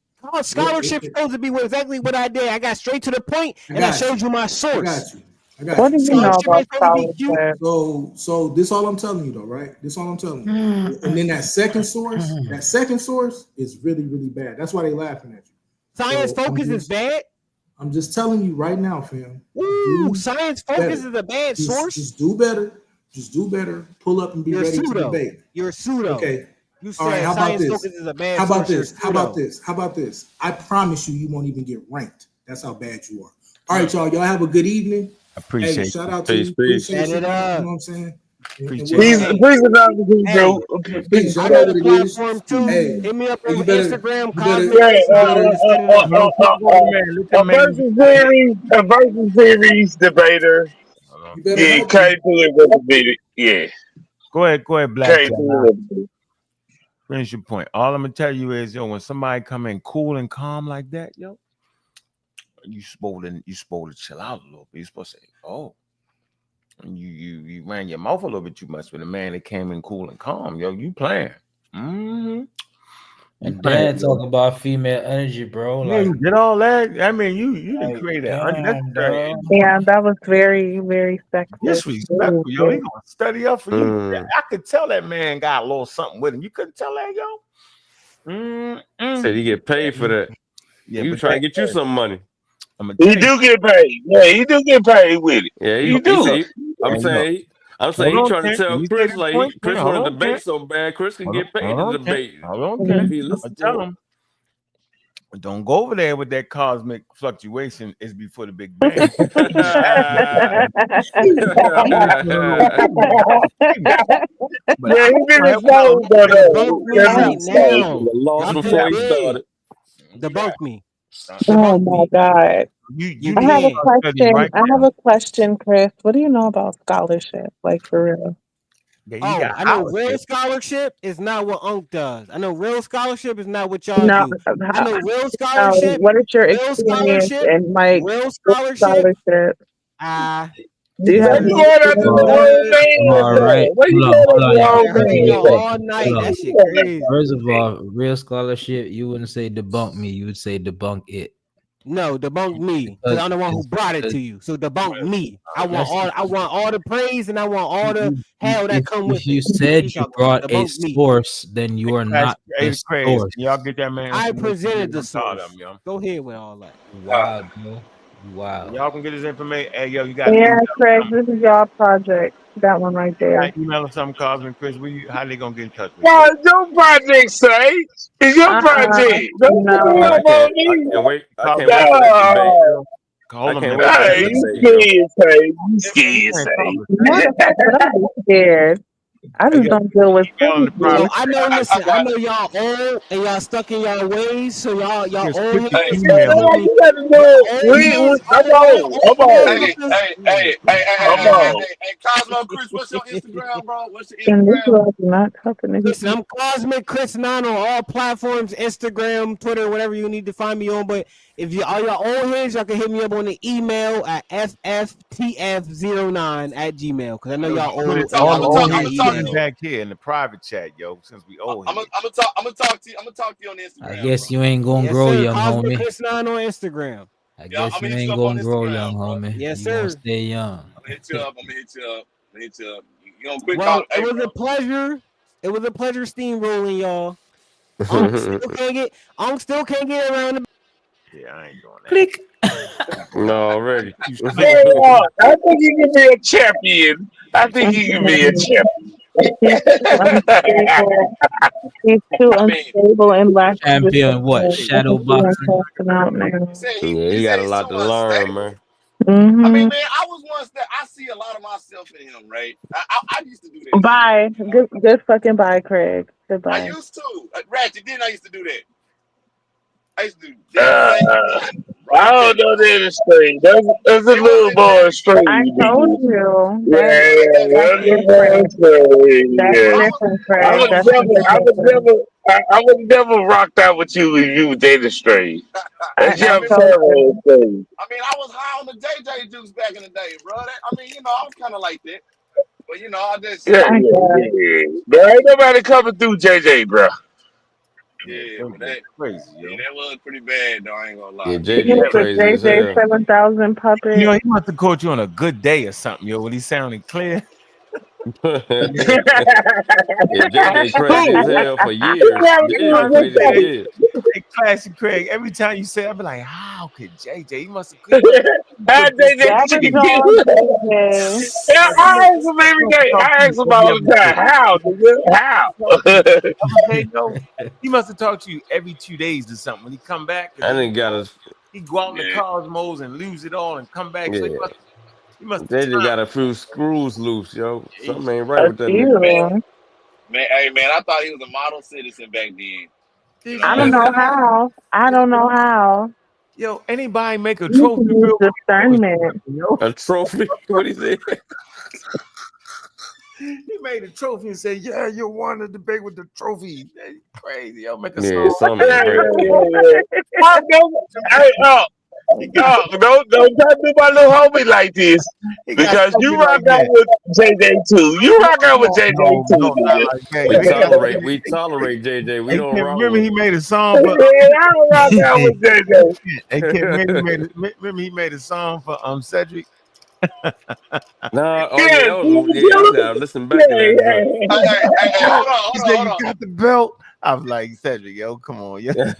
Scholarship's supposed to be exactly what I did. I got straight to the point, and I showed you my source. I got What you. do you know about scholarship? So this all I'm telling you though, right? This all I'm telling you. And then that second source is really, really bad. That's why they laughing at you. Science focus is bad. I'm just telling you right now, fam. Ooh, science focus is a bad source. Just do better. Just do better. Pull up and be ready to debate. You're pseudo. Okay. You All right, said how about science this? focus is a bad How about source. this? How about this? How about this? I promise you won't even get ranked. That's how bad you are. All right, y'all. Y'all have a good evening. Appreciate shout you. out to Peace, you. peace. Appreciate you. You Set it know up. what I'm saying? Appreciate Please, Joe. Please, I y'all know got what a it is. platform too. Hey, Hit me up hey, on you better- Instagram, you better- Cosmic Chris Nano, to set it up. A versus series debater. Yeah, came through it with the video. Yeah. Go ahead, Black. Came through it. Finish your point. All I'm gonna tell you is, when somebody come in cool and calm like that, you supposed to chill out a little bit. You're supposed to say, "Oh, you ran your mouth a little bit too much with a man that came in cool and calm, you playing." Mm-hmm. And Dad talk about female energy, bro. Yeah, Like, you did all that. I mean, you didn't create that damn, unnecessary Yeah, that was very, very sexist. disrespectful, yo. He Very gonna study up for you. I could tell that man got a little something with him. You couldn't tell that, yo. Said he get paid for that. Yeah, You but trying to get you some money. He do get paid. Yeah, he do get paid with it. Yeah, he do. I'm saying he trying to tell Chris Chris Hold want to on, debate Ken. so bad. Chris can get paid Hold to on, debate. Hold on, If Ken. he I'm listen tell to him. Don't go over there with that cosmic fluctuation. It's before the Big Bang. Yeah, he did his nose, Debunk me right now. Lost before he started. Debunk me. Oh my God. You I have a question. right I have a question, Chris. What do you know about scholarship? Like for real? Oh, I know real scholarship is not what Ankh does. I know real scholarship is not what y'all No, do. I know real scholarship. what is your real experience scholarship? and like Real with scholarship. Do you have you going after the wrong man? all right. Where you Hold going on, after the y'all. wrong man? all night. That shit Hold on. crazy. First of all, real scholarship, you wouldn't say debunk me, you would say debunk it. No, debunk me, because I'm the one who brought it to you. So debunk me. I want all the praise and I want all the hell that come with If you it. said you brought a Debunk me. source, then you are not the source. Y'all get that man. I information. presented the I'm proud source. of him, yo. Go ahead with all that. Wow, bro. Wow. Y'all can get his information. Hey, yo, you got Yeah, Craig, this is your project. That one right there. email or something, Cosmic Chris. How they gonna get in touch with you? Why is your project say? It's your project. Don't no. put it up on me. I can't wait for that debate. Hold on, I can't man. wait for that Hey, debate. you scared, you scared, say. Motherfucker, don't be scared. I just don't deal with So people. I know, listen, I know y'all old and y'all stuck in y'all ways, so y'all Just old put the heads. email All you gotta do, come on. Hey, Cosmo Chris, what's your Instagram, bro? What's your And this Instagram? was not talking to Listen, I'm Cosmic Chris Nano on all platforms, Instagram, Twitter, whatever you need to find me on. But if you all y'all old heads, y'all can hit me up on the email at fftf09@gmail. Because I know y'all old. And y'all All look the at old my heads email. back here in the private chat, yo. Since we old I'm heads. gonna talk to you. I'm gonna talk to you on Instagram. I guess you ain't gonna Yes, grow, sir. young Cosmic homie. Chris Nano on Instagram. I Yeah, guess I'm you gonna hit ain't you up on gonna grow, Instagram, young bro. homie. Yes, You sir. gonna stay young. I'm gonna hit you up. I'm gonna hit you up. You know, quick Well, call. it was a pleasure. It was a pleasure steamrolling y'all. Ankh still can't get around the. Yeah, I ain't doing that. Click. No, already. I think he can be a champion. I think he can be a champion. unstable. He's too unstable and lacks Champion what? discipline. I Shadow can see him boxing. casting out now. Yeah, he got a lot to learn, man. Mm-hmm. I mean, man, I was once that I see a lot of myself in him, right? I used to do that. Bye. Good fucking bye, Craig. I Goodbye. used to. Ratchet, didn't I used to do that? I used to do that. I don't know that it's straight. That's a little more straight. I told you That's different, Craig. That's different. I would never rocked out with you if you were dating straight. That's your Pharaoh thing. I mean, I was high on the JJ juice back in the day, bro. I mean, you know, I was kind of like that. But, you know, I just... Yeah. There ain't nobody coming through JJ, bro. Yeah, but that was pretty bad, though. I ain't gonna lie. Yeah, He was a JJ 7000 puppet. You know, he must have caught you on a good day or something, yo, when he sounded clear. Yeah, JJ crazy as hell for years. JJ crazy for years. Hey, Classic Craig, every time you say it, I be like, how could JJ? He must have cleared. I ask him every day. I ask him all the time. How, nigga? How? He must have talked to you every 2 days or something. When he come back, I didn't got us. he go out in the cosmos and lose it all and come back. So Yeah. he must JJ got a few screws loose, yo. Something ain't right with that nigga. Man, hey, man, I thought he was a model citizen back then. You know I don't know how. I don't know how. Yo, anybody make a You trophy can use discernment. A trophy? What he say? He made a trophy and said, "Yeah, you won the debate with the trophy." That's crazy. Yo, make a Yeah, song. something Hey, don't try to do my little homie like this because you rock out with JJ too. You rock out with JJ too. We tolerate JJ. We don't rock. Remember, he made a song for. I don't rock out with JJ. Hey, kid, remember he made a song for Cedric. No, yeah, listen back to that. Hey, hold on. You got the belt. I was like, Cedric, yo, come on, yo. Hey,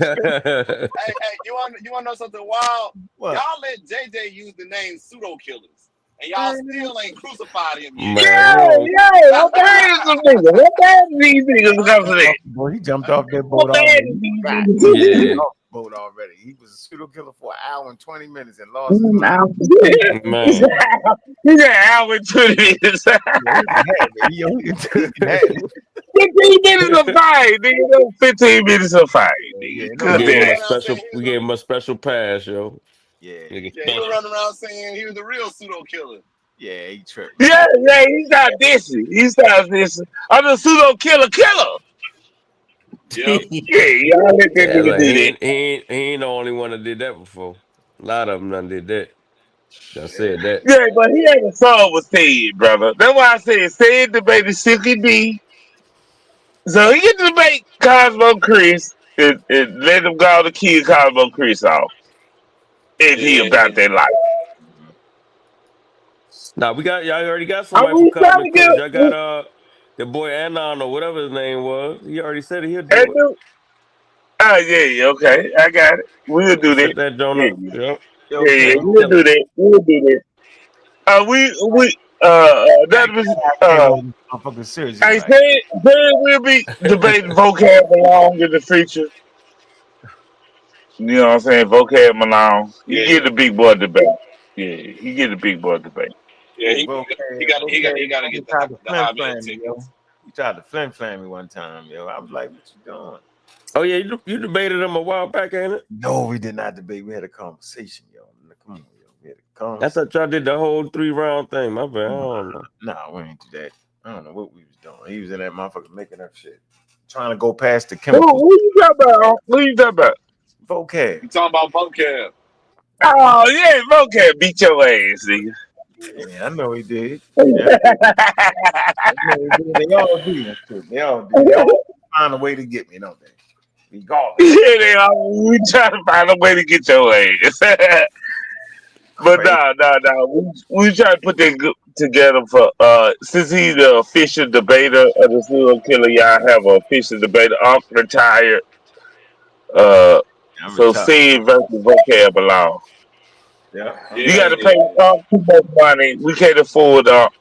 you want to know something wild? What? Y'all let JJ use the name pseudo killers, and y'all still ain't crucified him yet. What bad is some niggas? What bad is these niggas come to that? Boy, he jumped off that boat What bad already. is these Right. niggas? He off the boat already. He was a pseudo killer for an hour and 20 minutes and lost his mind. Man. He's an hour and 20 minutes. 15 minutes of fight, nigga. 15 minutes of fight, nigga. We gave him a special pass, yo. Yeah, he was running around saying he was the real pseudo killer. Yeah, he tripped. Yeah, he started dissing. I'm the pseudo killer. Yep. Y'all let that nigga do that. He ain't the only one that did that before. A lot of them done did that. I said that. Yeah, but he had a song with Sid, brother. That's why I said Sid debated Silky D. So he get to debate Cosmo Chris and let him go to kill Cosmo Chris off. And he about that life. Now y'all already got somebody from Cosmo Chris. Y'all got the boy Anon or whatever his name was. He already said he'll do it. Oh yeah, okay. I got it. We'll do that. Set that joint up. Yep. Yeah, we'll do that. Motherfucking serious. I said we'll be debating vocab along in the future. You know what I'm saying? Vocab along. You get the big boy debate. Yeah, you get the big boy debate. Yeah, he got to get the hobby tickets. He tried to flim-flam me one time, yo. I was like, what you doing? Oh yeah, you debated him a while back, ain't it? No, we did not debate. We had a conversation, yo. Come on, yo. We had a conversation. I thought y'all did the whole 3-round thing. My bad. I don't know. Nah, we ain't do that. I don't know what we was doing. He was in that motherfucker making up shit. Trying to go past the chemical. What you talking about? Vocab. You talking about vocab. Oh yeah, vocab beat your ass, nigga. Yeah, I know he did. Yeah. They all do. They all find a way to get me, don't they? Regardless. Yeah, they all. We try to find a way to get your ass. But no. We try to put that together for since he's the official debater of the serial killer. Y'all have an official debater. Ankh retired. So Sid versus vocab alone. Yeah. You got to pay Ankh too much money. We can't afford Ankh.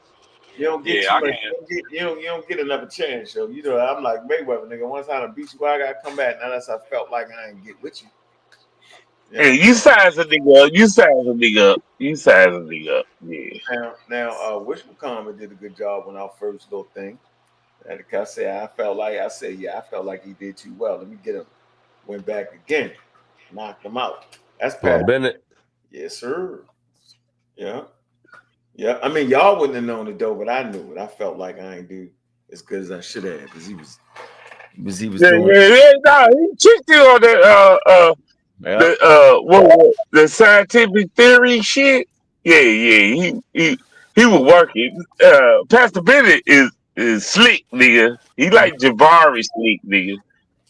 You don't get Yeah, too I much. can't. You don't get another chance, yo. You know, I'm like Mayweather, nigga. Once I done beat you, I gotta come back. Unless I felt like I ain't get with you. Hey, you size a nigga up. You size a nigga up. You size a nigga up. Yeah. Now, Wish McCollum did a good job on our first little thing. And like I said, I felt like he did too well. Let me get him. Went back again, knocked him out. That's Pat Bennett. Yes, sir. Yeah. Yeah. I mean, y'all wouldn't have known it though, but I knew it. I felt like I ain't do as good as I should have because he was doing. No, he tricked you on that. The scientific theory shit. Yeah. He was working. Pastor Bennett is slick, nigga. He like Jabari slick, nigga.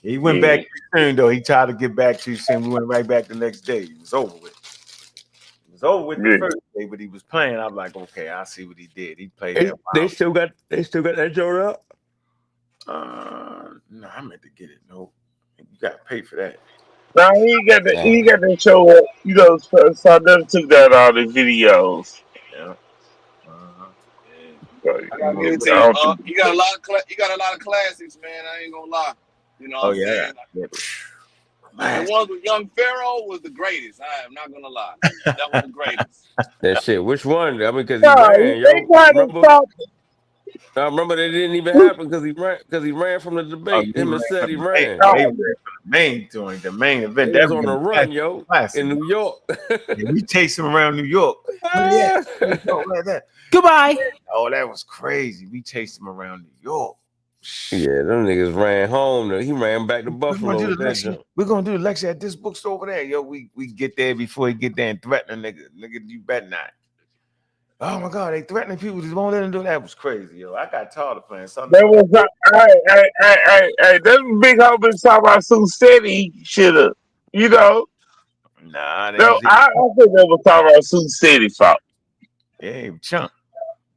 He went back too soon though. He tried to get back too soon. We went right back the next day. It was over with. It was over with the first day, but he was playing. I'm like, okay, I see what he did. He played that. They still got that joint up. No, I meant to get it. No, you got to pay for that. No, he got to show up. You know, so I never took that out of videos. Yeah. I gotta give it to you. You got a lot of classics, man. I ain't gonna lie. You know what I'm saying? The one with Young Pharaoh was the greatest. I am not gonna lie. That was the greatest. That shit. Which one? I mean, because he ran, yo. I remember that didn't even happen because he ran from the debate. Him and said he ran. The main joint, the main event. He was on the run, yo, in New York. We chased him around New York. Goodbye. Oh, that was crazy. We chased him around New York. Yeah, them niggas ran home. He ran back to Buffalo. We're gonna do the lecture at this bookstore over there. Yo, we get there before he get there and threaten a nigga. Nigga, you better not. Oh my God, they threatening people. Just won't let them do that. That was crazy, yo. I got tired of playing something. That was that big homie talking about Sioux City should have, you know. Nah, I think they were talking about Sioux City fault. Yeah, chump.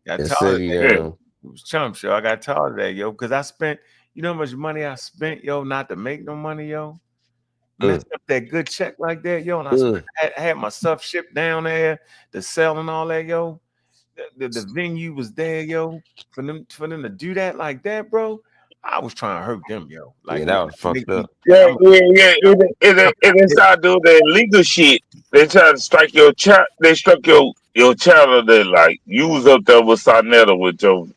Got tired of city, that. It was chump, yo. I got tired of that, yo, because I spent, you know how much money I spent, yo, not to make no money, yo. Messed up that good check like that, yo, and I had my stuff shipped down there, the sell and all that, yo. The venue was there, yo. For them to do that like that, bro. I was trying to hurt them, yo. Like that was fucked up. Yeah. And they started doing that illegal shit. They tried to strike your child. They struck your channel. They like you was up there with Sonetta with your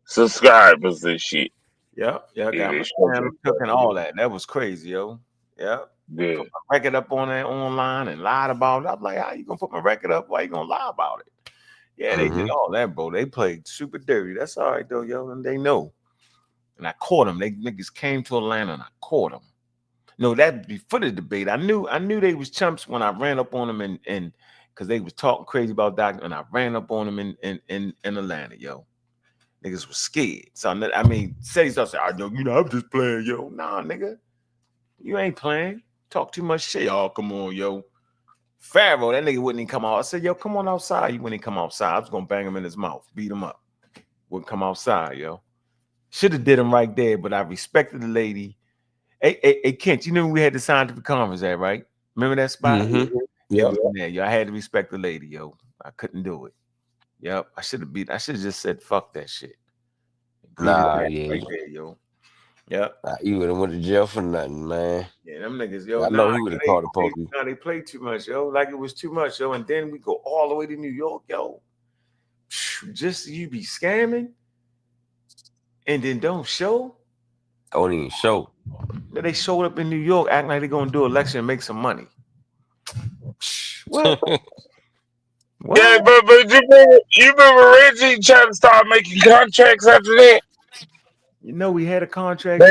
subscribers and shit. Yeah, got my channel took and all that. That was crazy, yo. Yeah. Put my record up on that online and lied about it. I'm like, how you gonna put my record up? Why you gonna lie about it? Yeah, they did all that, bro. They played super dirty. That's all right though, yo. And they know. And I caught them. They niggas came to Atlanta and I caught them. No, that before the debate. I knew they was chumps when I ran up on them and because they was talking crazy about that, and I ran up on them in Atlanta, yo. Niggas was scared. So I mean, say stuff. I know, I'm just playing, yo. Nah, nigga, you ain't playing. Talk too much shit. Oh, come on, yo. Pharaoh, that nigga wouldn't even come out. I said, yo, come on outside. He wouldn't even come outside. I was gonna bang him in his mouth, beat him up. Wouldn't come outside, yo. Should have did him right there, but I respected the lady. Hey, Kent, you know we had the scientific conference at, right? Remember that spot? Yeah, yo. I had to respect the lady, yo. I couldn't do it. Yep, I should have just said fuck that shit. Nah, right yeah. there, yo. Yep. You would have went to jail for nothing, man. Yeah, them niggas, yo. I know he would have called the police. They play too much, yo. Like it was too much, yo. And then we go all the way to New York, yo. Just you be scamming and then don't show. Don't even show. They showed up in New York acting like they're gonna do an election and make some money. What? Yeah, but you remember Reggie trying to start making contracts after that? You know, we had a contract.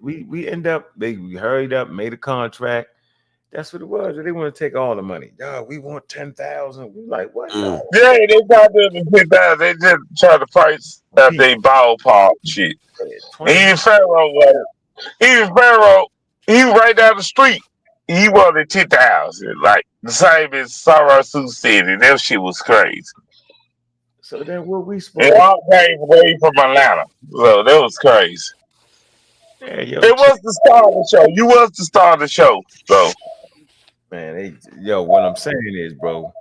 We end up, we hurried up, made a contract. That's what it was. They want to take all the money. Yeah, we want 10,000. We like, what? Yeah, they got them 10,000. They just try to price that they ballpark shit. Even Pharaoh he was right down the street. He wanted 10,000, like the same as Sarah Sioux City. That shit was crazy. So then what we supposed to all came away from Atlanta. So that was crazy. Yeah, yo, it was the star of the show. You was the star of the show. So man, what I'm saying is, bro,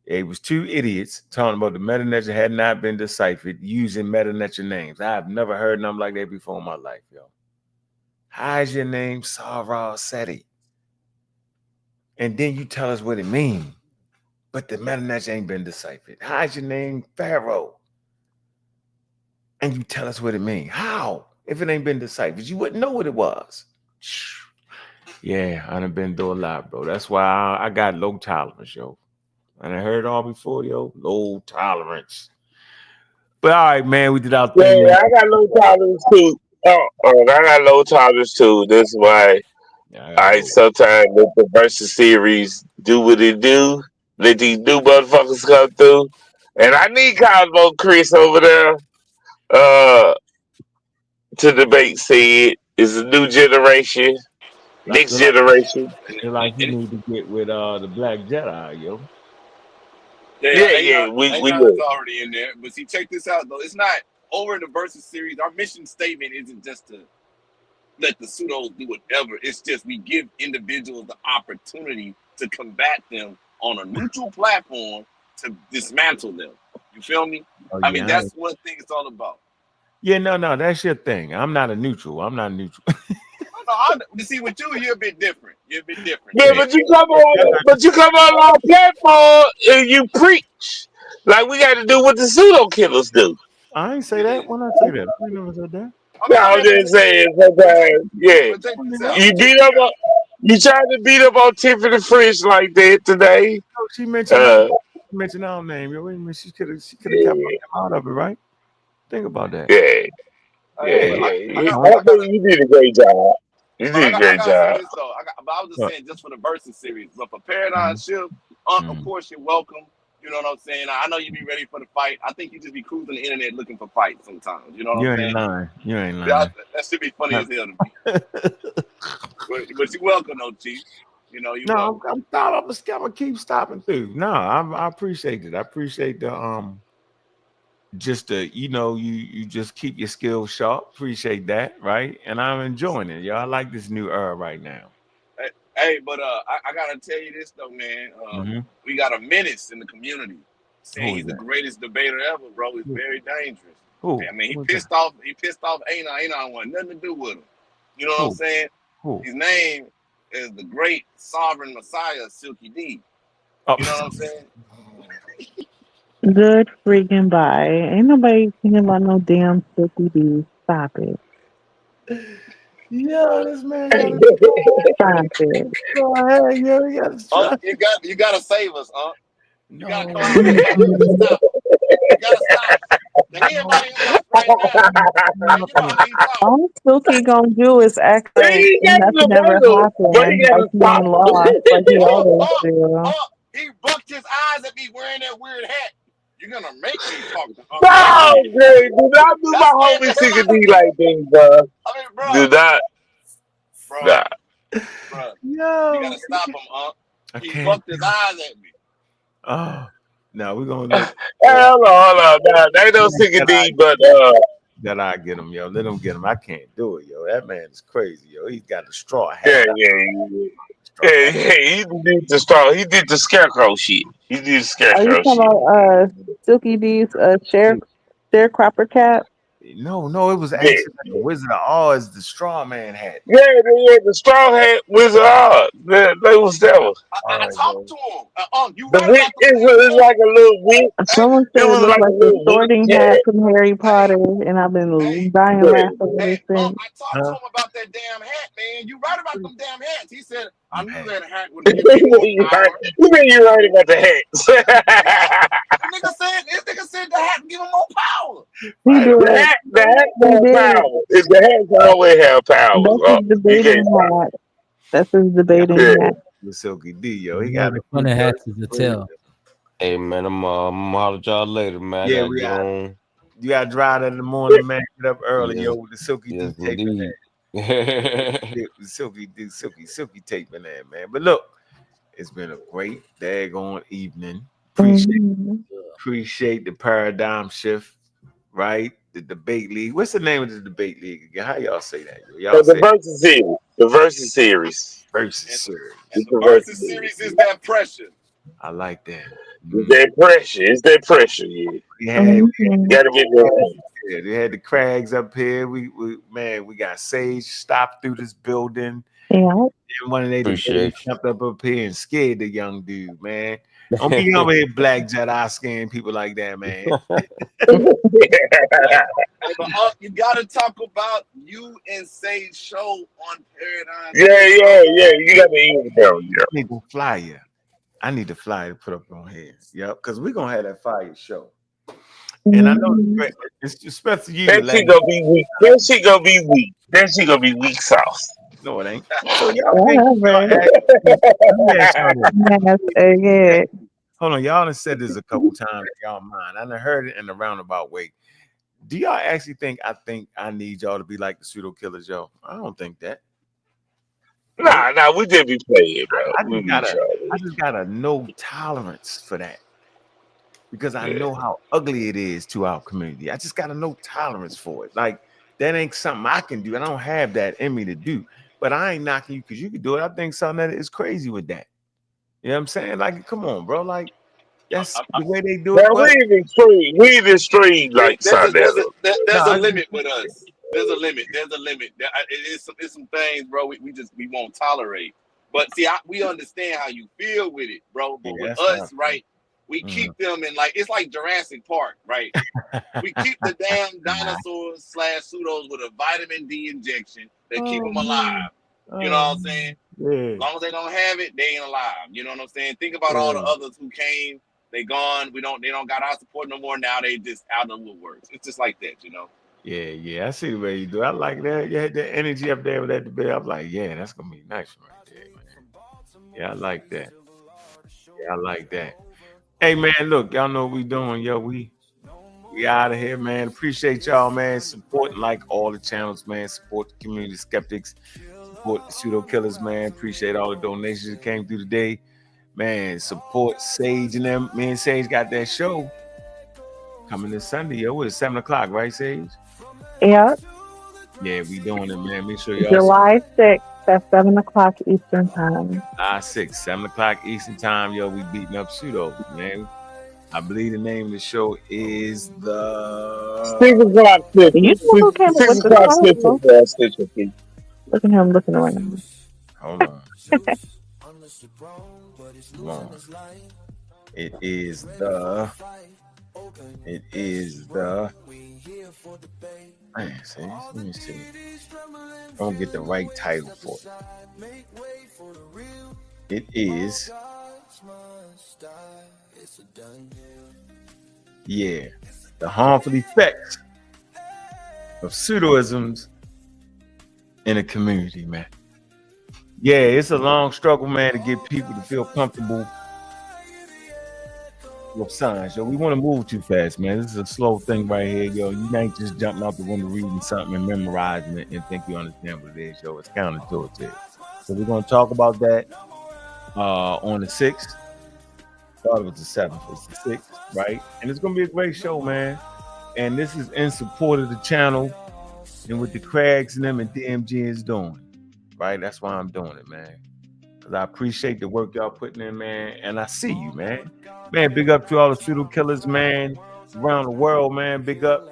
It was two idiots talking about the meta nature had not been deciphered using meta nature names. I've never heard nothing like that before in my life, yo. How is your name Sarah Seti? And then you tell us what it means, but the meta nature ain't been deciphered. How is your name Pharaoh? And you tell us what it means. How? If it ain't been deciphered, you wouldn't know what it was. Yeah, I done been through a lot, bro. That's why I got low tolerance, yo. And I heard it all before, yo. Low tolerance. But all right, man, we did our thing. Yeah, I got low tolerance too. I got low tolerance too. That's why I sometimes let the versus series do what it do. Let these new motherfuckers come through. And I need Cosmo Chris over there to debate said is a new generation, next generation. It's like you need to get with the Black Jedi, yo. Yeah, we is already in there. But see, check this out though. It's not over in the versus series. Our mission statement isn't just to let the pseudos do whatever. It's just we give individuals the opportunity to combat them on a neutral platform to dismantle them. You feel me? Oh, I mean, that's one thing it's all about. Yeah, no, that's your thing. I'm not a neutral. You see, with you're a bit different. You're a bit different. Yeah, but you come on our platform and you preach. Like we got to do what the pseudo killers do. I ain't say that. When I say that, I never said that. No, I'm just saying sometimes, yeah. You beat up on, you tried to beat up on Tiffany Frisch like that today. Oh, she mentioned our name. Yo, wait a minute. She could have kept out of it, right? Think about that. Yeah. I think you did a great job. You did a great job. But I was just saying, just for the versus series. But for Paradigm Shift, of course, you're welcome. You know what I'm saying? I know you be ready for the fight. I think you just be cruising the internet looking for fights sometimes. You know what I'm saying? You ain't lying. That should be funny as hell to me. but you're welcome, though, Chief. You know, I'm gonna keep stopping through. No, I appreciate it. I appreciate the just you just keep your skills sharp. Appreciate that, right? And I'm enjoying it, yo. I like this new era right now. Hey, but I gotta tell you this though, man. We got a menace in the community saying he's the greatest debater ever, bro. It's very dangerous. Who? I mean, he pissed off Anon. Anon wanted nothing to do with him. You know what I'm saying? His name is the great sovereign Messiah, Silky D. You know what I'm saying? Good freaking bye. Ain't nobody thinking about no damn Silky D. Stop it. Yo, this man Stop it. Go ahead, yo. You gotta save us, huh? You gotta come out with stop. You gotta stop. Anybody else right now? All Silky gonna do is act like nothing ever happened, like he lost, like he always do. He bucked his eyes at me wearing that weird hat. You're gonna make me talk to him. Oh, great. Do not do my homie Silky D like this, bro. I mean, bro. Do not. Bro. Yo, you gotta stop him, He bucked his eyes at me. Oh, no, we're gonna hold on. Nah, they ain't no Silky D, but that I get him, yo. Let him get him. I can't do it, yo. That man is crazy, yo. He's got a straw hat. Yeah, he did the straw. He did the scarecrow shit. He did the Are scarecrow you shit. talking about Silky D's sharecropper cap? No, it was actually like a Wizard of Oz, the straw man hat. Yeah, the straw hat Wizard of Oz. They was devil. I talked to him. The witch is like a little witch. Someone said it looked like the sorting hat from Harry Potter, and I've been dying laughing ever since. I talked to him about that damn hat, man. You right about them damn hats. He said, I knew that hat would give me more power. You mean you're right about the hats? This nigga said the hat would give him more power. He did. The hat more power. The hats always have power. That's his debating hat. That's his debating hat. With Silky D, yo. He got a funny hats to tell. Hey man, I'm holler at y'all later, man. Yeah, we got. You got to drive in the morning, man. Get up early, yo, with the Silky D tape in there. Silky tape in there, man. But look, it's been a great daggone evening. Appreciate the paradigm shift, right? The debate league. What's the name of the debate league again? How y'all say that? Y'all the versus series. The versus series. Versus series. The versus series is that pressure. I like that. It's that pressure. It's that pressure. Yeah. Gotta get that. Yeah, they had the Crags up here. We got Sage stopped through this building. Yeah. And one of they Appreciate jumped up here and scared the young dude, man. Don't be over here black Jedi scaring people like that, man. Hey, but you gotta talk about you and Sage show on Paradigm. Yeah. You gotta eat them. Yeah. I need the flyer. I need the flyer to put up on here. Yep, because we're gonna have that fire show. And I know it's especially you. That shit gonna be weak. That shit gonna be weak. That shit gonna be weak sauce. No, it ain't. So y'all think hold on, y'all done said this a couple times in y'all mind. I done heard it in a roundabout way. Do y'all actually think I need y'all to be like the pseudo killers, y'all? I don't think that. Nah, we did be playing, bro. I just got a no tolerance for that. Because I know how ugly it is to our community. I just got a no tolerance for it. Like, that ain't something I can do. I don't have that in me to do. But I ain't knocking you because you can do it. I think something that is crazy with that. You know what I'm saying? Like, come on, bro. Like, that's the way they do it. We even stream like there's a limit with us. There's a limit. It's some things, bro. We won't tolerate. But see, we understand how you feel with it, bro. But with us, right? We keep them in it's like Jurassic Park, right? We keep the damn dinosaurs / pseudos with a vitamin D injection that keep them alive. You know what I'm saying? Yeah. As long as they don't have it, they ain't alive. You know what I'm saying? Think about all the others who came, they gone. They don't got our support no more. Now they just out of the woodworks. It's just like that, you know. Yeah. I see the way you do. I like that. You had the energy up there with that debate. I'm like, yeah, that's gonna be nice right there, man. Yeah, I like that. Hey man, look, y'all know what we doing, yo. We out of here, man. Appreciate y'all, man. Supporting like all the channels, man. Support the community skeptics. Support the pseudo killers, man. Appreciate all the donations that came through today, man. Support Sage and them. Me and Sage got that show coming this Sunday, yo. It's 7:00, right, Sage? Yep. Yeah, we doing it, man. Make sure y'all July 6th at 7:00 Eastern time. 7:00 Eastern time, yo. We beating up pseudo, man. I believe the name of the show is the 6 o'clock. You know who came up with the title? Look at him looking around. Hold on. It is the man, see, let me see. I'm gonna get the right title for it. It is the harmful effects of pseudoisms in a community, man. Yeah, it's a long struggle, man, to get people to feel comfortable with science. Yo, we want to move too fast, man. This is a slow thing right here, yo. You ain't just jumping out the window reading something and memorizing it and think you understand what it is, yo. It's counterintuitive. So we're gonna talk about that on the 6th. I thought it was the 7th. It's the 6th, right? And it's gonna be a great show, man. And this is in support of the channel and what the Crags and them and DMG is doing, right? That's why I'm doing it, man. Because I appreciate the work y'all putting in, man. And I see you, man. Man, big up to all the pseudo killers, man, around the world, man. Big up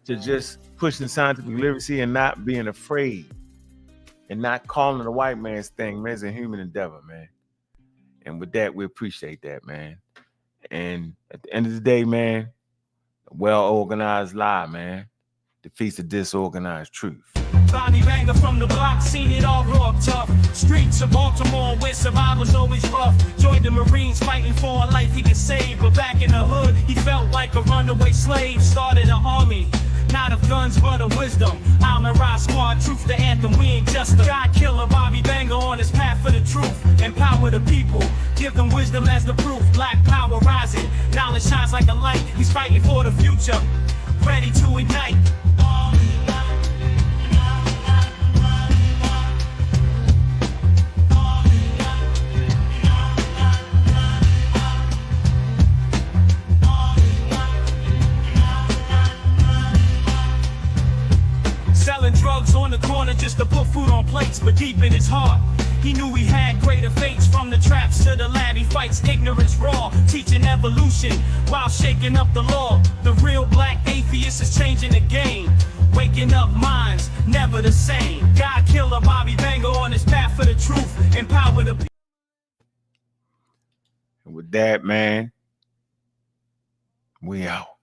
to just pushing scientific literacy and not being afraid and not calling it a white man's thing, man. It's a human endeavor, man. And with that, we appreciate that, man. And at the end of the day, man, a well-organized lie, man, defeats a disorganized truth. Body banger from the block, seen it all raw tough. Streets of Baltimore where survival's always rough. Joined the Marines fighting for a life he could save. But back in the hood, he felt like a runaway slave. Started an army, not of guns but of wisdom. I'm a rock squad, truth the anthem, we ain't just a God killer. Bobby Banger on his path for the truth. Empower the people, give them wisdom as the proof. Black power rising, knowledge shines like a light. He's fighting for the future, ready to ignite. Selling drugs on the corner just to put food on plates, but deep in his heart, he knew he had greater fates. From the traps to the lab, he fights ignorance raw, teaching evolution while shaking up the law. The real black atheist is changing the game, waking up minds never the same. God killer Bobby Banger on his path for the truth, empower the people. And with that, man, we out.